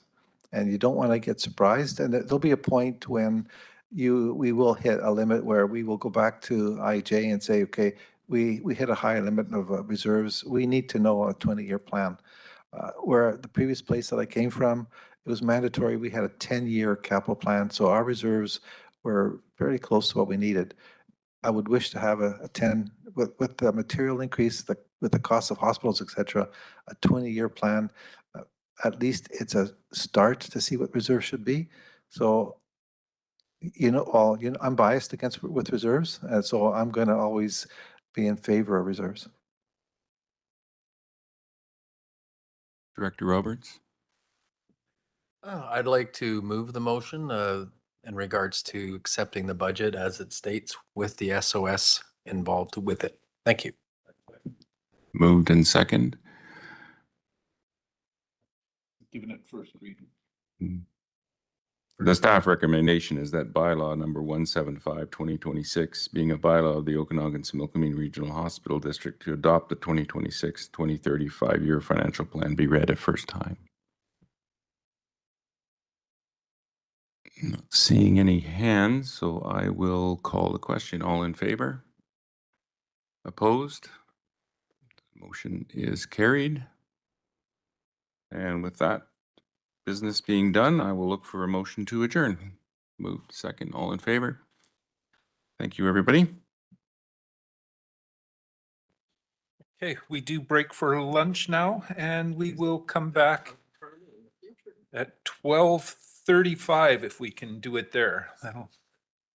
And you don't want to get surprised. And there'll be a point when we will hit a limit where we will go back to IHA and say, okay, we hit a higher limit of reserves. We need to know a 20-year plan. Where the previous place that I came from, it was mandatory. We had a 10-year capital plan. So our reserves were very close to what we needed. I would wish to have a 10, with the material increase, with the cost of hospitals, et cetera, a 20-year plan. At least it's a start to see what reserves should be. So, I'm biased with reserves, and so I'm going to always be in favor of reserves. Director Roberts? I'd like to move the motion in regards to accepting the budget as it states with the SOS involved with it. Thank you. Moved and second. Given it first reading. The staff recommendation is that bylaw number 175/2026, being a bylaw of the Okanagan-Similkameen Regional Hospital District to adopt the 2026-2030 5-year financial plan, be read a first time. Not seeing any hands, so I will call the question. All in favor? Opposed? Motion is carried. And with that business being done, I will look for a motion to adjourn. Moved second. All in favor? Thank you, everybody. Okay, we do break for lunch now, and we will come back at 12:35 if we can do it there. That'll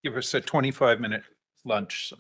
give us a 25-minute lunch. So.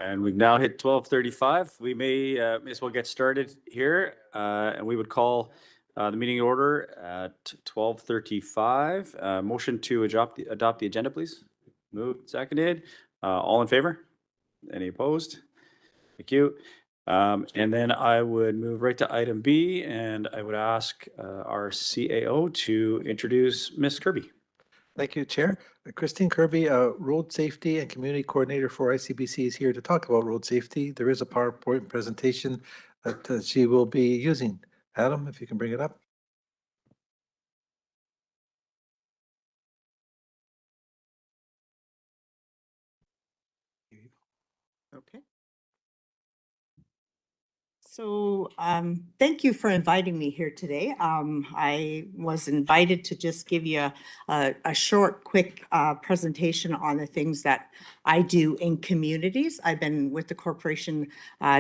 And we've now hit 12:35. We may as well get started here, and we would call the meeting order at 12:35. Motion to adopt the agenda, please. Moved, seconded. All in favor? Any opposed? Thank you. And then I would move right to item B, and I would ask our CAO to introduce Ms. Kirby. Thank you, Chair. Christine Kirby, Road Safety and Community Coordinator for ICBC, is here to talk about road safety. There is a PowerPoint presentation that she will be using. Adam, if you can bring it up. Okay. So thank you for inviting me here today. I was invited to just give you a short, quick presentation on the things that I do in communities. I've been with the corporation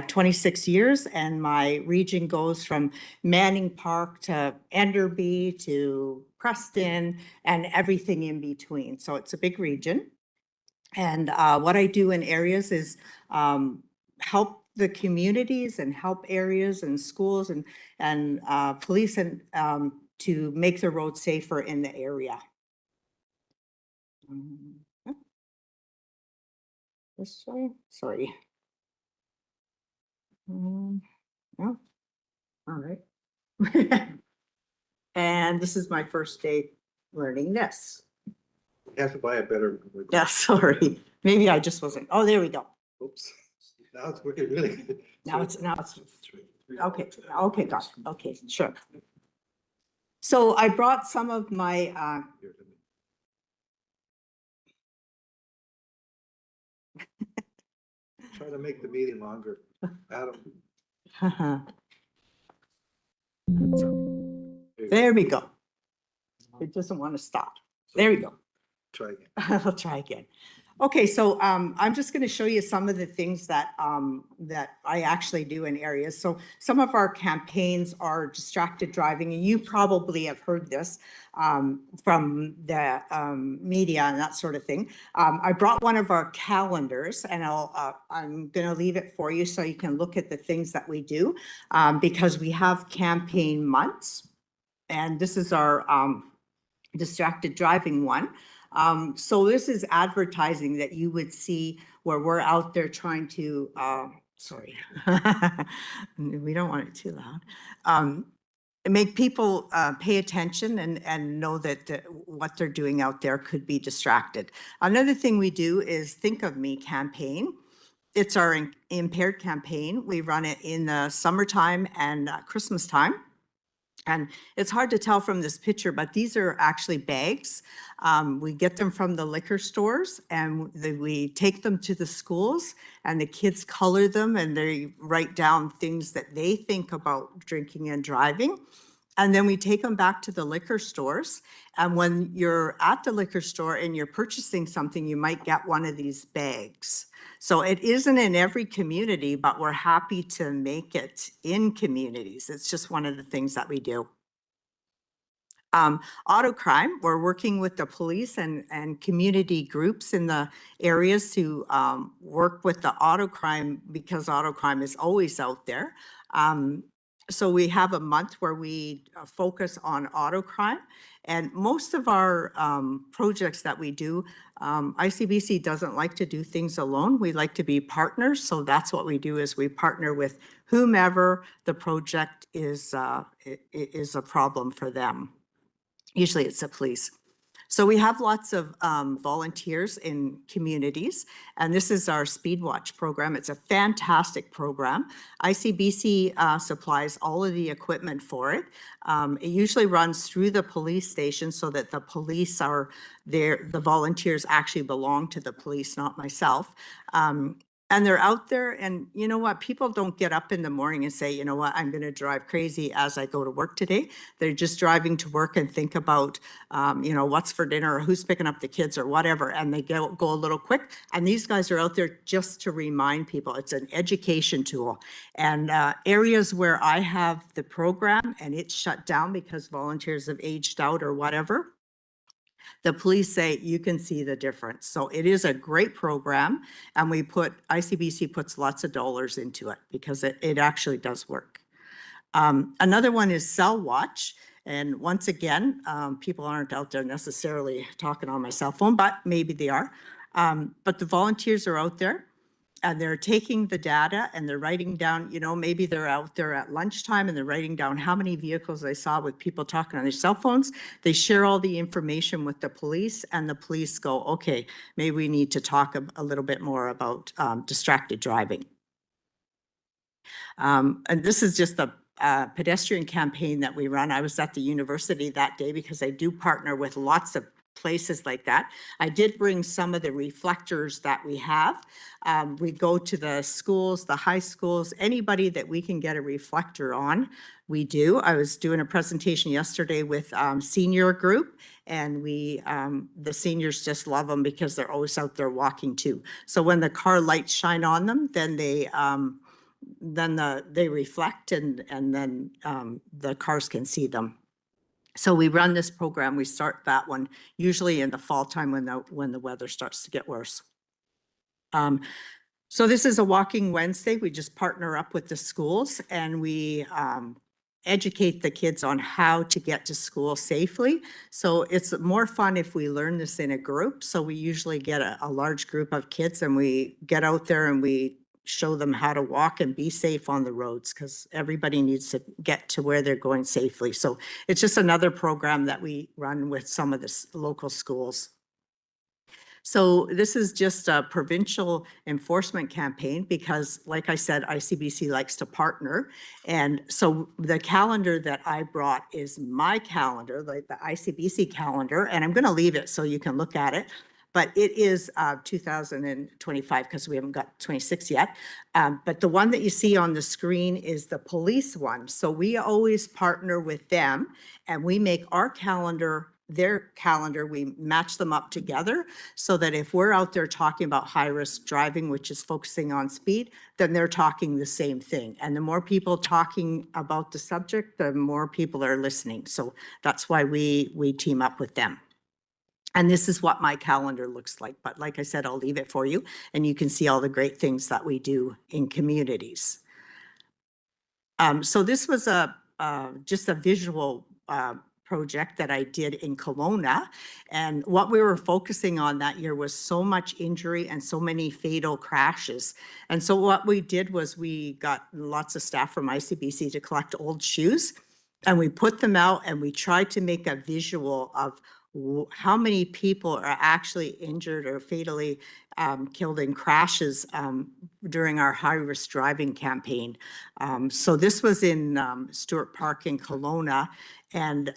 26 years, and my region goes from Manning Park to Enderby to Preston and everything in between. So it's a big region. And what I do in areas is help the communities and help areas and schools and police and to make the road safer in the area. This way, sorry. No, all right. And this is my first day learning this. You have to buy a better. Yeah, sorry. Maybe I just wasn't. Oh, there we go. Oops. Now it's working really good. Now it's okay. Okay, got it. Okay, sure. So I brought some of my Try to make the meeting longer. Adam. There we go. It doesn't want to stop. There we go. Try again. I'll try again. Okay, so I'm just going to show you some of the things that that I actually do in areas. So some of our campaigns are distracted driving, and you probably have heard this from the media and that sort of thing. I brought one of our calendars, and I'm going to leave it for you so you can look at the things that we do because we have campaign months, and this is our distracted driving one. So this is advertising that you would see where we're out there trying to, sorry, we don't want it too loud. Make people pay attention and know that what they're doing out there could be distracted. Another thing we do is Think of Me campaign. It's our impaired campaign. We run it in the summertime and Christmas time. And it's hard to tell from this picture, but these are actually bags. We get them from the liquor stores and we take them to the schools and the kids color them and they write down things that they think about drinking and driving. And then we take them back to the liquor stores. And when you're at the liquor store and you're purchasing something, you might get one of these bags. So it isn't in every community, but we're happy to make it in communities. It's just one of the things that we do. Auto crime, we're working with the police and community groups in the areas to work with the auto crime because auto crime is always out there. So we have a month where we focus on auto crime, and most of our projects that we do, ICBC doesn't like to do things alone. We like to be partners, so that's what we do is we partner with whomever the project is a problem for them. Usually it's the police. So we have lots of volunteers in communities, and this is our Speed Watch program. It's a fantastic program. ICBC supplies all of the equipment for it. It usually runs through the police station so that the police are there. The volunteers actually belong to the police, not myself. And they're out there, and you know what? People don't get up in the morning and say, you know what, I'm going to drive crazy as I go to work today. They're just driving to work and think about, you know, what's for dinner or who's picking up the kids or whatever, and they go a little quick. And these guys are out there just to remind people. It's an education tool. And areas where I have the program and it's shut down because volunteers have aged out or whatever, the police say you can see the difference. So it is a great program, and ICBC puts lots of dollars into it because it actually does work. Another one is Cell Watch. And once again, people aren't out there necessarily talking on my cell phone, but maybe they are. But the volunteers are out there. And they're taking the data and they're writing down, you know, maybe they're out there at lunchtime and they're writing down how many vehicles they saw with people talking on their cell phones. They share all the information with the police, and the police go, okay, maybe we need to talk a little bit more about distracted driving. And this is just a pedestrian campaign that we run. I was at the university that day because I do partner with lots of places like that. I did bring some of the reflectors that we have. We go to the schools, the high schools, anybody that we can get a reflector on, we do. I was doing a presentation yesterday with senior group, and the seniors just love them because they're always out there walking too. So when the car lights shine on them, then they reflect and then the cars can see them. So we run this program. We start that one usually in the fall time when the weather starts to get worse. So this is a Walking Wednesday. We just partner up with the schools and we educate the kids on how to get to school safely. So it's more fun if we learn this in a group. So we usually get a large group of kids and we get out there and we show them how to walk and be safe on the roads, because everybody needs to get to where they're going safely. So it's just another program that we run with some of the local schools. So this is just a provincial enforcement campaign because, like I said, ICBC likes to partner. And so the calendar that I brought is my calendar, like the ICBC calendar, and I'm going to leave it so you can look at it. But it is 2025 because we haven't got 26 yet. But the one that you see on the screen is the police one. So we always partner with them and we make our calendar their calendar, we match them up together so that if we're out there talking about high-risk driving, which is focusing on speed, then they're talking the same thing. And the more people talking about the subject, the more people are listening. So that's why we team up with them. And this is what my calendar looks like. But like I said, I'll leave it for you and you can see all the great things that we do in communities. So this was just a visual project that I did in Kelowna. And what we were focusing on that year was so much injury and so many fatal crashes. And so what we did was we got lots of staff from ICBC to collect old shoes and we put them out and we tried to make a visual of how many people are actually injured or fatally killed in crashes during our high-risk driving campaign. So this was in Stewart Park in Kelowna, and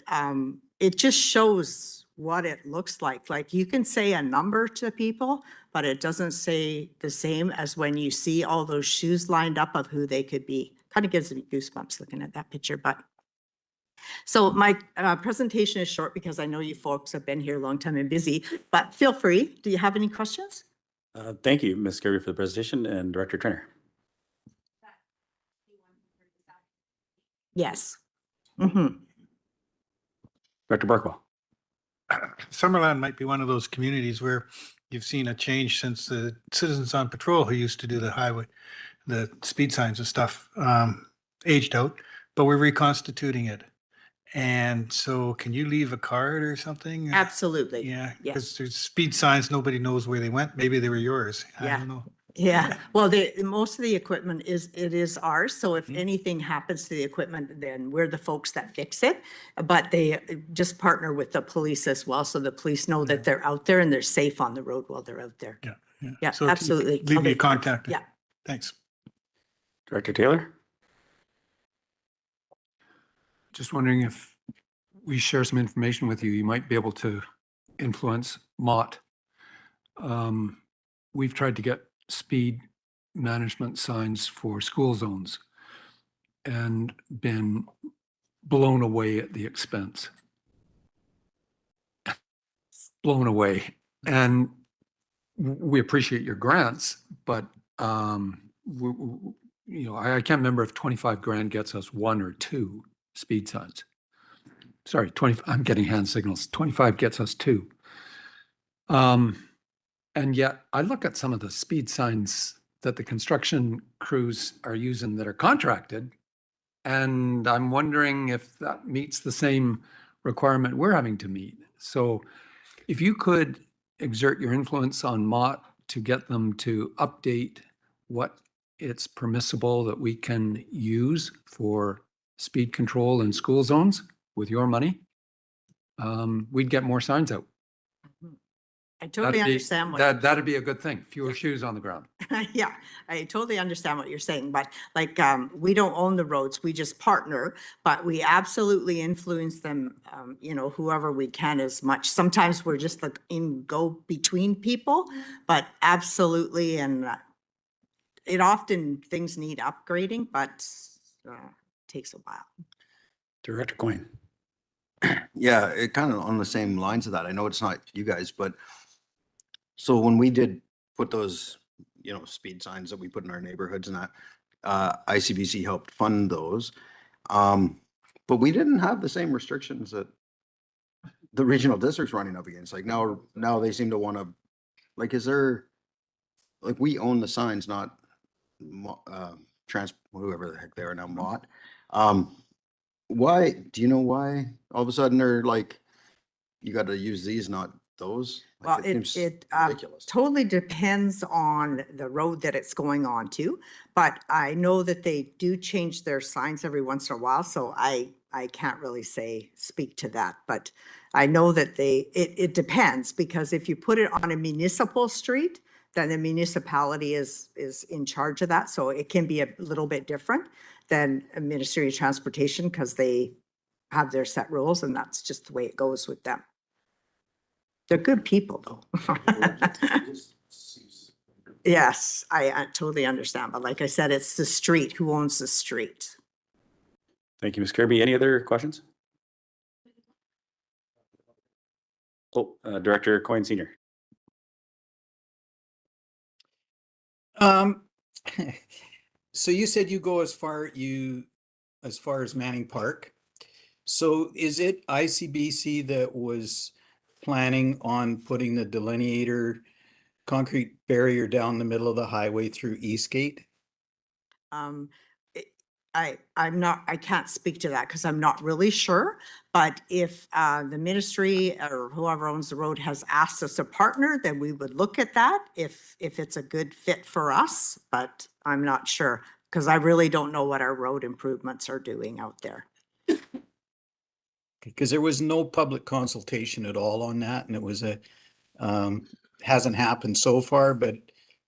it just shows what it looks like. Like you can say a number to people, but it doesn't say the same as when you see all those shoes lined up of who they could be. Kind of gives me goosebumps looking at that picture, but so my presentation is short because I know you folks have been here a long time and busy, but feel free. Do you have any questions? Thank you, Ms. Kirby, for the presentation, and Director Trainer. Yes. Mm-hmm. Director Barkwell. Summerland might be one of those communities where you've seen a change since the Citizens on Patrol who used to do the speed signs and stuff, aged out, but we're reconstituting it. And so can you leave a card or something? Absolutely. Yeah, Yes. because there's speed signs, nobody knows where they went. Maybe they were yours. I Yeah. don't know. Yeah, well, most of the equipment is ours. So if anything happens to the equipment, then we're the folks that fix it. But they just partner with the police as well. So the police know that they're out there and they're safe on the road while they're out there. Yeah. Yeah. Yeah, So absolutely. leave me a contact. Yeah. Thanks. Director Taylor. Just wondering if we share some information with you, you might be able to influence MOT. We've tried to get speed management signs for school zones and been blown away at the expense. Blown away. And we appreciate your grants, but I can't remember if 25 grand gets us 1 or 2 speed signs. Sorry, 20, I'm getting hand signals. 25 gets us 2. And yet I look at some of the speed signs that the construction crews are using that are contracted, and I'm wondering if that meets the same requirement we're having to meet. So if you could exert your influence on MOT to get them to update what it's permissible that we can use for speed control in school zones with your money, we'd get more signs out. I totally understand what That'd be a good thing. Fewer shoes on the ground. yeah, I totally understand what you're saying, but like we don't own the roads, we just partner, but we absolutely influence them, whoever we can as much. Sometimes we're just like in go between people, but absolutely, and it often things need upgrading, but takes a while. Director Coyne. Yeah, it kind of on the same lines of that. I know it's not you guys, but so when we did put those, speed signs that we put in our neighborhoods and that, ICBC helped fund those. But we didn't have the same restrictions that the regional district's running up against. Like now they seem to want to, like, is there, like, we own the signs, not whoever the heck they are now, MOT. Why, do you know why all of a sudden they're like, you got to use these, not those? Well, Like, it totally depends on the road that it's going on to, but I know that they do change their signs every once in a while, so I can't really speak to that, but I know that it depends, because if you put it on a municipal street, then the municipality is in charge of that, so it can be a little bit different than a Ministry of Transportation, because they have their set rules, and that's just the way it goes with them. They're good people, though. Yes, I totally understand. But like I said, it's the street. Who owns the street? Thank you, Ms. Kirby. Any other questions? Director Coyne Senior. So you said you go as far as Manning Park. So is it ICBC that was planning on putting the delineator concrete barrier down the middle of the highway through Eastgate? I can't speak to that because I'm not really sure. But if the ministry or whoever owns the road has asked us to partner, then we would look at that if it's a good fit for us. But I'm not sure because I really don't know what our road improvements are doing out there. Because there was no public consultation at all on that, and it was hasn't happened so far, but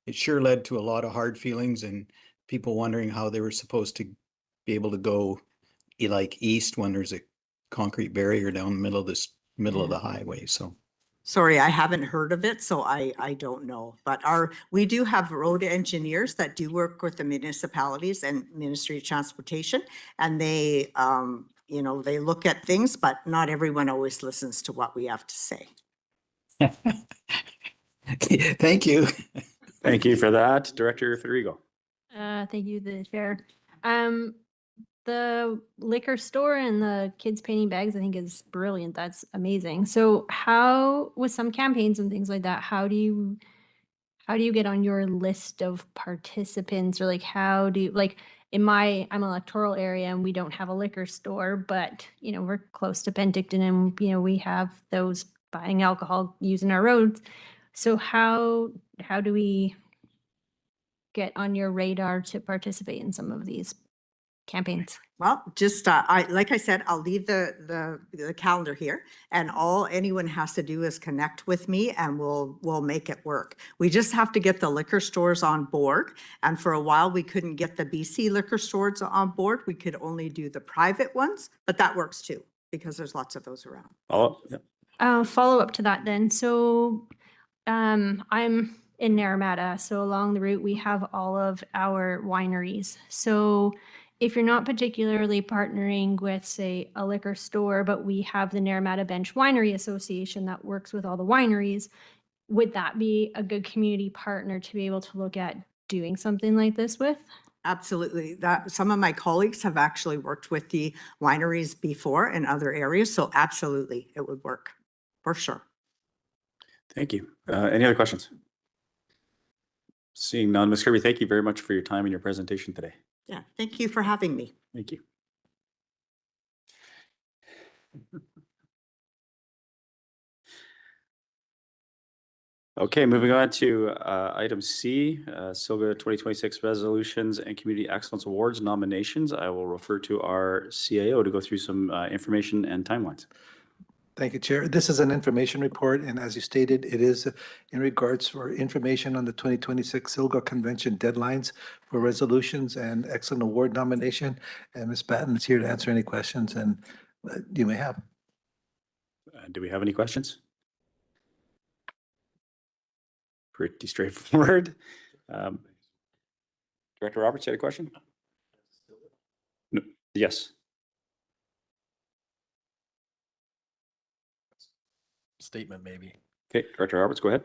it sure led to a lot of hard feelings and people wondering how they were supposed to be able to go like east when there's a concrete barrier down the middle of the highway. So Sorry, I haven't heard of it, so I don't know. But we do have road engineers that do work with the municipalities and Ministry of Transportation, and they they look at things, but not everyone always listens to what we have to say. Thank you. Thank you for that. Director Federico. Thank you, the chair. The liquor store and the kids painting bags, I think is brilliant. That's amazing. So how, with some campaigns and things like that, how do you get on your list of participants, or like how do you, like I'm electoral area and we don't have a liquor store, but we're close to Penticton and we have those buying alcohol using our roads. So how do we get on your radar to participate in some of these campaigns? Well, just like I said, I'll leave the calendar here, and all anyone has to do is connect with me, and we'll make it work. We just have to get the liquor stores on board, and for a while we couldn't get the BC liquor stores on board. We could only do the private ones, but that works too because there's lots of those around. Follow up to that then. So I'm in Naramata, so along the route we have all of our wineries. So if you're not particularly partnering with, say, a liquor store, but we have the Naramata Bench Winery Association that works with all the wineries, would that be a good community partner to be able to look at doing something like this with? Absolutely. Some of my colleagues have actually worked with the wineries before in other areas, so absolutely it would work for sure. Thank you. Any other questions? Seeing none, Ms. Kirby, thank you very much for your time and your presentation today. Yeah, thank you for having me. Thank you. Okay, moving on to item C, SILGA 2026 resolutions and community excellence awards nominations. I will refer to our CAO to go through some information and timelines. Thank you, Chair. This is an information report, and as you stated, it is in regards for information on the 2026 SILGA Convention deadlines for resolutions and excellent award nomination. And Ms. Batten is here to answer any questions, and you may have. Do we have any questions? Pretty straightforward. Director Roberts, you had a question? No. Yes. Statement maybe. Okay, Director Roberts, go ahead.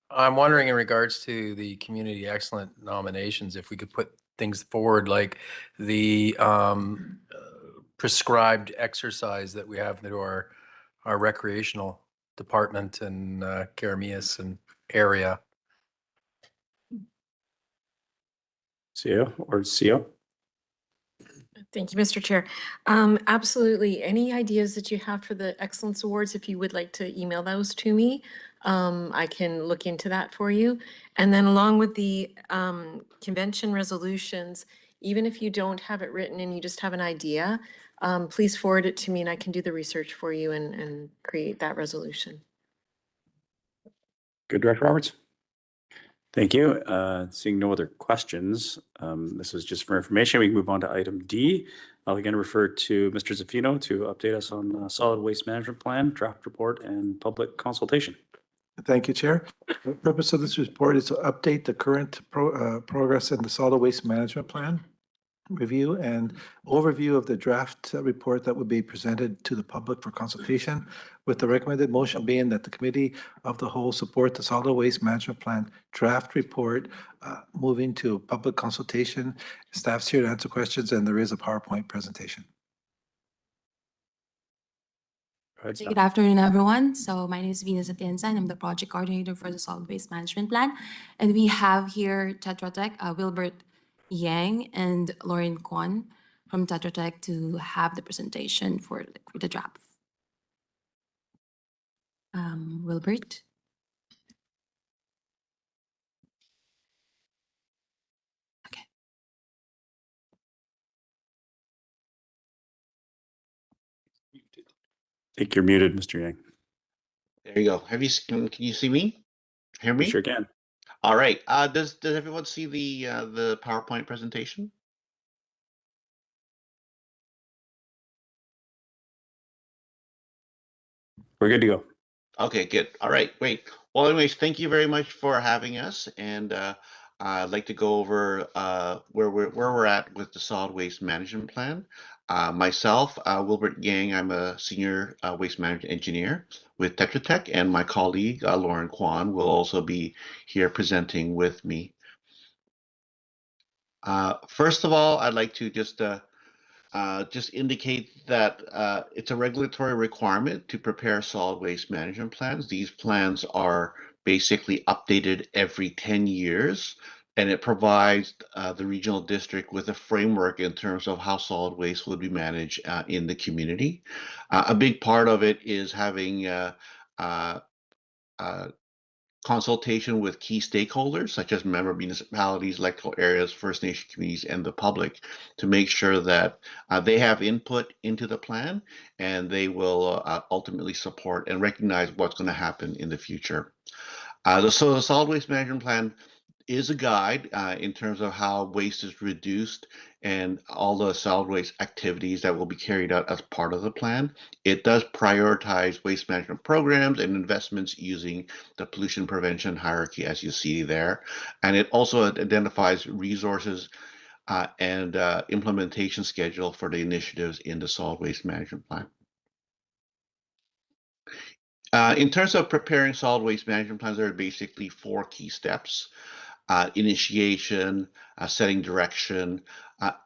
I'm wondering in regards to the community excellent nominations, if we could put things forward like the prescribed exercise that we have through our recreational department in Karamias and area. CEO or CO? Thank you, Mr. Chair. Absolutely. Any ideas that you have for the Excellence Awards, if you would like to email those to me, I can look into that for you. And then along with the convention resolutions, even if you don't have it written and you just have an idea, please forward it to me and I can do the research for you and create that resolution. Good, Director Roberts. Thank you. Seeing no other questions, this is just for information. We can move on to item D. I'll again refer to Mr. Zaffino to update us on solid waste management plan, draft report, and public consultation. Thank you, Chair. The purpose of this report is to update the current progress in the solid waste management plan. review and overview of the draft report that would be presented to the public for consultation, with the recommended motion being that the Committee of the Whole support the Solid Waste Management Plan draft report, moving to public consultation. Staff's here to answer questions, and there is a PowerPoint presentation. Good afternoon, everyone. So my name is Venus Atienza, and I'm the project coordinator for the Solid Waste Management Plan. And we have here Tetra Tech, Wilbert Yang and Lauren Kwan from Tetra Tech to have the presentation for the draft. Wilbert. I think you're muted, Mr. Yang. There you go. Can you see me? Hear me? We sure can. All right. Does everyone see the PowerPoint presentation? We're good to go. Okay, good. All right, great. Well, anyways, thank you very much for having us, and I'd like to go over where we're at with the solid waste management plan. Myself, Wilbert Yang, I'm a senior waste management engineer with Tetra Tech, and my colleague Lauren Kwan will also be here presenting with me. First of all, I'd like to just indicate that it's a regulatory requirement to prepare solid waste management plans. These plans are basically updated every 10 years, and it provides the regional district with a framework in terms of how solid waste would be managed in the community. A big part of it is having consultation with key stakeholders, such as member municipalities, electoral areas, First Nation communities, and the public, to make sure that they have input into the plan and they will ultimately support and recognize what's going to happen in the future. So the solid waste management plan is a guide in terms of how waste is reduced and all the solid waste activities that will be carried out as part of the plan. It does prioritize waste management programs and investments using the pollution prevention hierarchy, as you see there. And it also identifies resources and implementation schedule for the initiatives in the solid waste management plan. In terms of preparing solid waste management plans, there are basically 4 key steps. Initiation, setting direction,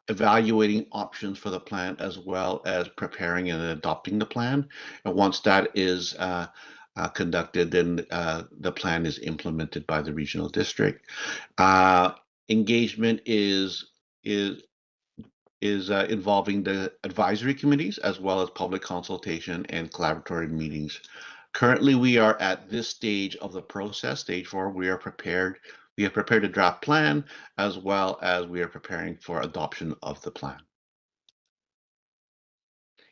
evaluating options for the plan, as well as preparing and adopting the plan. And once that is conducted, then the plan is implemented by the regional district. Engagement is involving the advisory committees, as well as public consultation and collaboratory meetings. Currently, we are at this stage of the process, stage 4. We have prepared a draft plan, as well as we are preparing for adoption of the plan.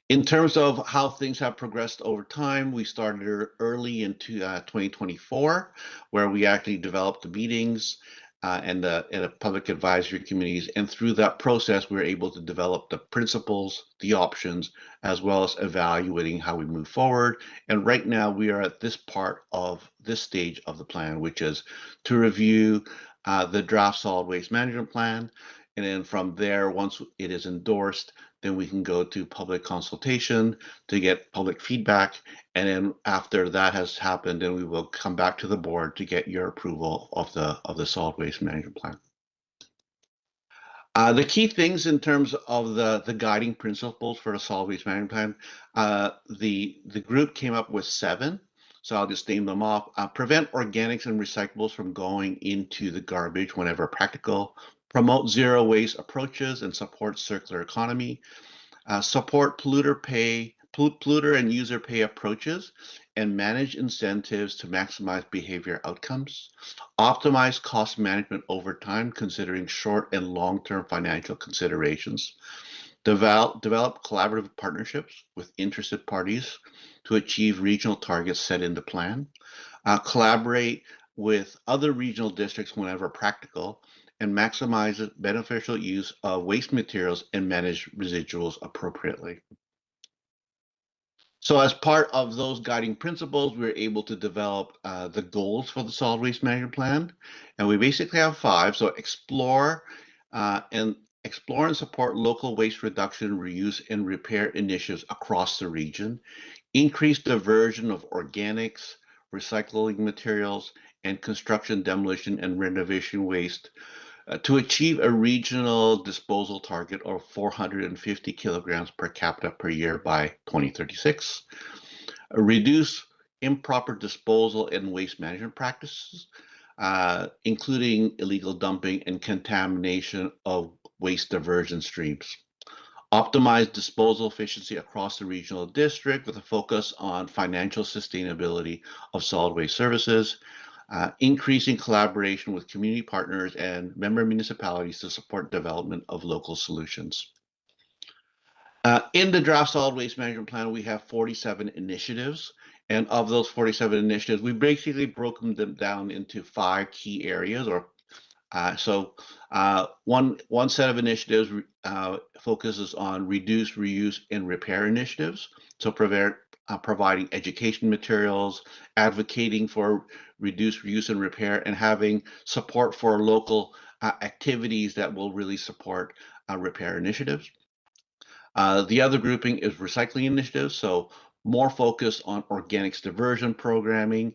In terms of how things have progressed over time, we started early into 2024, where we actually developed the meetings and the public advisory committees. And through that process, we were able to develop the principles, the options, as well as evaluating how we move forward. And right now, we are at this part of this stage of the plan, which is to review the draft solid waste management plan. And then from there, once it is endorsed, then we can go to public consultation to get public feedback. And then after that has happened, then we will come back to the board to get your approval of the solid waste management plan. The key things in terms of the guiding principles for the solid waste management plan, the group came up with 7. So I'll just name them off. Prevent organics and recyclables from going into the garbage whenever practical. Promote zero waste approaches and support circular economy. Support polluter and user pay approaches and manage incentives to maximize behavior outcomes. Optimize cost management over time, considering short and long-term financial considerations. Develop collaborative partnerships with interested parties to achieve regional targets set in the plan. Collaborate with other regional districts whenever practical, and maximize beneficial use of waste materials and manage residuals appropriately. So as part of those guiding principles, we were able to develop the goals for the solid waste management plan. And we basically have 5. So explore and explore and support local waste reduction, reuse, and repair initiatives across the region, increase diversion of organics, recycling materials, and construction, demolition, and renovation waste to achieve a regional disposal target of 450 kilograms per capita per year by 2036. Reduce improper disposal and waste management practices, including illegal dumping and contamination of waste diversion streams. Optimize disposal efficiency across the regional district with a focus on financial sustainability of solid waste services, increasing collaboration with community partners and member municipalities to support development of local solutions. In the draft solid waste management plan, we have 47 initiatives. And of those 47 initiatives, we basically broken them down into 5 key areas. One set of initiatives focuses on reduce, reuse, and repair initiatives. So providing education materials, advocating for reduce, reuse, and repair, and having support for local activities that will really support repair initiatives. The other grouping is recycling initiatives, so more focus on organics diversion programming,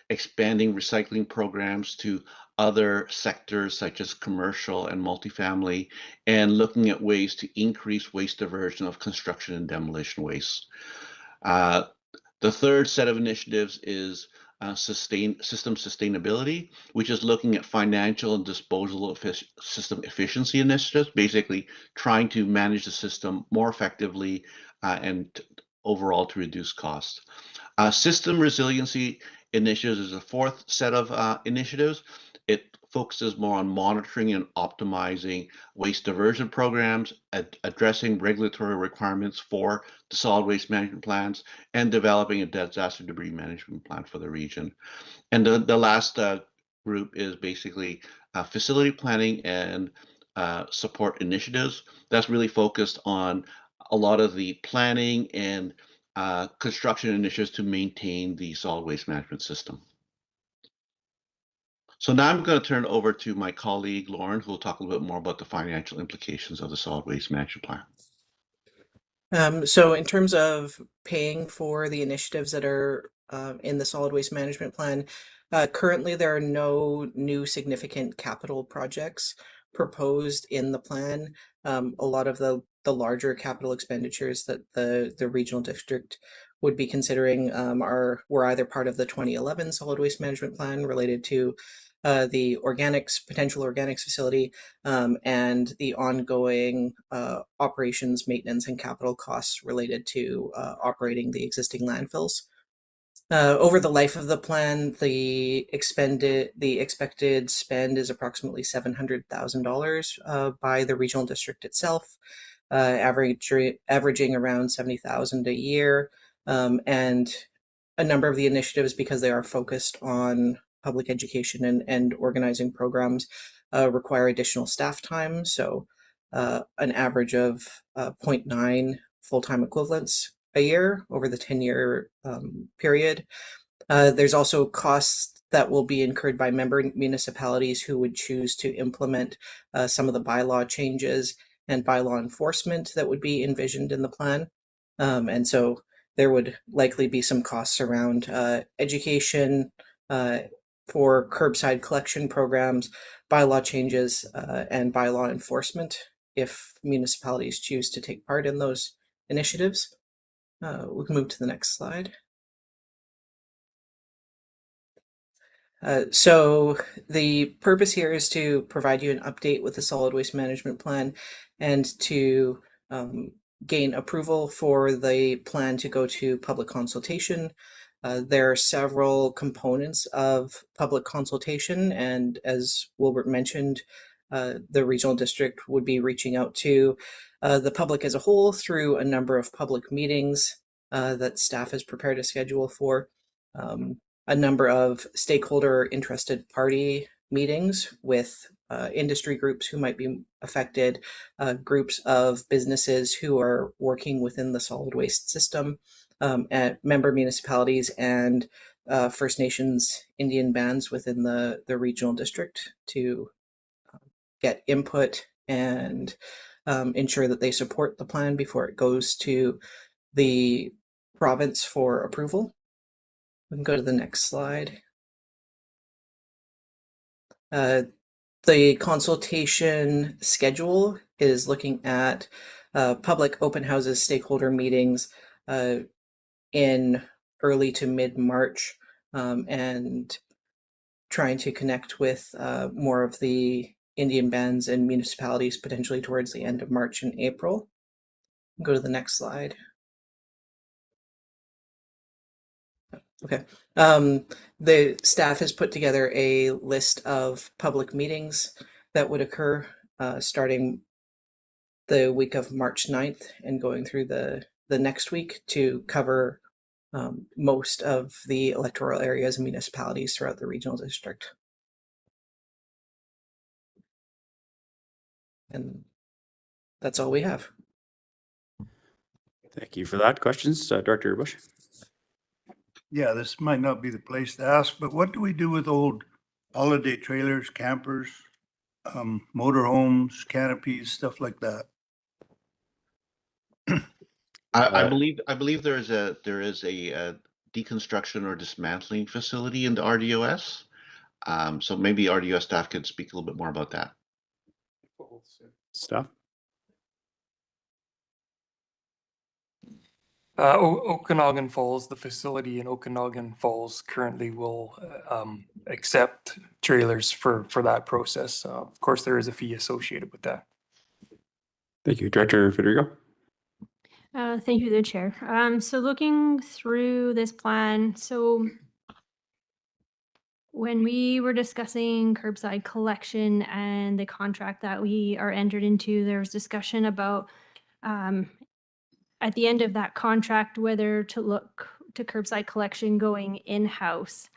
expanding recycling programs to other sectors such as commercial and multifamily, and looking at ways to increase waste diversion of construction and demolition waste. The third set of initiatives is system sustainability, which is looking at financial and disposal system efficiency initiatives, basically trying to manage the system more effectively and overall to reduce costs. System resiliency initiatives is the fourth set of initiatives. It focuses more on monitoring and optimizing waste diversion programs, addressing regulatory requirements for the solid waste management plans, and developing a disaster debris management plan for the region. And the last group is basically facility planning and support initiatives. That's really focused on a lot of the planning and construction initiatives to maintain the solid waste management system. So now I'm going to turn it over to my colleague, Lauren, who will talk a little bit more about the financial implications of the solid waste management plan. So in terms of paying for the initiatives that are in the solid waste management plan, currently there are no new significant capital projects proposed in the plan. A lot of the larger capital expenditures that the regional district would be considering were either part of the 2011 solid waste management plan related to the potential organics facility, and the ongoing operations, maintenance, and capital costs related to operating the existing landfills. Over the life of the plan, the expected spend is approximately $700,000 by the regional district itself, averaging around $70,000 a year, and a number of the initiatives, because they are focused on public education and organizing programs, require additional staff time. So an average of 0.9 full-time equivalents a year over the 10-year period. There's also costs that will be incurred by member municipalities who would choose to implement some of the bylaw changes and bylaw enforcement that would be envisioned in the plan. And so there would likely be some costs around education for curbside collection programs, bylaw changes, and bylaw enforcement if municipalities choose to take part in those initiatives. We can move to the next slide. So the purpose here is to provide you an update with the solid waste management plan and to gain approval for the plan to go to public consultation. There are several components of public consultation, and as Wilbert mentioned, the regional district would be reaching out to the public as a whole through a number of public meetings that staff has prepared a schedule for. A number of stakeholder interested party meetings with industry groups who might be affected, groups of businesses who are working within the solid waste system, at member municipalities and First Nations Indian bands within the regional district to get input and ensure that they support the plan before it goes to the province for approval. We can go to the next slide. The consultation schedule is looking at public open houses, stakeholder meetings in early to mid-March, and trying to connect with more of the Indian bands and municipalities potentially towards the end of March and April. Go to the next slide. Okay. The staff has put together a list of public meetings that would occur starting the week of March 9th and going through the next week to cover most of the electoral areas and municipalities throughout the regional district. And that's all we have. Thank you for that. Questions, Director Bush? Yeah, this might not be the place to ask, but what do we do with old holiday trailers, campers, motorhomes, canopies, stuff like that? I believe there is a deconstruction or dismantling facility in the RDOS. So maybe RDOS staff could speak a little bit more about that. Staff? Okanagan Falls, the facility in Okanagan Falls currently will accept trailers for that process. Of course, there is a fee associated with that. Thank you. Director Federico? Thank you, the chair. So looking through this plan, so when we were discussing curbside collection and the contract that we are entered into, there was discussion about at the end of that contract, whether to look to curbside collection going in-house.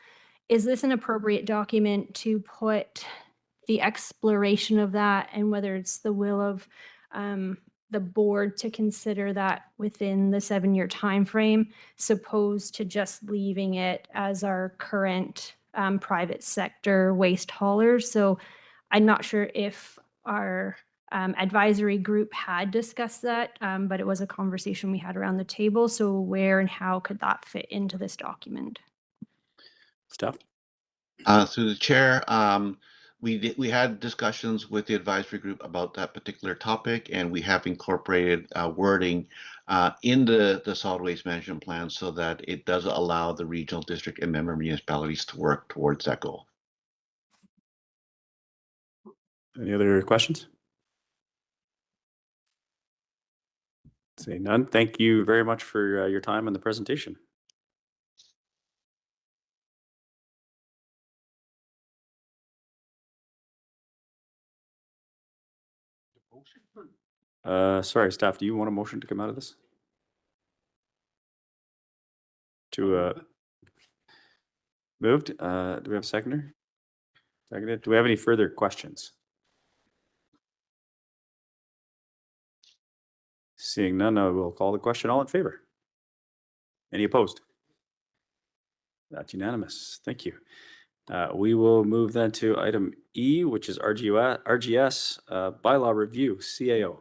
Is this an appropriate document to put the exploration of that, and whether it's the will of the board to consider that within the 7-year timeframe, supposed to just leaving it as our current private sector waste haulers? So I'm not sure if our advisory group had discussed that, but it was a conversation we had around the table. So where and how could that fit into this document? Staff? Through the chair, we had discussions with the advisory group about that particular topic, and we have incorporated wording in the solid waste management plan so that it does allow the regional district and member municipalities to work towards that goal. Any other questions? Seeing none, thank you very much for your time and the presentation. Sorry, staff, do you want a motion to come out of this? Moved. Do we have a seconder? Seconded. Do we have any further questions? Seeing none, I will call the question. All in favor? Any opposed? That's unanimous. Thank you. We will move then to item E, which is RGS bylaw review, CAO.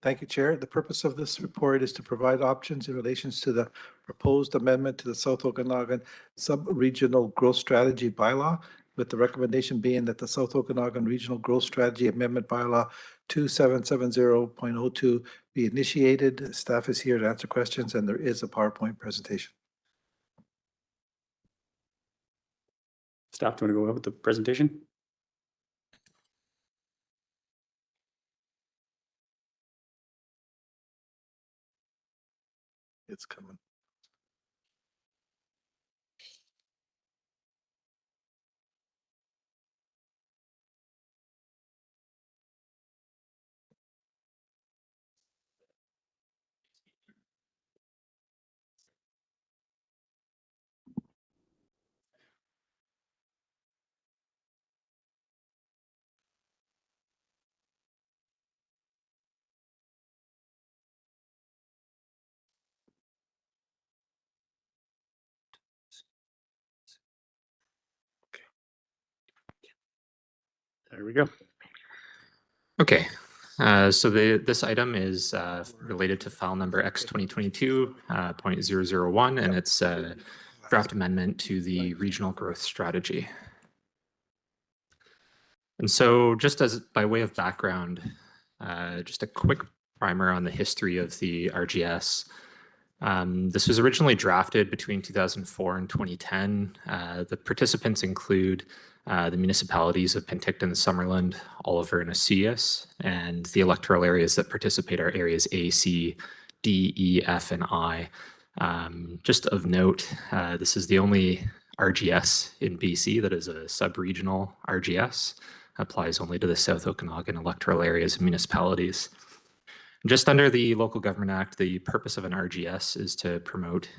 Thank you, Chair. The purpose of this report is to provide options in relation to the proposed amendment to the South Okanagan Sub-Regional Growth Strategy Bylaw, with the recommendation being that the South Okanagan Regional Growth Strategy Amendment Bylaw 2770.02 be initiated. Staff is here to answer questions, and there is a PowerPoint presentation. Staff, do you want to go ahead with the presentation? It's coming. There we go. Okay, So this item is related to file number X 2022.001, and it's a draft amendment to the regional growth strategy. And so just as by way of background, just a quick primer on the history of the RGS. This was originally drafted between 2004 and 2010. The participants include the municipalities of Penticton, Summerland, Oliver, and Osoyoos, and the electoral areas that participate are areas A, C, D, E, F, and I. Just of note, this is the only RGS in BC that is a sub-regional RGS. Applies only to the South Okanagan electoral areas and municipalities. Just under the Local Government Act, the purpose of an RGS is to promote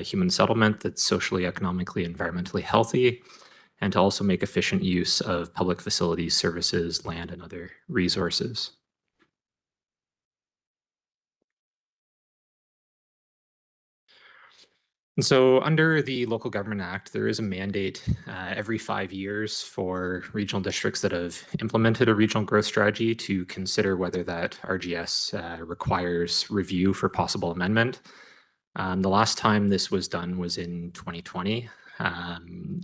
human settlement that's socially, economically, environmentally healthy, and to also make efficient use of public facilities, services, land, and other resources. And so under the Local Government Act, there is a mandate every 5 years for regional districts that have implemented a regional growth strategy to consider whether that RGS requires review for possible amendment. The last time this was done was in 2020,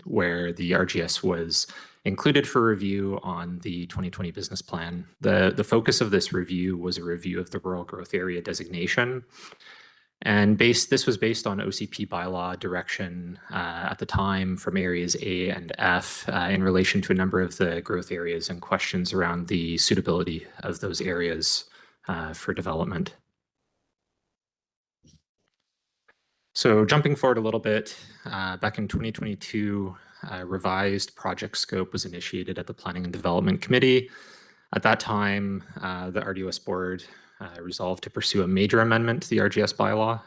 where the RGS was included for review on the 2020 business plan. The focus of this review was a review of the rural growth area designation. And this was based on OCP bylaw direction at the time from areas A and F in relation to a number of the growth areas and questions around the suitability of those areas for development. So jumping forward a little bit, back in 2022, revised project scope was initiated at the Planning and Development Committee. At that time, the RDOS board resolved to pursue a major amendment to the RGS bylaw.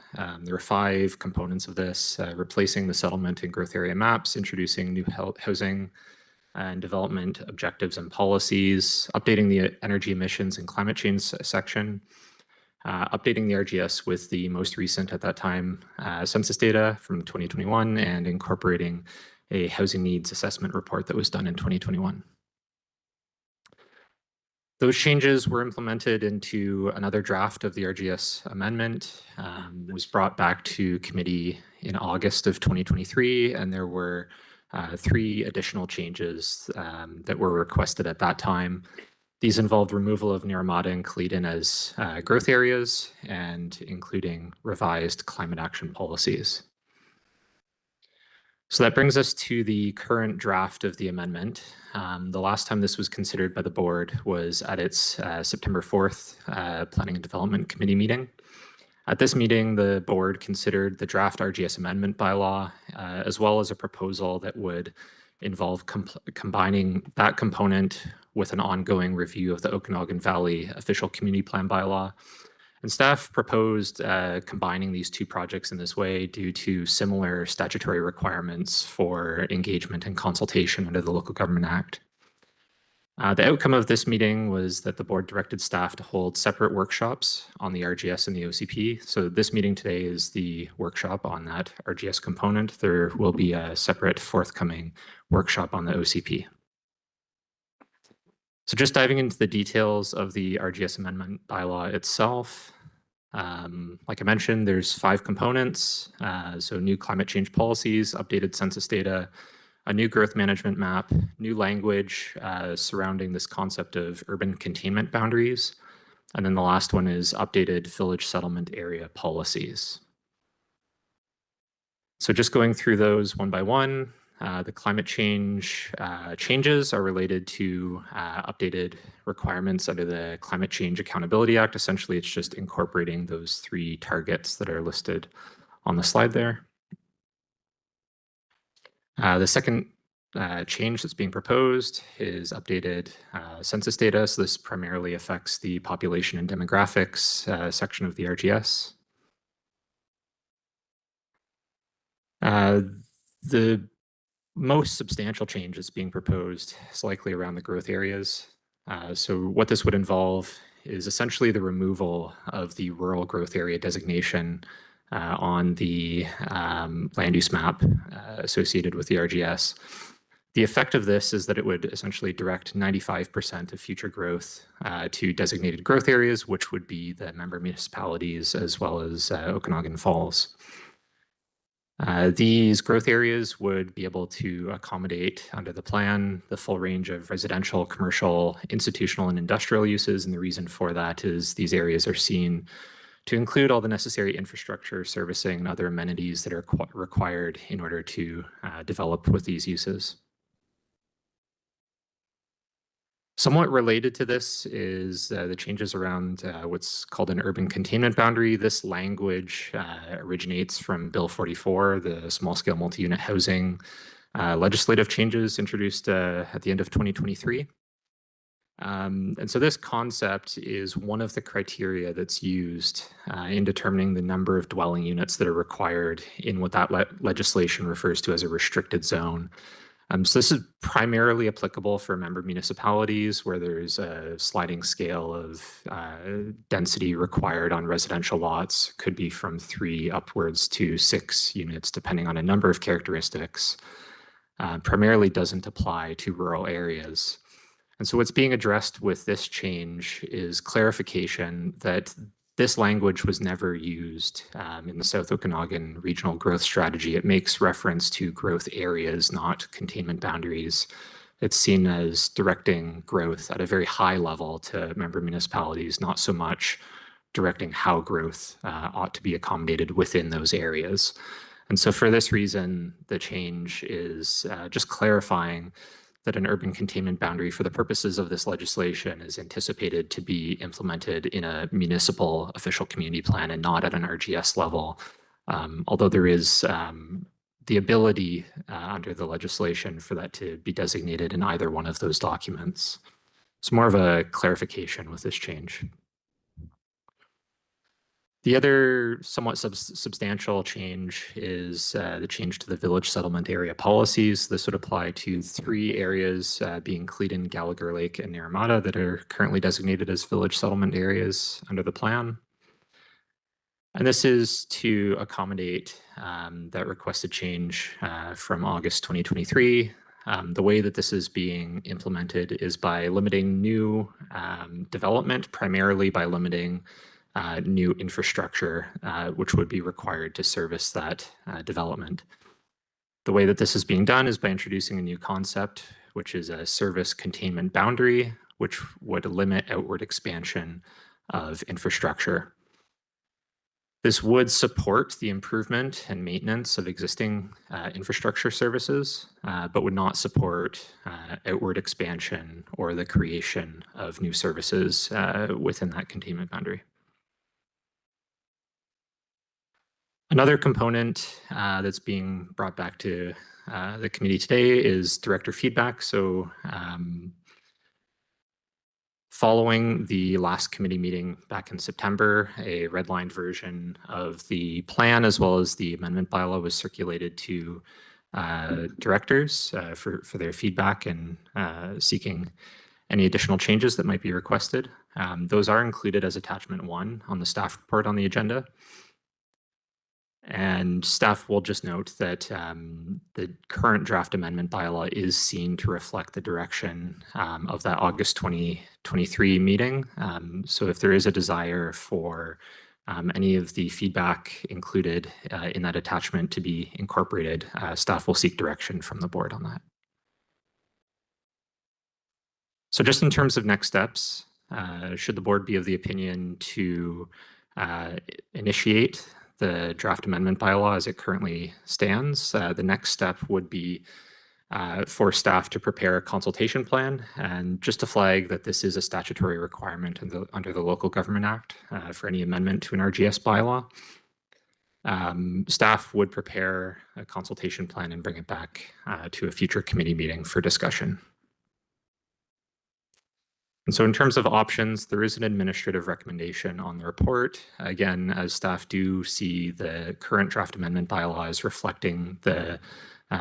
There were 5 components of this: replacing the settlement and growth area maps, introducing new housing and development objectives and policies, updating the energy emissions and climate change section, updating the RGS with the most recent, at that time, census data from 2021, and incorporating a housing needs assessment report that was done in 2021. Those changes were implemented into another draft of the RGS amendment, was brought back to committee in August of 2023, and there were 3 additional changes that were requested at that time. These involved removal of Naramata and Cleedon as growth areas and including revised climate action policies. So that brings us to the current draft of the amendment. The last time this was considered by the board was at its September 4th Planning and Development Committee meeting. At this meeting, the board considered the draft RGS amendment bylaw, as well as a proposal that would involve combining that component with an ongoing review of the Okanagan Valley Official Community Plan bylaw. And staff proposed combining these 2 projects in this way due to similar statutory requirements for engagement and consultation under the Local Government Act. The outcome of this meeting was that the board directed staff to hold separate workshops on the RGS and the OCP. So this meeting today is the workshop on that RGS component. There will be a separate forthcoming workshop on the OCP. So just diving into the details of the RGS amendment bylaw itself. Like I mentioned, there's 5 components. So new climate change policies, updated census data, a new growth management map, new language surrounding this concept of urban containment boundaries. And then the last one is updated village settlement area policies. So just going through those one by one, the climate change changes are related to updated requirements under the Climate Change Accountability Act. Essentially, it's just incorporating those 3 targets that are listed on the slide there. The second change that's being proposed is updated census data. So this primarily affects the population and demographics section of the RGS. The most substantial change that's being proposed is likely around the growth areas. So what this would involve is essentially the removal of the rural growth area designation on the land use map associated with the RGS. The effect of this is that it would essentially direct 95% of future growth to designated growth areas, which would be the member municipalities as well as Okanagan Falls. These growth areas would be able to accommodate under the plan the full range of residential, commercial, institutional, and industrial uses. And the reason for that is these areas are seen to include all the necessary infrastructure, servicing, and other amenities that are required in order to develop with these uses. Somewhat related to this is the changes around what's called an urban containment boundary. This language originates from Bill 44, the small-scale multi-unit housing legislative changes introduced at the end of 2023. And so this concept is one of the criteria that's used in determining the number of dwelling units that are required in what that legislation refers to as a restricted zone. So this is primarily applicable for member municipalities where there's a sliding scale of density required on residential lots, could be from 3 upwards to 6 units, depending on a number of characteristics. Primarily doesn't apply to rural areas. And so what's being addressed with this change is clarification that this language was never used in the South Okanagan Regional Growth Strategy. It makes reference to growth areas, not containment boundaries. It's seen as directing growth at a very high level to member municipalities, not so much directing how growth ought to be accommodated within those areas. And so for this reason, the change is just clarifying that an urban containment boundary for the purposes of this legislation is anticipated to be implemented in a municipal official community plan and not at an RGS level. Although there is the ability under the legislation for that to be designated in either one of those documents. It's more of a clarification with this change. The other somewhat substantial change is the change to the village settlement area policies. This would apply to 3 areas, being Cleedon, Gallagher Lake, and Naramata, that are currently designated as village settlement areas under the plan. And this is to accommodate that requested change from August 2023. The way that this is being implemented is by limiting new development, primarily by limiting new infrastructure, which would be required to service that development. The way that this is being done is by introducing a new concept, which is a service containment boundary, which would limit outward expansion of infrastructure. This would support the improvement and maintenance of existing infrastructure services, but would not support outward expansion or the creation of new services within that containment boundary. Another component that's being brought back to the committee today is director feedback. So following the last committee meeting back in September, a redlined version of the plan as well as the amendment bylaw was circulated to directors for their feedback and seeking any additional changes that might be requested. Those are included as attachment 1 on the staff report on the agenda. And staff will just note that the current draft amendment bylaw is seen to reflect the direction of that August 2023 meeting. So if there is a desire for any of the feedback included in that attachment to be incorporated, staff will seek direction from the board on that. So just in terms of next steps, should the board be of the opinion to initiate the draft amendment bylaw as it currently stands, the next step would be for staff to prepare a consultation plan. And just to flag that this is a statutory requirement under the Local Government Act for any amendment to an RGS bylaw. Staff would prepare a consultation plan and bring it back to a future committee meeting for discussion. And so in terms of options, there is an administrative recommendation on the report. Again, as staff do see the current draft amendment bylaw is reflecting the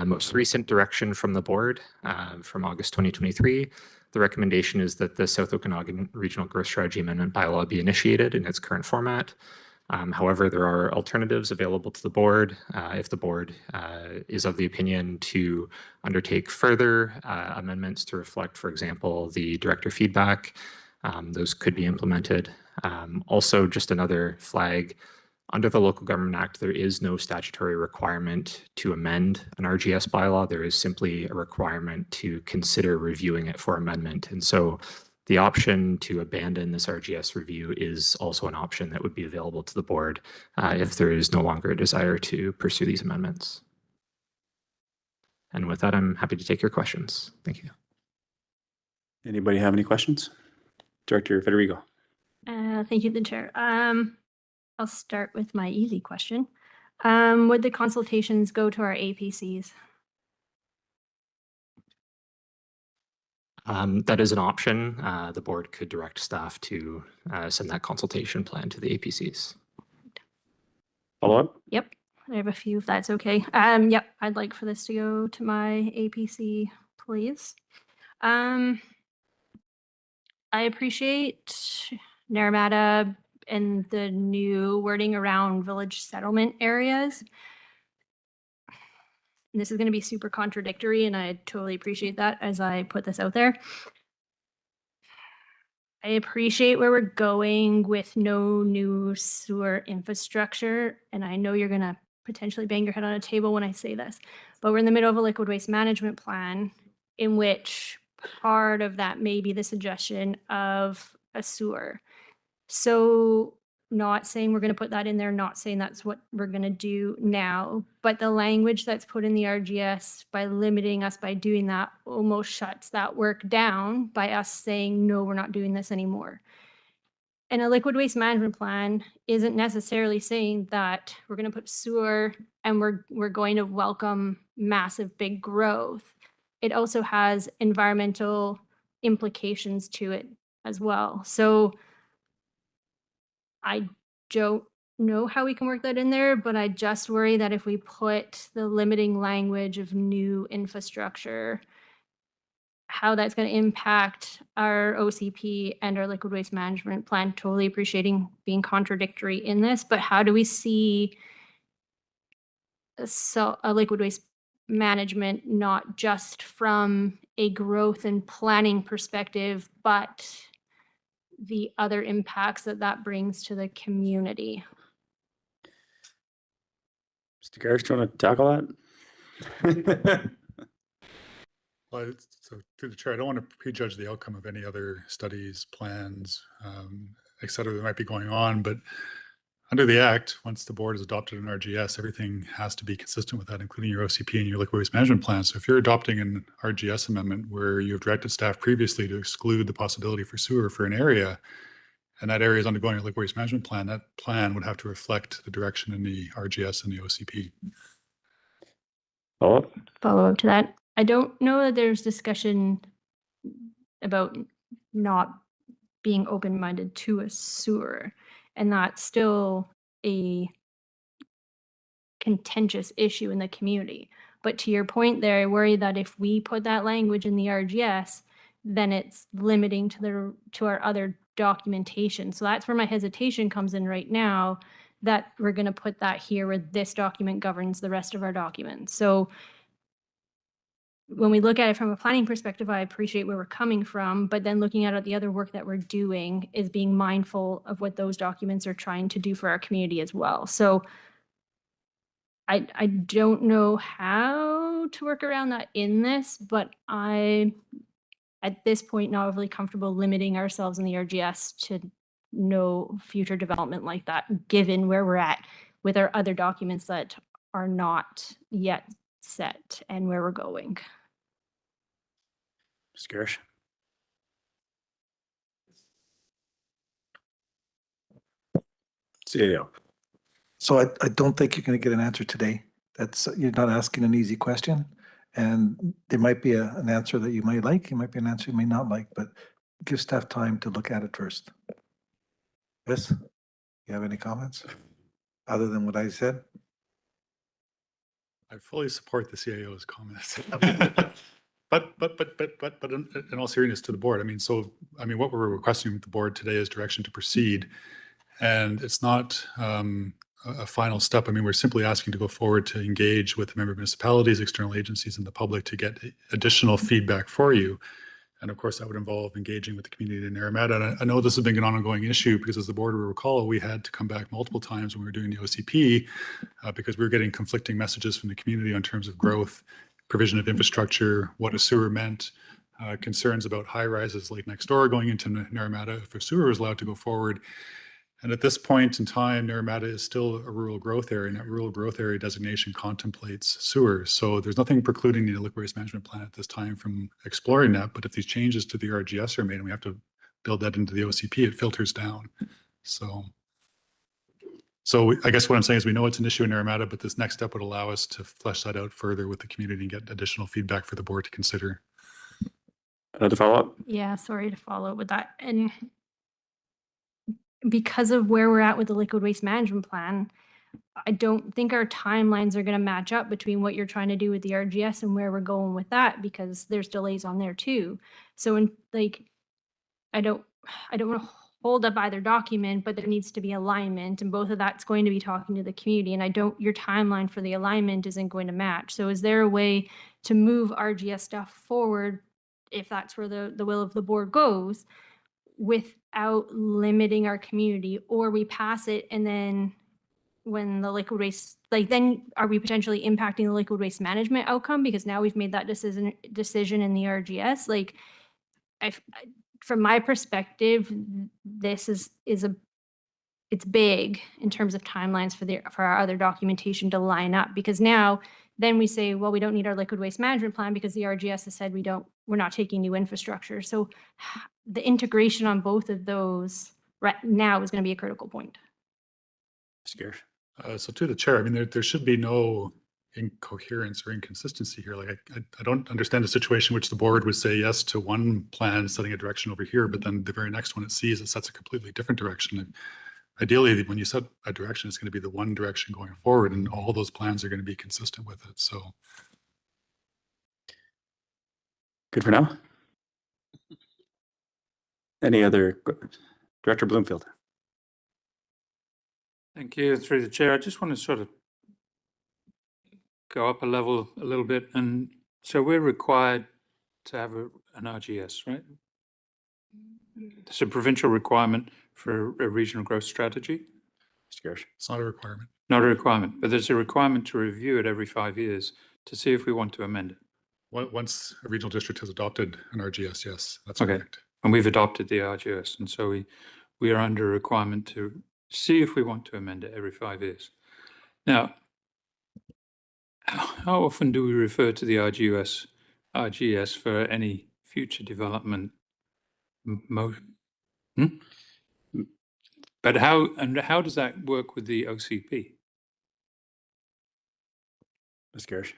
most recent direction from the board from August 2023. The recommendation is that the South Okanagan Regional Growth Strategy Amendment bylaw be initiated in its current format. However, there are alternatives available to the board if the board is of the opinion to undertake further amendments to reflect, for example, the director feedback. Those could be implemented. Also, just another flag, under the Local Government Act, there is no statutory requirement to amend an RGS bylaw. There is simply a requirement to consider reviewing it for amendment. And so the option to abandon this RGS review is also an option that would be available to the board if there is no longer a desire to pursue these amendments. And with that, I'm happy to take your questions. Thank you. Anybody have any questions? Director Federico. Thank you, the chair. I'll start with my easy question. Would the consultations go to our APCs? That is an option. The board could direct staff to send that consultation plan to the APCs. Follow up? Yep, I have a few if that's okay. Yep, I'd like for this to go to my APC, please. I appreciate Naramata and the new wording around village settlement areas. And this is going to be super contradictory, and I totally appreciate that as I put this out there. I appreciate where we're going with no new sewer infrastructure, and I know you're going to potentially bang your head on a table when I say this, but we're in the middle of a liquid waste management plan in which part of that may be the suggestion of a sewer. So not saying we're going to put that in there, not saying that's what we're going to do now, but the language that's put in the RGS by limiting us by doing that almost shuts that work down by us saying, no, we're not doing this anymore. And a liquid waste management plan isn't necessarily saying that we're going to put sewer and we're going to welcome massive big growth. It also has environmental implications to it as well. So I don't know how we can work that in there, but I just worry that if we put the limiting language of new infrastructure, how that's going to impact our OCP and our liquid waste management plan. Totally appreciating being contradictory in this, but how do we see a liquid waste management not just from a growth and planning perspective, but the other impacts that that brings to the community? Mr. Garrett, do you want to tackle that? Well, so through the chair, I don't want to prejudge the outcome of any other studies, plans, et cetera, that might be going on. But under the Act, once the board has adopted an RGS, everything has to be consistent with that, including your OCP and your liquid waste management plan. So if you're adopting an RGS amendment where you've directed staff previously to exclude the possibility for sewer for an area, and that area is undergoing a liquid waste management plan, that plan would have to reflect the direction in the RGS and the OCP. Follow up to that. I don't know that there's discussion about not being open-minded to a sewer, and that's still a contentious issue in the community. But to your point there, I worry that if we put that language in the RGS, then it's limiting to our other documentation. So that's where my hesitation comes in right now, that we're going to put that here where this document governs the rest of our documents. So when we look at it from a planning perspective, I appreciate where we're coming from, but then looking at the other work that we're doing is being mindful of what those documents are trying to do for our community as well. So I don't know how to work around that in this, but I, at this point, not overly comfortable limiting ourselves in the RGS to no future development like that, given where we're at with our other documents that are not yet set and where we're going. Mr. Garish. CAO. So I don't think you're going to get an answer today. You're not asking an easy question. And there might be an answer that you might like. It might be an answer you may not like, but give staff time to look at it first. Chris, you have any comments other than what I said? I fully support the CAO's comments. But in all seriousness to the board, what we're requesting with the board today is direction to proceed. And it's not a final step. I mean, we're simply asking to go forward to engage with the member municipalities, external agencies, and the public to get additional feedback for you. And of course, that would involve engaging with the community in Naramata. And I know this has been an ongoing issue because, as the board will recall, we had to come back multiple times when we were doing the OCP because we were getting conflicting messages from the community on terms of growth, provision of infrastructure, what a sewer meant, concerns about high rises like next door going into Naramata if a sewer was allowed to go forward. And at this point in time, Naramata is still a rural growth area, and that rural growth area designation contemplates sewers. So there's nothing precluding the liquid waste management plan at this time from exploring that. But if these changes to the RGS are made and we have to build that into the OCP, it filters down. So I guess what I'm saying is we know it's an issue in Naramata, but this next step would allow us to flesh that out further with the community and get additional feedback for the board to consider. To follow up? Yeah, sorry to follow up with that. And because of where we're at with the liquid waste management plan, I don't think our timelines are going to match up between what you're trying to do with the RGS and where we're going with that, because there's delays on there too. So I don't want to hold up either document, but there needs to be alignment, and both of that's going to be talking to the community. And your timeline for the alignment isn't going to match. So is there a way to move RGS stuff forward, if that's where the will of the board goes, without limiting our community? Or we pass it, and then when the liquid waste, then are we potentially impacting the liquid waste management outcome because now we've made that decision in the RGS? From my perspective, this is it's big in terms of timelines for our other documentation to line up, because then we say, well, we don't need our liquid waste management plan because the RGS has said we're not taking new infrastructure. So the integration on both of those right now is going to be a critical point. Scared. So to the chair, I mean, there should be no incoherence or inconsistency here. Like I don't understand a situation which the board would say yes to one plan setting a direction over here, but then the very next one it sees, it sets a completely different direction. And ideally, when you set a direction, it's going to be the one direction going forward, and all those plans are going to be consistent with it. So Good for now. Any other? Director Bloomfield. Thank you. Through the chair, I just want to sort of go up a level a little bit. And so we're required to have an RGS, right? It's a provincial requirement for a regional growth strategy. it's not a requirement. Not a requirement, but there's a requirement to review it every 5 years to see if we want to amend it. Once a regional district has adopted an RGS, yes, that's Okay. correct. And we've adopted the RGS, and so we are under a requirement to see if we want to amend it every 5 years. Now, how often do we refer to the RGS for any future development motion? But how does that work with the OCP? Ms. Garish.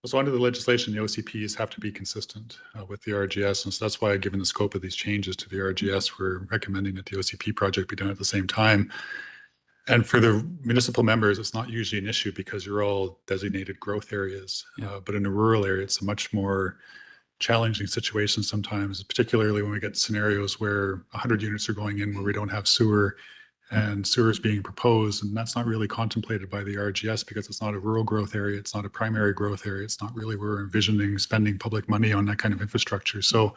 So under the legislation, the OCPs have to be consistent with the RGS. And so that's why, given the scope of these changes to the RGS, we're recommending that the OCP project be done at the same time. And for the municipal members, it's not usually an issue because you're all designated growth areas. But in a rural area, it's a much more challenging situation sometimes, particularly when we get scenarios where 100 units are going in where we don't have sewer, and sewer is being proposed, and that's not really contemplated by the RGS because it's not a rural growth area, it's not a primary growth area, it's not really where we're envisioning spending public money on that kind of infrastructure. So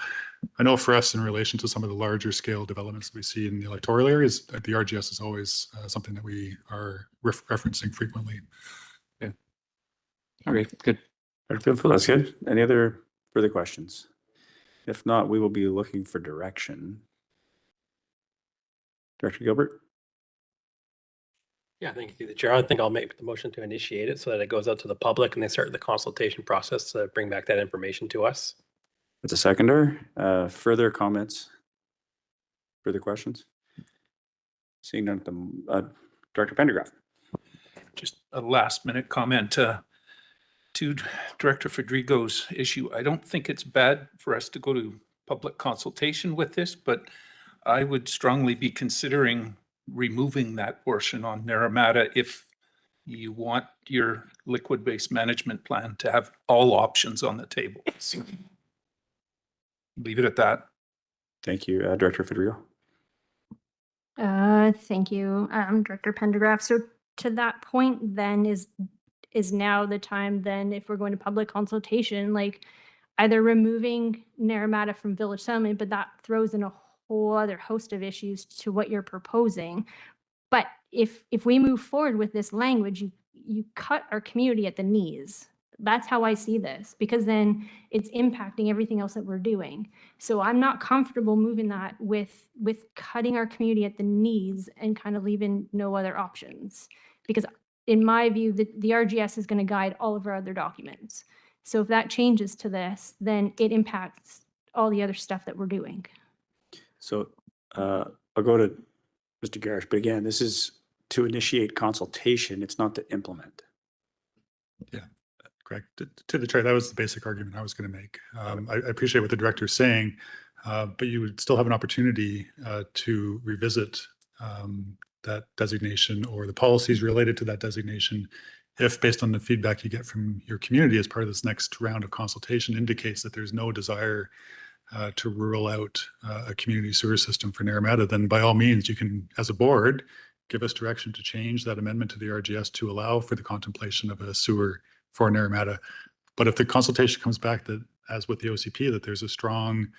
I know for us, in relation to some of the larger scale developments that we see in the electoral areas, the RGS is always something that we are referencing frequently. Yeah. Okay, good. That's good. Any other further questions? If not, we will be looking for direction. Director Gilbert? Yeah, thank you, the chair. I think I'll make the motion to initiate it so that it goes out to the public and they start the consultation process to bring back that information to us. It's a seconder. Further comments? Further questions? Seeing none of them. Director Pendergraft. Just a last minute comment to Director Federico's issue. I don't think it's bad for us to go to public consultation with this, but I would strongly be considering removing that portion on Naramata if you want your liquid waste management plan to have all options on the table. Leave it at that. Thank you, Director Federico. Thank you, Director Pendergraph. So to that point, then is now the time then, if we're going to public consultation, like either removing Naramata from village settlement, but that throws in a whole other host of issues to what you're proposing. But if we move forward with this language, you cut our community at the knees. That's how I see this, because then it's impacting everything else that we're doing. So I'm not comfortable moving that with cutting our community at the knees and kind of leaving no other options. Because in my view, the RGS is going to guide all of our other documents. So if that changes to this, then it impacts all the other stuff that we're doing. So I'll go to Mr. Garish, but again, this is to initiate consultation. It's not to implement. Yeah, correct. To the chair, that was the basic argument I was going to make. I appreciate what the director is saying, but you would still have an opportunity to revisit that designation or the policies related to that designation if, based on the feedback you get from your community as part of this next round of consultation, indicates that there's no desire to rule out a community sewer system for Naramata, then by all means, you can, as a board, give us direction to change that amendment to the RGS to allow for the contemplation of a sewer for Naramata. But if the consultation comes back that, as with the OCP, that there's a strong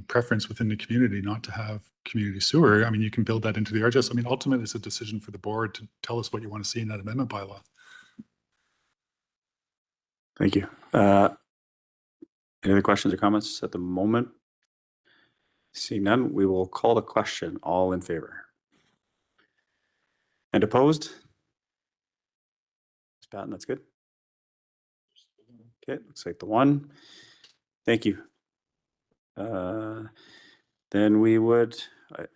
preference within the community not to have community sewer, I mean, you can build that into the RGS. I mean, ultimately, it's a decision for the board to tell us what you want to see in that amendment bylaw. Thank you. Any other questions or comments at the moment? Seeing none, we will call the question. All in favor? And opposed? Ms. Patton, that's good. Okay, looks like the one. Thank you. Then we would,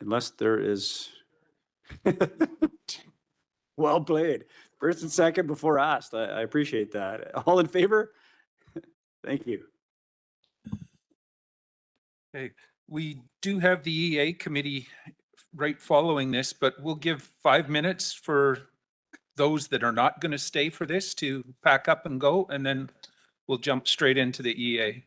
unless there is, well played. First and second before asked. I appreciate that. All in favor? Thank you. Okay, we do have the EA committee right following this, but we'll give 5 minutes for those that are not going to stay for this to pack up and go, and then we'll jump straight into the EA.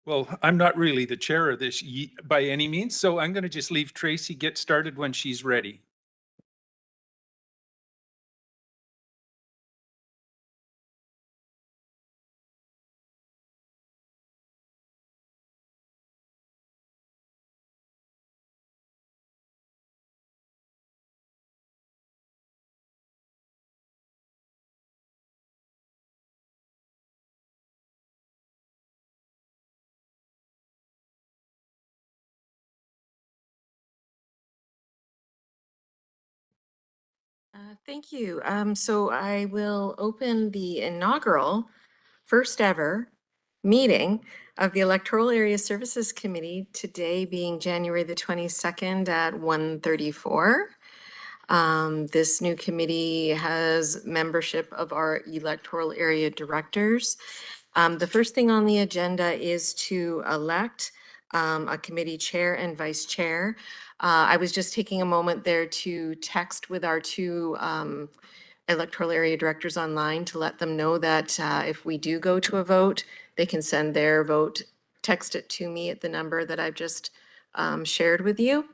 Well, I'm not really the chair of this by any means, so I'm going to just leave Tracy get started when she's ready. Thank you. So I will open the inaugural first ever meeting of the Electoral Area Services Committee, today being January the 22nd at 1:34. This new committee has membership of our electoral area directors. The first thing on the agenda is to elect a committee chair and vice chair. I was just taking a moment there to text with our two electoral area directors online to let them know that if we do go to a vote, they can send their vote, text it to me at the number that I've just shared with you.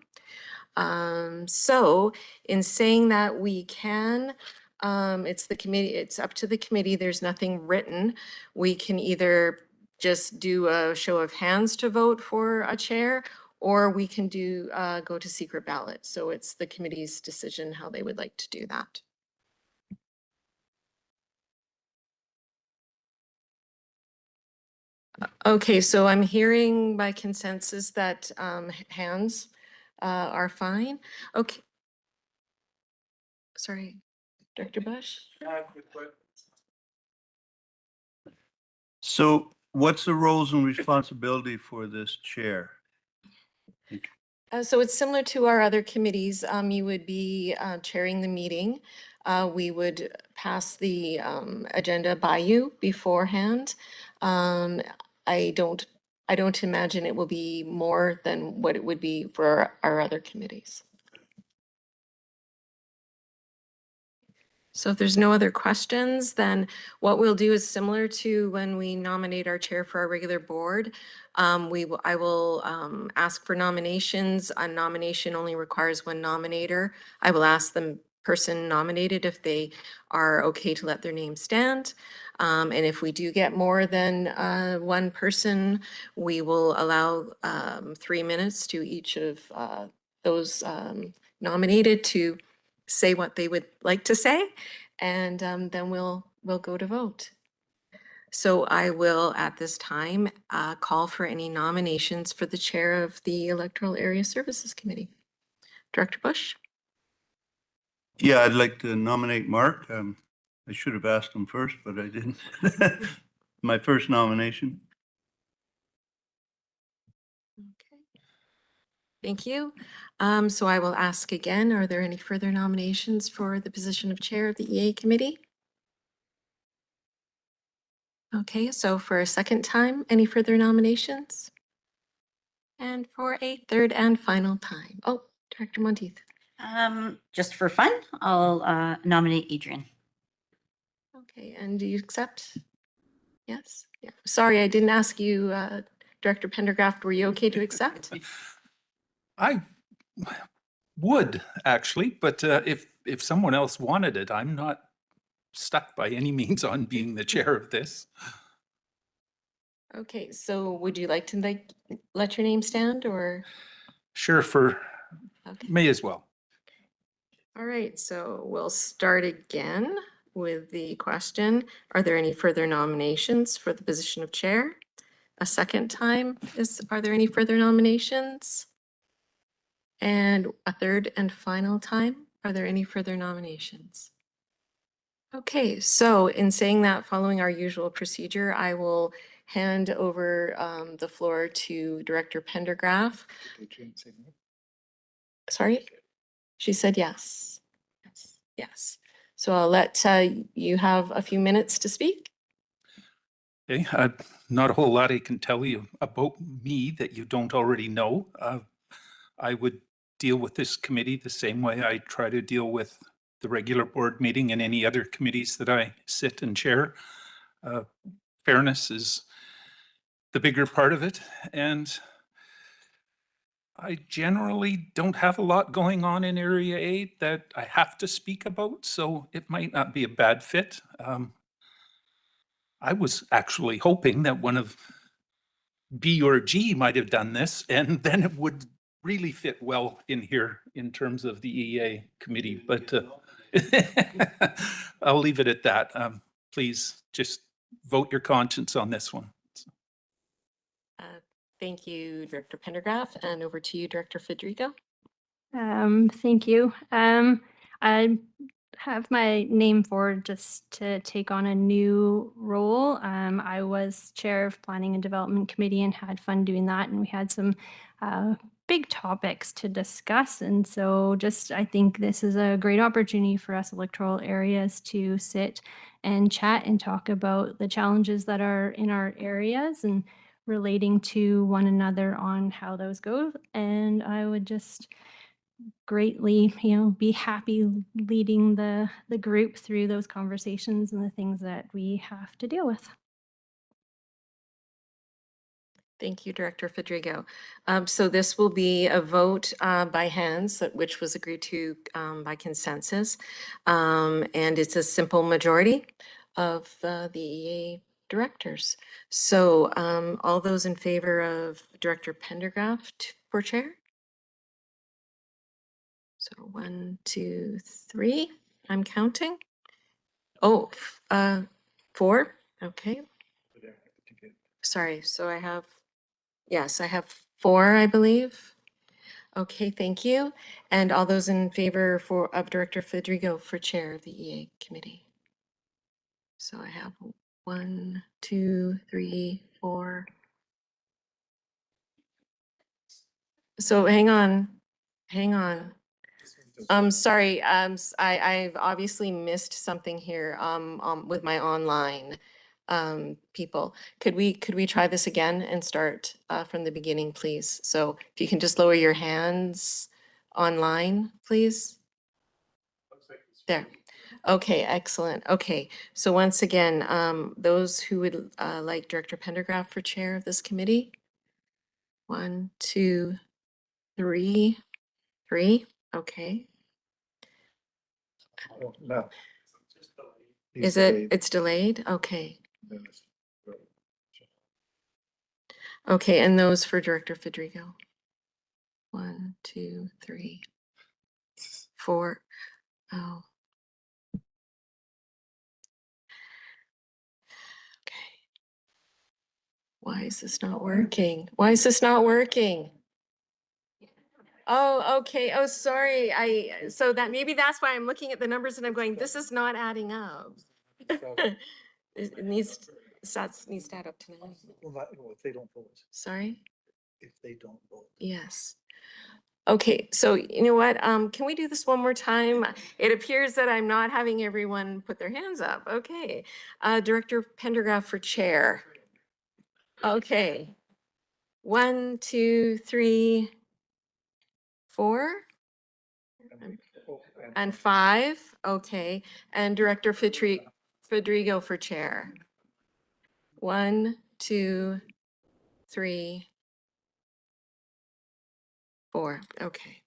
So in saying that we can, it's the committee, it's up to the committee. There's nothing written. We can either just do a show of hands to vote for a chair, or we can do go to secret ballot. So it's the committee's decision how they would like to do that. Okay, so I'm hearing by consensus that hands are fine. Okay. Sorry, Director Bush? So what's the roles and responsibility for this chair? So it's similar to our other committees. You would be chairing the meeting. We would pass the agenda by you beforehand. I don't imagine it will be more than what it would be for our other committees. So if there's no other questions, then what we'll do is similar to when we nominate our chair for our regular board. I will ask for nominations. A nomination only requires one nominator. I will ask the person nominated if they are okay to let their name stand. And if we do get more than one person, we will allow 3 minutes to each of those nominated to say what they would like to say, and then we'll go to vote. So I will at this time call for any nominations for the chair of the Electoral Area Services Committee. Director Bush? Yeah, I'd like to nominate Mark. I should have asked him first, but I didn't. My first nomination. Thank you. So I will ask again, are there any further nominations for the position of chair of the EA committee? Okay, so for a second time, any further nominations? And for a third and final time. Oh, Director Monteith. Just for fun, I'll nominate Adrian. Okay, and do you accept? Yes? Yeah. Sorry, I didn't ask you, Director Pendergraft, were you okay to accept? I would actually, but if someone else wanted it, I'm not stuck by any means on being the chair of this. Okay, so would you like to let your name stand or? Sure, may as well. All right, so we'll start again with the question. Are there any further nominations for the position of chair? A second time, are there any further nominations? And a third and final time, are there any further nominations? Okay, so in saying that, following our usual procedure, I will hand over the floor to Director Pendergraft. Sorry? She said yes. Yes. So I'll let you have a few minutes to speak. Okay, not a whole lot I can tell you about me that you don't already know. I would deal with this committee the same way I try to deal with the regular board meeting and any other committees that I sit and chair. Fairness is the bigger part of it. And I generally don't have a lot going on in Area A that I have to speak about, so it might not be a bad fit. I was actually hoping that one of B or G might have done this, and then it would really fit well in here in terms of the EA committee, but I'll leave it at that. Please just vote your conscience on this one. Thank you, Director Pendergraft, and over to you, Director Federico. Thank you. I have my name forward just to take on a new role. I was chair of Planning and Development Committee and had fun doing that, and we had some big topics to discuss. And so I think this is a great opportunity for us electoral areas to sit and chat and talk about the challenges that are in our areas and relating to one another on how those go. And I would just greatly, be happy leading the group through those conversations and the things that we have to deal with. Thank you, Director Federico. So this will be a vote by hands, which was agreed to by consensus. And it's a simple majority of the EA directors. So all those in favor of Director Pendergraft for chair? So 1, 2, 3, I'm counting. Oh, 4, okay. Sorry, so I have, yes, I have 4, I believe. Okay, thank you. And all those in favor of Director Federico for chair of the EA committee? So I have 1, 2, 3, 4. So hang on. I'm sorry, I've obviously missed something here with my online people. Could we try this again and start from the beginning, please? So if you can just lower your hands online, please. There. Okay, excellent. Okay, so once again, those who would like Director Pendergraft for chair of this committee? 1, 2, 3. Okay. No. Is it, it's delayed? Okay. Okay, and those for Director Federico? 1, 2, 3, 4. Oh. Okay. Why is this not working? Why is this not working? Oh, okay. Oh, sorry. So that maybe that's why I'm looking at the numbers and I'm going, this is not adding up. It needs, stats needs to add up to 9. Well, if they don't vote. Sorry? If they don't vote. Yes. Okay, so you know what? Can we do this one more time? It appears that I'm not having everyone put their hands up. Okay. Director Pendergraft for chair. Okay. 1, 2, 3, 4. And 5. Okay. And Director Federico for chair. 1, 2, 3, 4. Okay.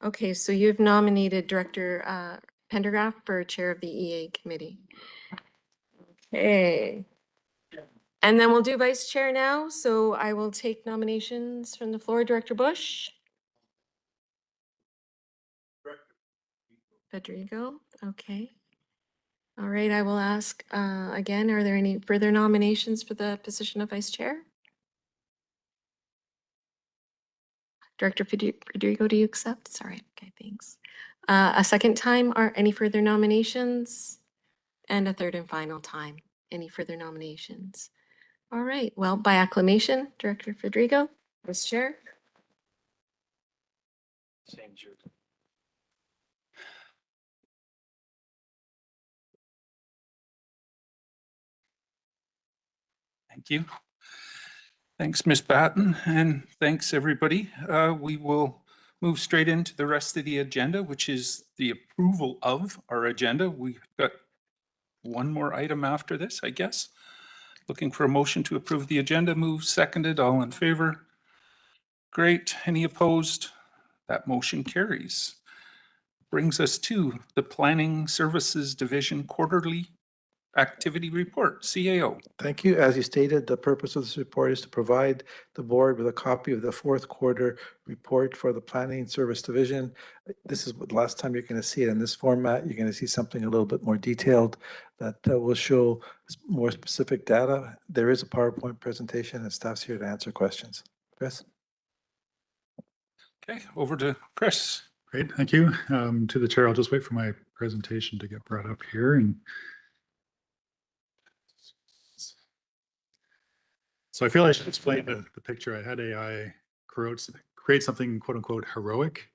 Okay, so you've nominated Director Pendergraft for chair of the EA committee. Okay. And then we'll do vice chair now. So I will take nominations from the floor. Director Bush. Federico. Okay. All right, I will ask again, are there any further nominations for the position of vice chair? Director Federico, do you accept? Sorry. Okay, thanks. A second time, are any further nominations? And a third and final time, any further nominations? All right, well, by acclamation, Director Federico, vice chair. Thank you. Thanks, Ms. Batten, and thanks, everybody. We will move straight into the rest of the agenda, which is the approval of our agenda. We've got one more item after this, I guess. Looking for a motion to approve the agenda. Moved, seconded, all in favor? Great. Any opposed? That motion carries. Brings us to the Planning Services Division Quarterly Activity Report, CAO. Thank you. As you stated, the purpose of this report is to provide the board with a copy of the fourth quarter report for the Planning Service Division. This is the last time you're going to see it in this format. You're going to see something a little bit more detailed that will show more specific data. There is a PowerPoint presentation and staff's here to answer questions. Chris? Okay, over to Chris. Great, thank you. To the chair, I'll just wait for my presentation to get brought up here. And so I feel I should explain the picture. I had AI create something quote unquote heroic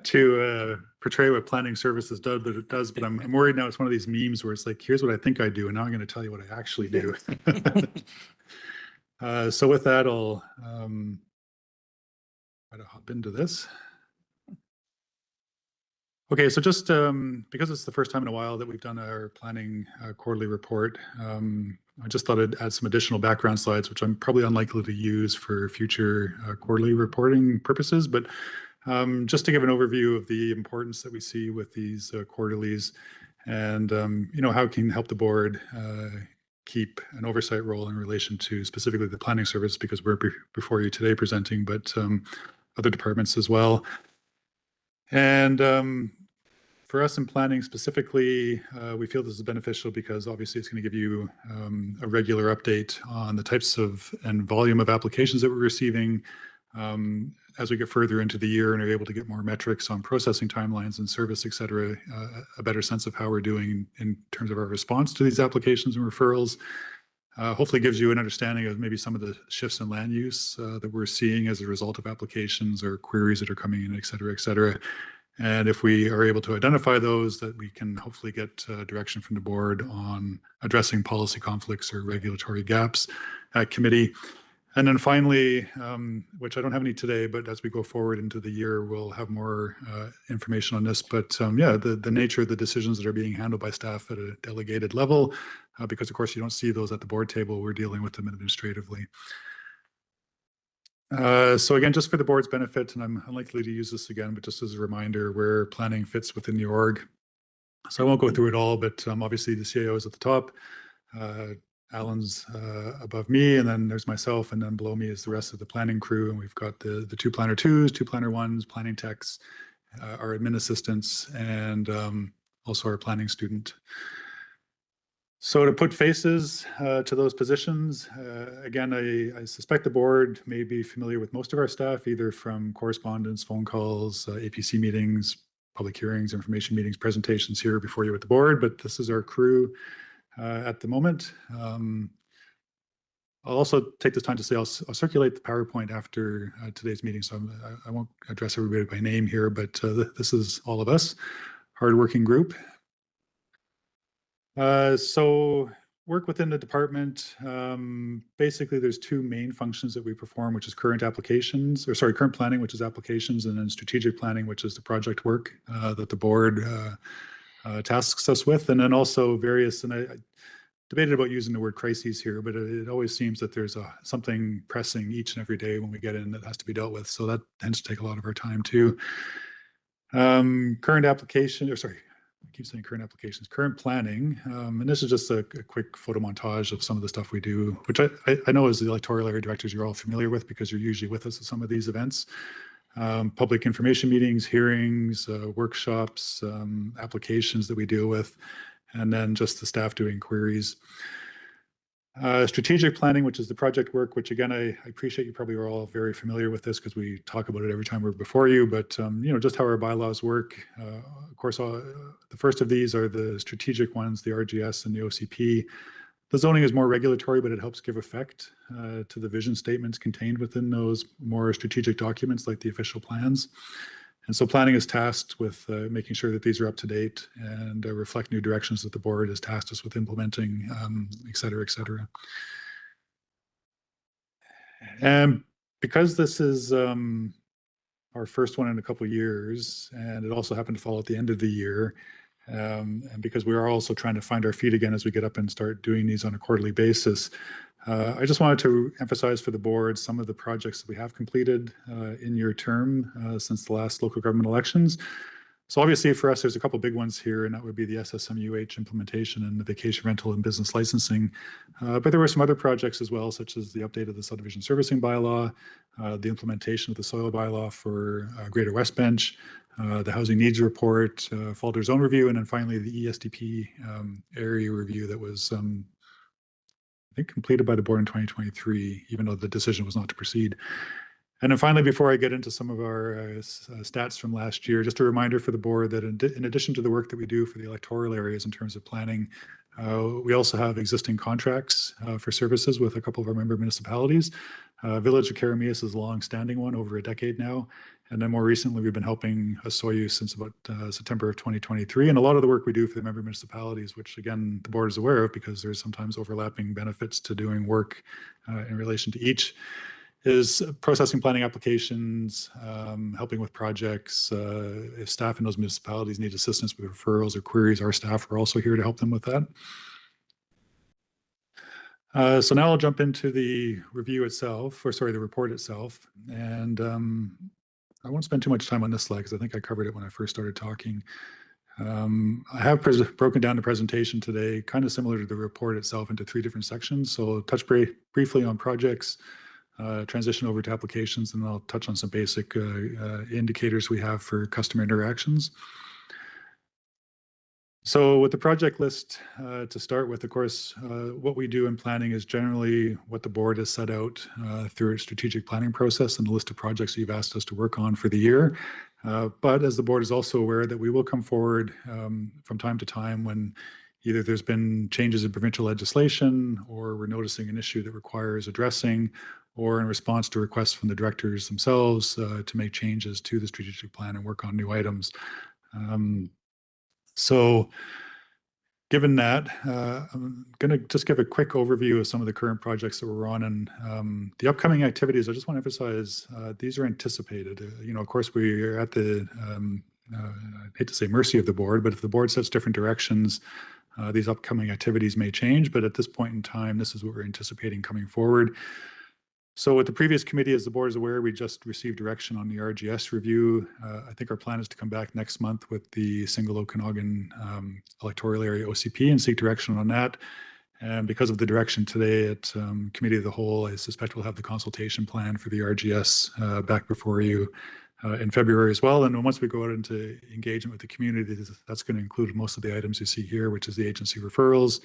to portray what planning services does, but I'm worried now it's one of these memes where it's like, here's what I think I do, and now I'm going to tell you what I actually do. So with that, I'll try to hop into this. Okay, so just because it's the first time in a while that we've done our planning quarterly report, I just thought I'd add some additional background slides, which I'm probably unlikely to use for future quarterly reporting purposes, but just to give an overview of the importance that we see with these quarterlies and how it can help the board keep an oversight role in relation to specifically the planning service, because we're before you today presenting, but other departments as well. And for us in planning specifically, we feel this is beneficial because obviously it's going to give you a regular update on the types of and volume of applications that we're receiving as we get further into the year and are able to get more metrics on processing timelines and service, et cetera, a better sense of how we're doing in terms of our response to these applications and referrals. Hopefully gives you an understanding of maybe some of the shifts in land use that we're seeing as a result of applications or queries that are coming in, et cetera, et cetera. And if we are able to identify those, that we can hopefully get direction from the board on addressing policy conflicts or regulatory gaps at committee. And then finally, which I don't have any today, but as we go forward into the year, we'll have more information on this. But yeah, the nature of the decisions that are being handled by staff at a delegated level, because of course you don't see those at the board table, we're dealing with them administratively. So again, just for the board's benefit, and I'm unlikely to use this again, but just as a reminder where planning fits within the org. So I won't go through it all, but obviously the CAO is at the top. Alan's above me, and then there's myself, and then below me is the rest of the planning crew. And we've got the two planner twos, two planner ones, planning techs, our admin assistants, and also our planning student. So to put faces to those positions, again, I suspect the board may be familiar with most of our staff, either from correspondence, phone calls, APC meetings, public hearings, information meetings, presentations here before you at the board, but this is our crew at the moment. I'll also take this time to say I'll circulate the PowerPoint after today's meeting, so I won't address everybody by name here, but this is all of us, hardworking group. So work within the department, basically there's two main functions that we perform, which is current planning, which is applications, and then strategic planning, which is the project work that the board tasks us with, and then also various, and I debated about using the word crises here, but it always seems that there's something pressing each and every day when we get in that has to be dealt with. So that tends to take a lot of our time too. Current application, or sorry, I keep saying current applications, current planning. And this is just a quick photo montage of some of the stuff we do, which I know as the electoral area directors, you're all familiar with because you're usually with us at some of these events. Public information meetings, hearings, workshops, applications that we deal with, and then just the staff doing queries. Strategic planning, which is the project work, which again, I appreciate you probably are all very familiar with this because we talk about it every time we're before you, but just how our bylaws work. Of course, the first of these are the strategic ones, the RDOS and the OCP. The zoning is more regulatory, but it helps give effect to the vision statements contained within those more strategic documents like the official plans. And so planning is tasked with making sure that these are up to date and reflect new directions that the board has tasked us with implementing, et cetera, et cetera. And because this is our first one in a couple of years, and it also happened to fall at the end of the year, And because we are also trying to find our feet again as we get up and start doing these on a quarterly basis. I just wanted to emphasize for the board some of the projects that we have completed in your term since the last local government elections. So obviously for us, there's a couple big ones here, and that would be the SSMUH implementation and the vacation rental and business licensing. But there were some other projects as well, such as the update of the subdivision servicing bylaw, the implementation of the soil bylaw for Greater West Bench, the housing needs report, Falder zone review, and then finally the ESDP area review that was, I think, completed by the board in 2023, even though the decision was not to proceed. And then finally, before I get into some of our stats from last year, just a reminder for the board that in addition to the work that we do for the electoral areas in terms of planning, we also have existing contracts for services with a couple of our member municipalities. Village of Karamias is a long-standing one, over a decade now. And then more recently, we've been helping Osoyoos since about September of 2023. And a lot of the work we do for the member municipalities, which again, the board is aware of because there's sometimes overlapping benefits to doing work in relation to each, is processing planning applications, helping with projects. If staff in those municipalities need assistance with referrals or queries, our staff are also here to help them with that. So now I'll jump into the review itself, or sorry, the report itself. And I won't spend too much time on this slide because I think I covered it when I first started talking. I have broken down the presentation today, kind of similar to the report itself, into 3 different sections. So I'll touch briefly on projects, transition over to applications, and I'll touch on some basic indicators we have for customer interactions. So with the project list to start with, of course, what we do in planning is generally what the board has set out through its strategic planning process and the list of projects you've asked us to work on for the year. But as the board is also aware that we will come forward from time to time when either there's been changes in provincial legislation, or we're noticing an issue that requires addressing, or in response to requests from the directors themselves to make changes to the strategic plan and work on new items. So given that, I'm going to just give a quick overview of some of the current projects that we're on, and the upcoming activities. I just want to emphasize these are anticipated. Of course, we are at the, I hate to say mercy of the board, but if the board sets different directions, these upcoming activities may change. But at this point in time, this is what we're anticipating coming forward. So with the previous committee, as the board is aware, we just received direction on the RGS review. I think our plan is to come back next month with the single Okanagan electoral area OCP and seek direction on that. And because of the direction today at Committee of the Whole, I suspect we'll have the consultation plan for the RGS back before you in February as well. And once we go out into engagement with the community, that's going to include most of the items you see here, which is the agency referrals,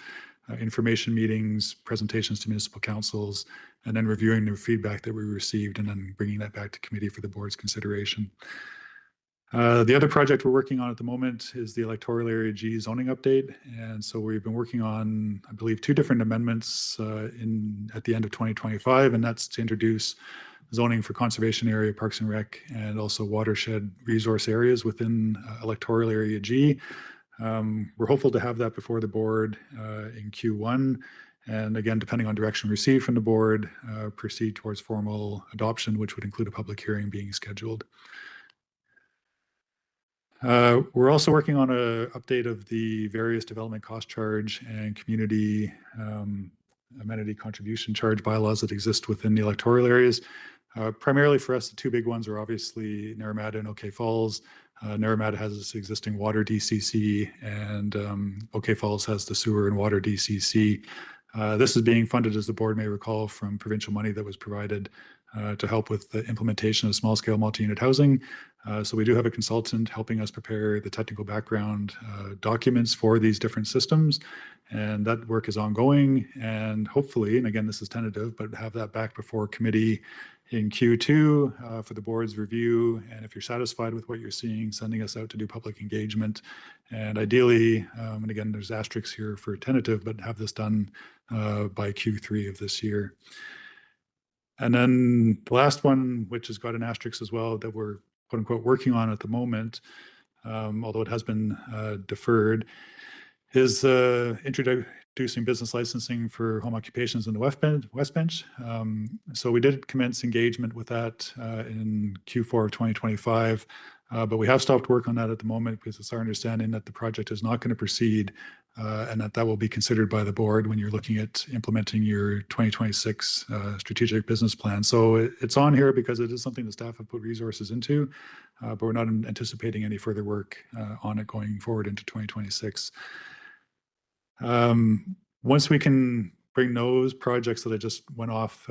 information meetings, presentations to municipal councils, and then reviewing the feedback that we received and then bringing that back to committee for the board's consideration. The other project we're working on at the moment is the electoral area G zoning update. And so we've been working on, I believe, 2 different amendments at the end of 2025, and that's to introduce zoning for conservation area, parks and rec, and also watershed resource areas within electoral area G. We're hopeful to have that before the board in Q1. And again, depending on direction received from the board, proceed towards formal adoption, which would include a public hearing being scheduled. We're also working on an update of the various development cost charge and community amenity contribution charge bylaws that exist within the electoral areas. Primarily for us, the 2 big ones are obviously Naramata and OK Falls. Naramata has its existing water DCC, and OK Falls has the sewer and water DCC. This is being funded, as the board may recall, from provincial money that was provided to help with the implementation of small-scale multi-unit housing. So we do have a consultant helping us prepare the technical background documents for these different systems, and that work is ongoing. And hopefully, and again, this is tentative, but have that back before committee in Q2 for the board's review. And if you're satisfied with what you're seeing, sending us out to do public engagement. And ideally, and again, there's asterisks here for tentative, but have this done by Q3 of this year. And then the last one, which has got an asterisk as well, that we're quote unquote working on at the moment, although it has been deferred, is introducing business licensing for home occupations in the West Bench. So we did commence engagement with that in Q4 of 2025. But we have stopped work on that at the moment because it's our understanding that the project is not going to proceed and that will be considered by the board when you're looking at implementing your 2026 strategic business plan. So it's on here because it is something the staff have put resources into, but we're not anticipating any further work on it going forward into 2026. Once we can bring those projects that I just went off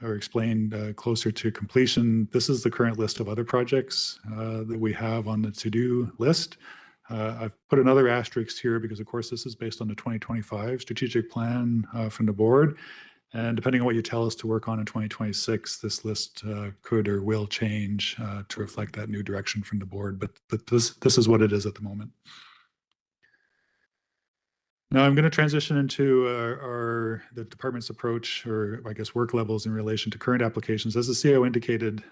or explained closer to completion, this is the current list of other projects that we have on the to-do list. I've put another asterisk here because, of course, this is based on the 2025 strategic plan from the board. And depending on what you tell us to work on in 2026, this list could or will change to reflect that new direction from the board. But this is what it is at the moment. Now I'm going to transition into the department's approach, or I guess work levels in relation to current applications. As the CEO indicated,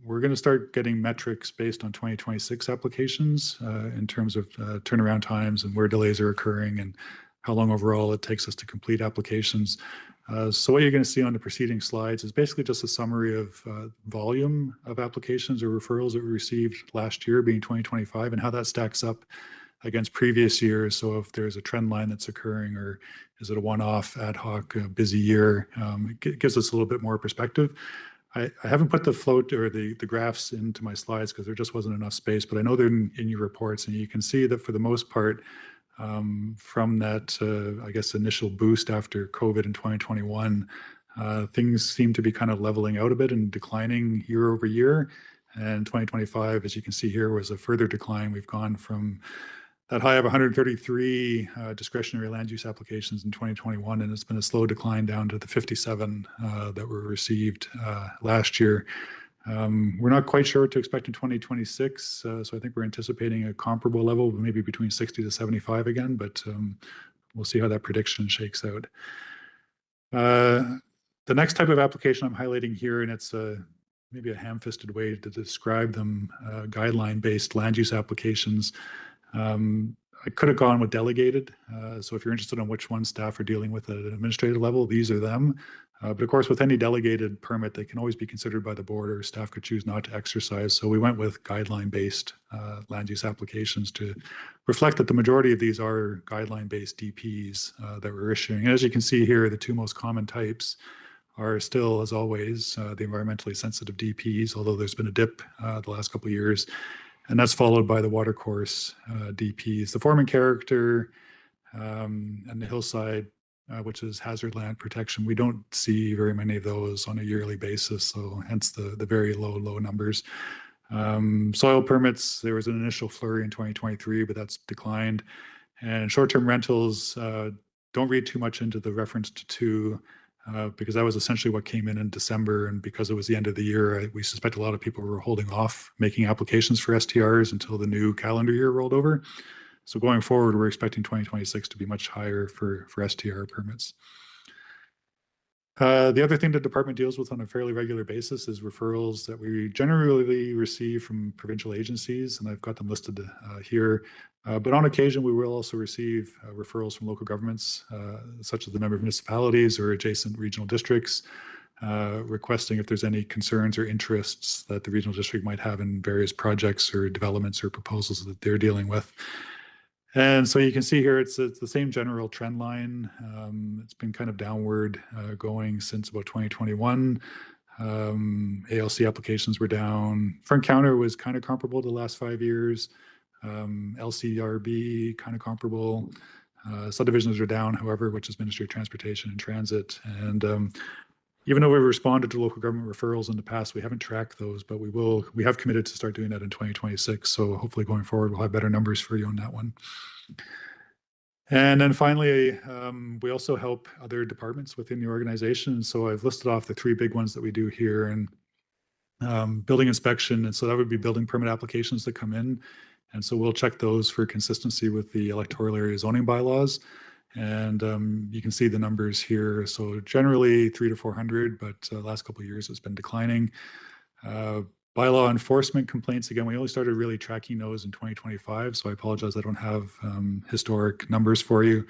we're going to start getting metrics based on 2026 applications in terms of turnaround times and where delays are occurring and how long overall it takes us to complete applications. So what you're going to see on the preceding slides is basically just a summary of volume of applications or referrals that we received last year, being 2025, and how that stacks up against previous years. So if there's a trend line that's occurring, or is it a one-off ad hoc busy year, it gives us a little bit more perspective. I haven't put the float or the graphs into my slides because there just wasn't enough space, but I know they're in your reports, and you can see that for the most part, from that, I guess, initial boost after COVID in 2021, things seem to be kind of leveling out a bit and declining year over year. And 2025, as you can see here, was a further decline. We've gone from that high of 133 discretionary land use applications in 2021, and it's been a slow decline down to the 57 that were received last year. We're not quite sure what to expect in 2026, so I think we're anticipating a comparable level, maybe between 60 to 75 again, but we'll see how that prediction shakes out. The next type of application I'm highlighting here, and it's maybe a ham-fisted way to describe them, guideline-based land use applications. I could have gone with delegated. So if you're interested in which one staff are dealing with at an administrative level, these are them. But of course, with any delegated permit, they can always be considered by the board, or staff could choose not to exercise. So we went with guideline-based land use applications to reflect that the majority of these are guideline-based DPs that we're issuing. And as you can see here, the two most common types are still, as always, the environmentally sensitive DPs, although there's been a dip the last couple of years. And that's followed by the watercourse DPs. The form and character and the hillside, which is hazard land protection, we don't see very many of those on a yearly basis, so hence the very low numbers. Soil permits, there was an initial flurry in 2023, but that's declined. And short-term rentals, don't read too much into the reference to two, because that was essentially what came in December, and because it was the end of the year, we suspect a lot of people were holding off making applications for STRs until the new calendar year rolled over. So going forward, we're expecting 2026 to be much higher for STR permits. The other thing the department deals with on a fairly regular basis is referrals that we generally receive from provincial agencies, and I've got them listed here. But on occasion, we will also receive referrals from local governments, such as the member municipalities or adjacent regional districts, requesting if there's any concerns or interests that the regional district might have in various projects or developments or proposals that they're dealing with. And so you can see here, it's the same general trend line. It's been kind of downward going since about 2021. ALC applications were down. Front counter was kind of comparable to the last 5 years. LCRB, kind of comparable. Subdivisions are down, however, which is Ministry of Transportation and Transit. And even though we've responded to local government referrals in the past, we haven't tracked those, but we have committed to start doing that in 2026. So hopefully going forward, we'll have better numbers for you on that one. And then finally, we also help other departments within the organization. So I've listed off the three big ones that we do here, and building inspection. And so that would be building permit applications that come in. And so we'll check those for consistency with the electoral area zoning bylaws. And you can see the numbers here. So generally 300 to 400, but the last couple of years it's been declining. Bylaw enforcement complaints, again, we only started really tracking those in 2025. So I apologize, I don't have historic numbers for you.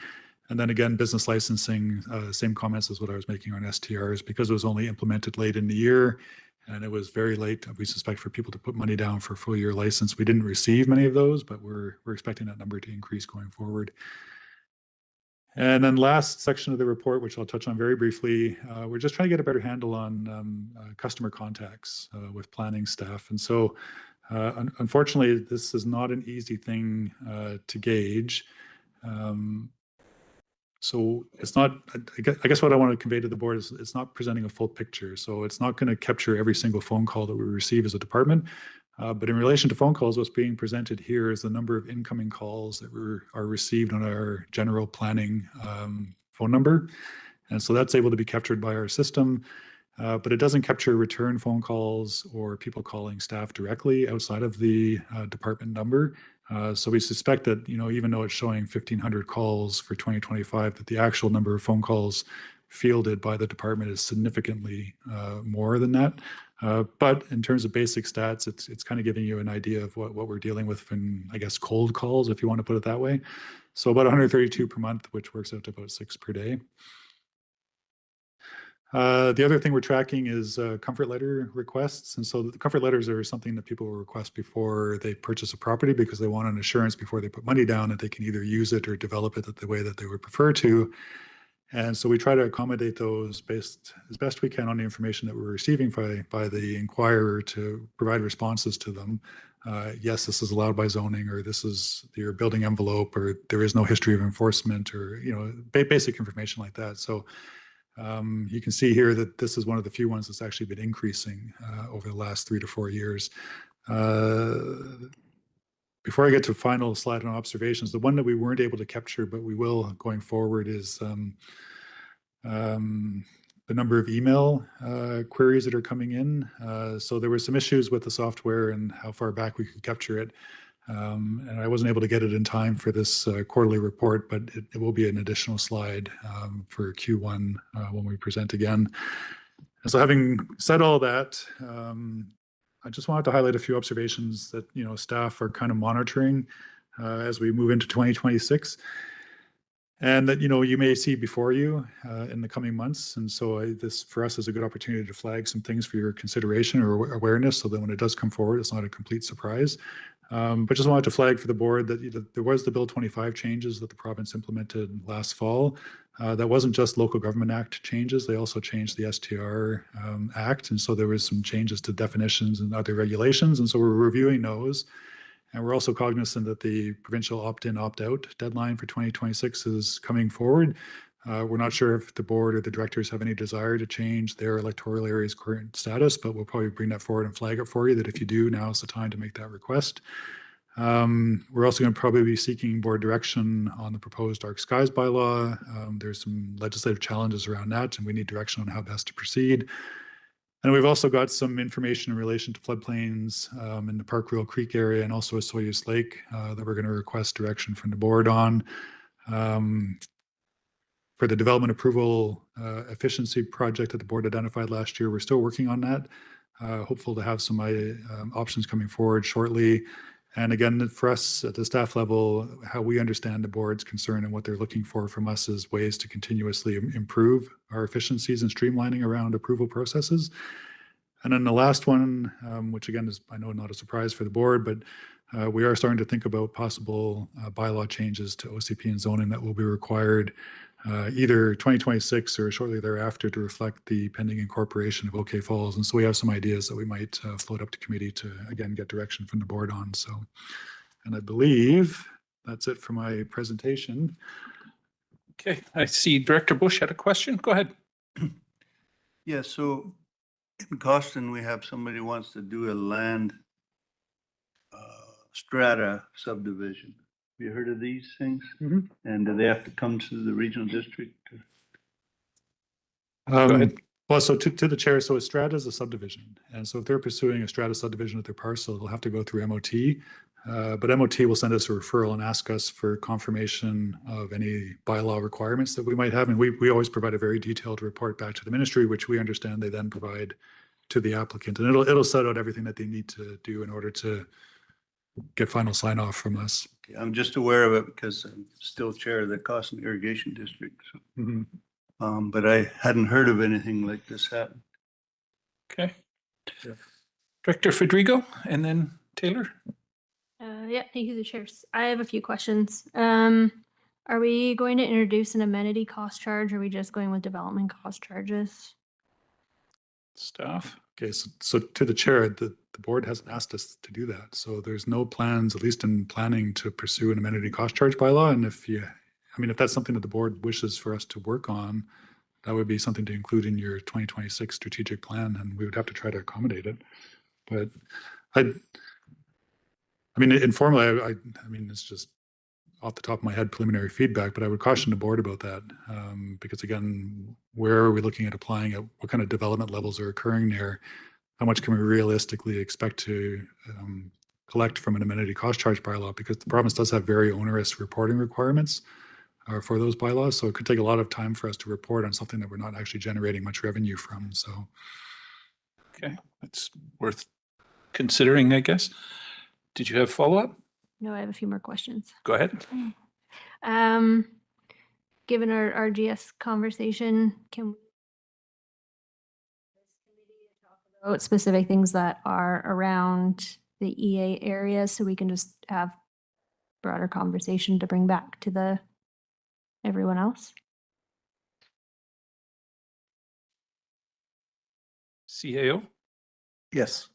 And then again, business licensing, same comments as what I was making on STRs, because it was only implemented late in the year And it was very late, we suspect, for people to put money down for a full year license. We didn't receive many of those, but we're expecting that number to increase going forward. And then last section of the report, which I'll touch on very briefly, we're just trying to get a better handle on customer contacts with planning staff. And so unfortunately, this is not an easy thing to gauge. So it's not, I guess what I want to convey to the board is it's not presenting a full picture. So it's not going to capture every single phone call that we receive as a department. But in relation to phone calls, what's being presented here is the number of incoming calls that are received on our general planning phone number. And so that's able to be captured by our system. But it doesn't capture return phone calls or people calling staff directly outside of the department number. So we suspect that, even though it's showing 1,500 calls for 2025, that the actual number of phone calls fielded by the department is significantly more than that. But in terms of basic stats, it's kind of giving you an idea of what we're dealing with in, I guess, cold calls, if you want to put it that way. So about 132 per month, which works out to about 6 per day. The other thing we're tracking is comfort letter requests. And so the comfort letters are something that people will request before they purchase a property because they want an assurance before they put money down that they can either use it or develop it the way that they would prefer to. And so we try to accommodate those based as best we can on the information that we're receiving by the inquirer to provide responses to them. Yes, this is allowed by zoning, or this is your building envelope, or there is no history of enforcement, or basic information like that. So you can see here that this is one of the few ones that's actually been increasing over the last 3 to 4 years. Before I get to final slide on observations, the one that we weren't able to capture, but we will going forward, is the number of email queries that are coming in. So there were some issues with the software and how far back we could capture it. And I wasn't able to get it in time for this quarterly report, but it will be an additional slide for Q1 when we present again. And so having said all that, I just wanted to highlight a few observations that staff are kind of monitoring as we move into 2026. And that you may see before you in the coming months. And so this for us is a good opportunity to flag some things for your consideration or awareness, so that when it does come forward, it's not a complete surprise. But just wanted to flag for the board that there was the Bill 25 changes that the province implemented last fall. That wasn't just Local Government Act changes, they also changed the STR Act. And so there was some changes to definitions and other regulations. And so we're reviewing those. And we're also cognizant that the provincial opt-in, opt-out deadline for 2026 is coming forward. We're not sure if the board or the directors have any desire to change their electoral area's current status, but we'll probably bring that forward and flag it for you, that if you do, now is the time to make that request. We're also going to probably be seeking board direction on the proposed dark skies bylaw. There's some legislative challenges around that, and we need direction on how best to proceed. And we've also got some information in relation to floodplains in the Park Rill Creek area and also Osoyoos Lake that we're going to request direction from the board on. For the development approval efficiency project that the board identified last year, we're still working on that. Hopeful to have some options coming forward shortly. And again, for us at the staff level, how we understand the board's concern and what they're looking for from us is ways to continuously improve our efficiencies and streamlining around approval processes. And then the last one, which again is, I know, not a surprise for the board, but we are starting to think about possible bylaw changes to OCP and zoning that will be required either 2026 or shortly thereafter to reflect the pending incorporation of OK Falls. And so we have some ideas that we might float up to committee to, again, get direction from the board on. So, and I believe that's it for my presentation. Okay, I see Director Bush had a question. Go ahead. Yeah, so in Costin, we have somebody who wants to do a land strata subdivision. Have you heard of these things? Mm-hmm. And do they have to come to the regional district? Go ahead. Well, so to the chair, so a strata is a subdivision. And so if they're pursuing a strata subdivision of their parcel, they'll have to go through MOT. But MOT will send us a referral and ask us for confirmation of any bylaw requirements that we might have. And we always provide a very detailed report back to the ministry, which we understand they then provide to the applicant. And it'll set out everything that they need to do in order to get final sign off from us. I'm just aware of it because I'm still chair of the Costin Irrigation District. So. Mm-hmm. But I hadn't heard of anything like this happen. Okay. Director Federico and then Taylor. Yeah, thank you, the chairs. I have a few questions. Are we going to introduce an amenity cost charge? Or are we just going with development cost charges? Staff. Okay, so to the chair, the board hasn't asked us to do that. So there's no plans, at least in planning, to pursue an amenity cost charge bylaw. And if that's something that the board wishes for us to work on, that would be something to include in your 2026 strategic plan, and we would have to try to accommodate it. But informally, I mean, it's just off the top of my head preliminary feedback, but I would caution the board about that because again, where are we looking at applying it? What kind of development levels are occurring there? How much can we realistically expect to collect from an amenity cost charge bylaw? Because the province does have very onerous reporting requirements for those bylaws. So it could take a lot of time for us to report on something that we're not actually generating much revenue from. So. Okay, that's worth considering, I guess. Did you have follow-up? No, I have a few more questions. Go ahead. Given our RGS conversation, can we talk about specific things that are around the EA area so we can just have broader conversation to bring back to everyone else? CAO? Yes.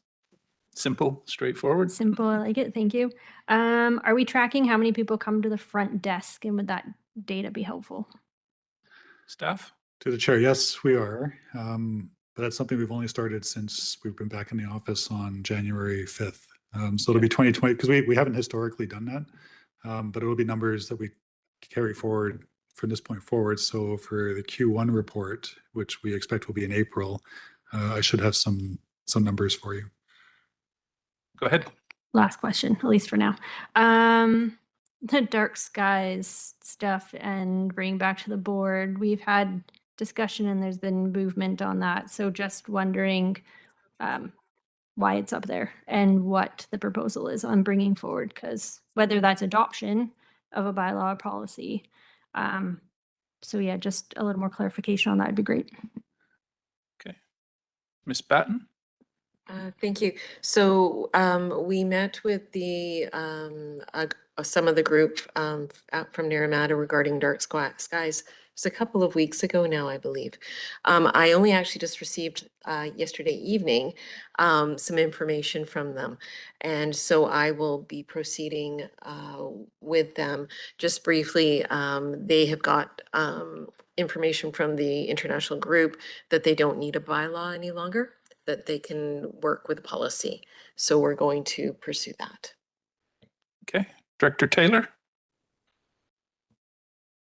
Simple, straightforward. Simple, I like it. Thank you. Are we tracking how many people come to the front desk, and would that data be helpful? Staff? To the chair, yes, we are. But that's something we've only started since we've been back in the office on January 5th. So it'll be 2020, because we haven't historically done that. But it'll be numbers that we carry forward from this point forward. So for the Q1 report, which we expect will be in April, I should have some numbers for you. Go ahead. Last question, at least for now. The dark skies stuff and bringing back to the board, we've had discussion and there's been movement on that. So just wondering why it's up there and what the proposal is on bringing forward, because whether that's adoption of a bylaw or policy. So yeah, just a little more clarification on that would be great. Okay. Ms. Batten? Thank you. So we met with some of the group out from Naramata regarding dark skies. It was a couple of weeks ago now, I believe. I only actually just received yesterday evening some information from them. And so I will be proceeding with them. Just briefly, they have got information from the international group that they don't need a bylaw any longer, that they can work with policy. So we're going to pursue that. Okay. Director Taylor?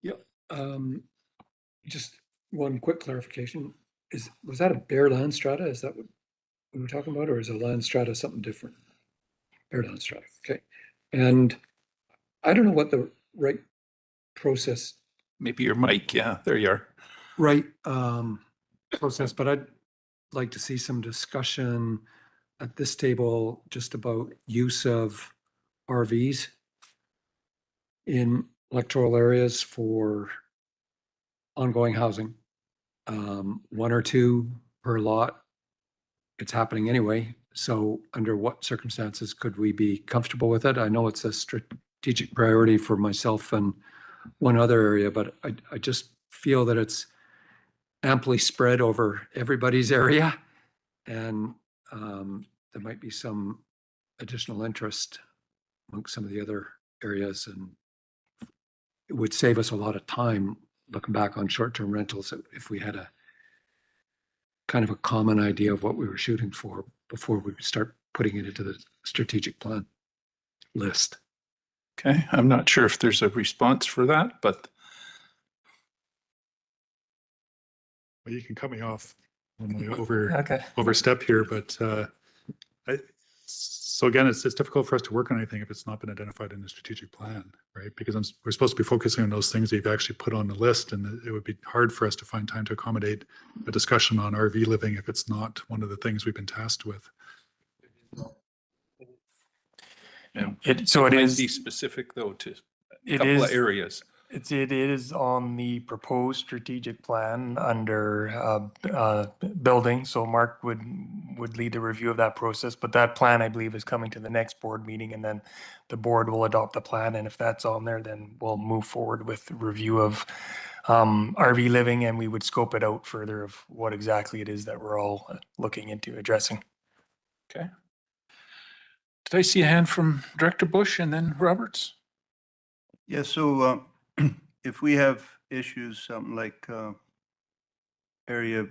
Yep. Just one quick clarification. Was that a bare land strata? Is that what we were talking about? Or is a land strata something different? Bare land strata, okay. And I don't know what the right process. Maybe your mic, yeah, there you are. Right process, but I'd like to see some discussion at this table just about use of RVs in electoral areas for ongoing housing. 1 or 2 per lot. It's happening anyway. So under what circumstances could we be comfortable with it? I know it's a strategic priority for myself and one other area, but I just feel that it's amply spread over everybody's area. And there might be some additional interest among some of the other areas, and it would save us a lot of time looking back on short-term rentals if we had a kind of a common idea of what we were shooting for before we start putting it into the strategic plan list. Okay, I'm not sure if there's a response for that, but. Well, you can cut me off when we overstep here, but so again, it's difficult for us to work on anything if it's not been identified in the strategic plan, right? Because we're supposed to be focusing on those things that you've actually put on the list, and it would be hard for us to find time to accommodate a discussion on RV living if it's not one of the things we've been tasked with. Yeah. It might is be specific though to a it couple is of areas. It is on the proposed strategic plan under building. So Mark would lead the review of that process. But that plan, I believe, is coming to the next board meeting, and then the board will adopt the plan. And if that's on there, then we'll move forward with the review of RV living, and we would scope it out further of what exactly it is that we're all looking into addressing. Okay. Did I see a hand from Director Bush and then Roberts? Yeah, so if we have issues, something like area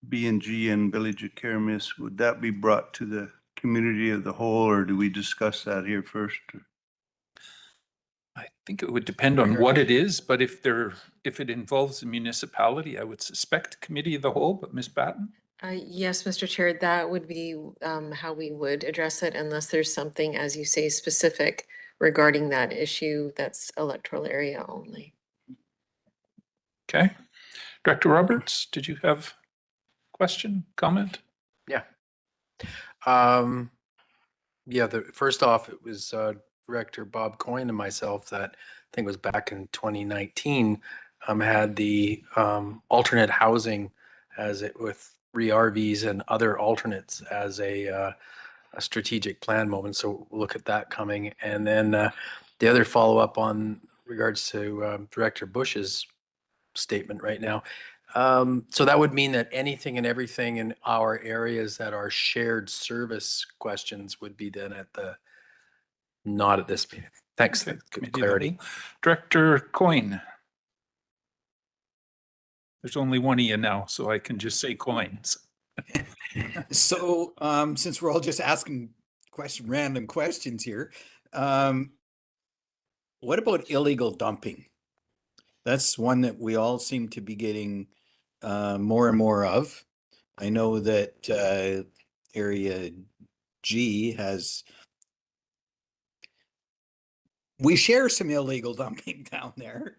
B and G and Village of Karamis, would that be brought to the community of the whole, or do we discuss that here first? I think it would depend on what it is, but if it involves a municipality, I would suspect committee of the whole, but Ms. Batten? Yes, Mr. Chair, that would be how we would address it unless there's something, as you say, specific regarding that issue that's electoral area only. Okay. Director Roberts, did you have question, comment? Yeah. First off, it was Director Bob Coyne and myself that I think was back in 2019 had the alternate housing as it with RVs and other alternates as a strategic plan moment. So we'll look at that coming. And then the other follow up on regards to Director Bush's statement right now. So that would mean that anything and everything in our areas that are shared service questions would be done not at this meeting. Thanks for the clarity. Director Coyne. There's only one of you now, so I can just say coins. So, since we're all just asking random questions here, what about illegal dumping? That's one that we all seem to be getting more and more of. I know that area G we share some illegal dumping down there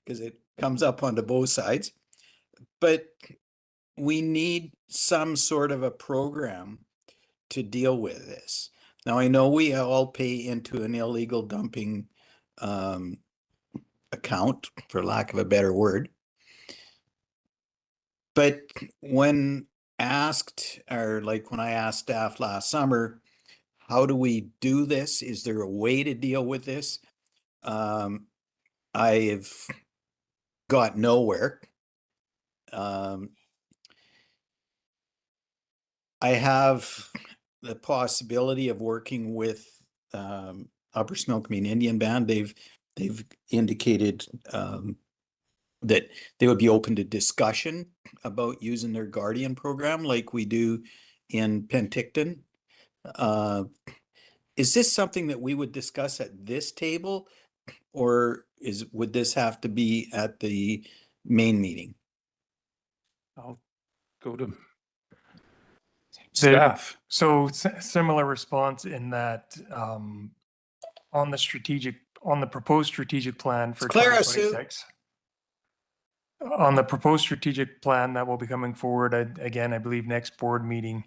because it comes up onto both sides, but we need some sort of a program to deal with this. Now, I know we all pay into an illegal dumping account, for lack of a better word. But when asked, or like when I asked staff last summer, how do we do this? Is there a way to deal with this? I've got nowhere. I have the possibility of working with Upper Snoqualmie Indian Band. They've indicated that they would be open to discussion about using their Guardian program like we do in Penticton. Is this something that we would discuss at this table, or would this have to be at the main meeting? I'll go to staff. So similar response in that on the proposed strategic plan for 2026. On the proposed strategic plan that will be coming forward, again, I believe next board meeting,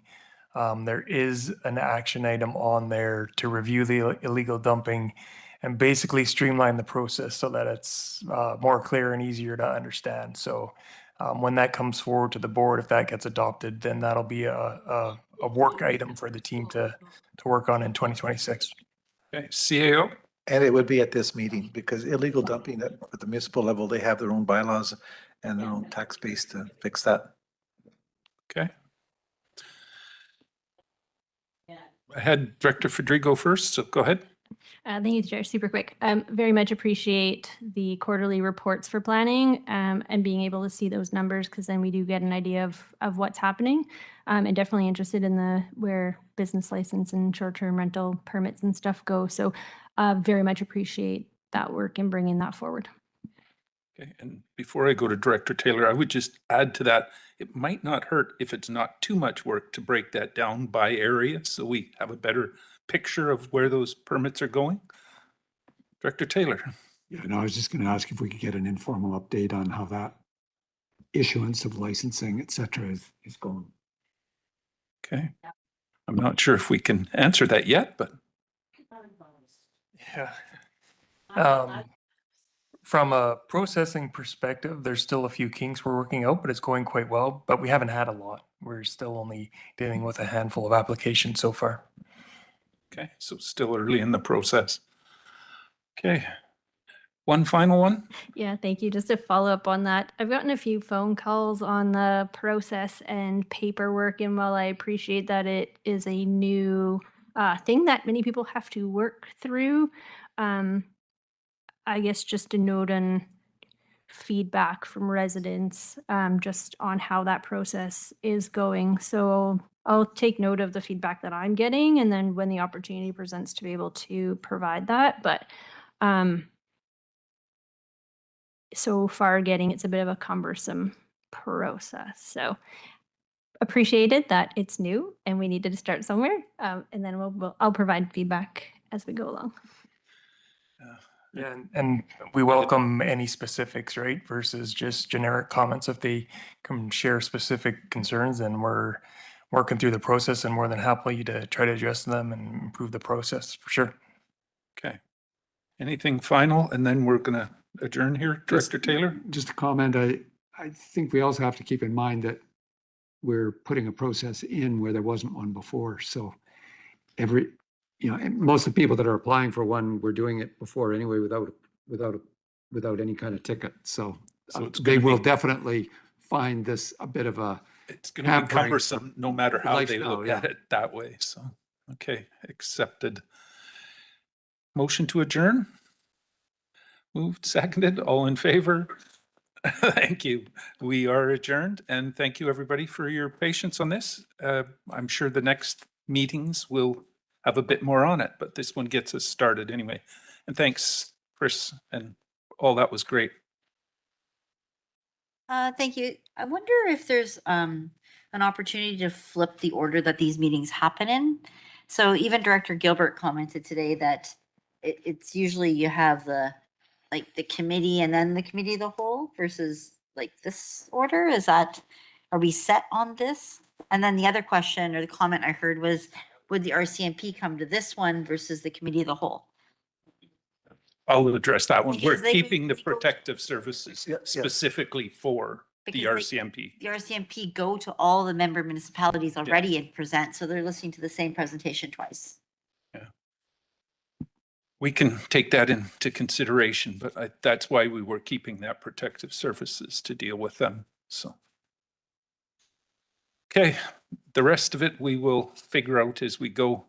there is an action item on there to review the illegal dumping and basically streamline the process so that it's more clear and easier to understand. So when that comes forward to the board, if that gets adopted, then that'll be a work item for the team to work on in 2026. Okay, CAO? And it would be at this meeting because illegal dumping at the municipal level, they have their own bylaws and their own tax base to fix that. Okay. I had Director Federico first, so go ahead. Thank you, Chair. Super quick. Very much appreciate the quarterly reports for planning and being able to see those numbers because then we do get an idea of what's happening. And definitely interested in where business license and short-term rental permits and stuff go. So very much appreciate that work and bringing that forward. Okay, and before I go to Director Taylor, I would just add to that, it might not hurt if it's not too much work to break that down by area so we have a better picture of where those permits are going. Director Taylor. Yeah, no, I was just going to ask if we could get an informal update on how that issuance of licensing, et cetera, is going. Okay. I'm not sure if we can answer that yet, but. Yeah. From a processing perspective, there's still a few kinks we're working out, but it's going quite well. But we haven't had a lot. We're still only dealing with a handful of applications so far. Okay, so still early in the process. Okay, one final one. Yeah, thank you. Just to follow up on that, I've gotten a few phone calls on the process and paperwork, and while I appreciate that it is a new thing that many people have to work through, I guess just a note on feedback from residents, just on how that process is going. So I'll take note of the feedback that I'm getting, and then when the opportunity presents to be able to provide that. But so far getting it's a bit of a cumbersome process. So appreciated that it's new and we needed to start somewhere. And then I'll provide feedback as we go along. Yeah, and we welcome any specifics, right? Versus just generic comments. If they can share specific concerns, then we're working through the process and more than happily to try to address them and improve the process for sure. Okay. Anything final? And then we're gonna adjourn here, Director Taylor? Just a comment, I think we also have to keep in mind that we're putting a process in where there wasn't one before, so and most of the people that are applying for one were doing it before anyway without any kind of ticket, so it's they gonna will be- definitely find this a bit of a It's gonna be hampering cumbersome, no matter how they lifestyle, look yeah. at it that way, so, okay, accepted. Motion to adjourn? Moved, seconded, all in favor? Thank you. We are adjourned, and thank you, everybody, for your patience on this. I'm sure the next meetings will have a bit more on it, but this one gets us started anyway. And thanks, Chris, and all that was great. Thank you. I wonder if there's an opportunity to flip the order that these meetings happen in. So even Director Gilbert commented today that it's usually you have the committee and then the committee of the whole versus like this order. Are we set on this? And then the other question or the comment I heard was, would the RCMP come to this one versus the committee of the whole? I'll address that one. We're Because they- keeping the protective services specifically for the Because RCMP. The RCMP go to all the member municipalities already and present, so they're listening to the same presentation twice. We can take that into consideration, but that's why we were keeping that protective services to deal with them, so. Okay, the rest of it we will figure out as we go.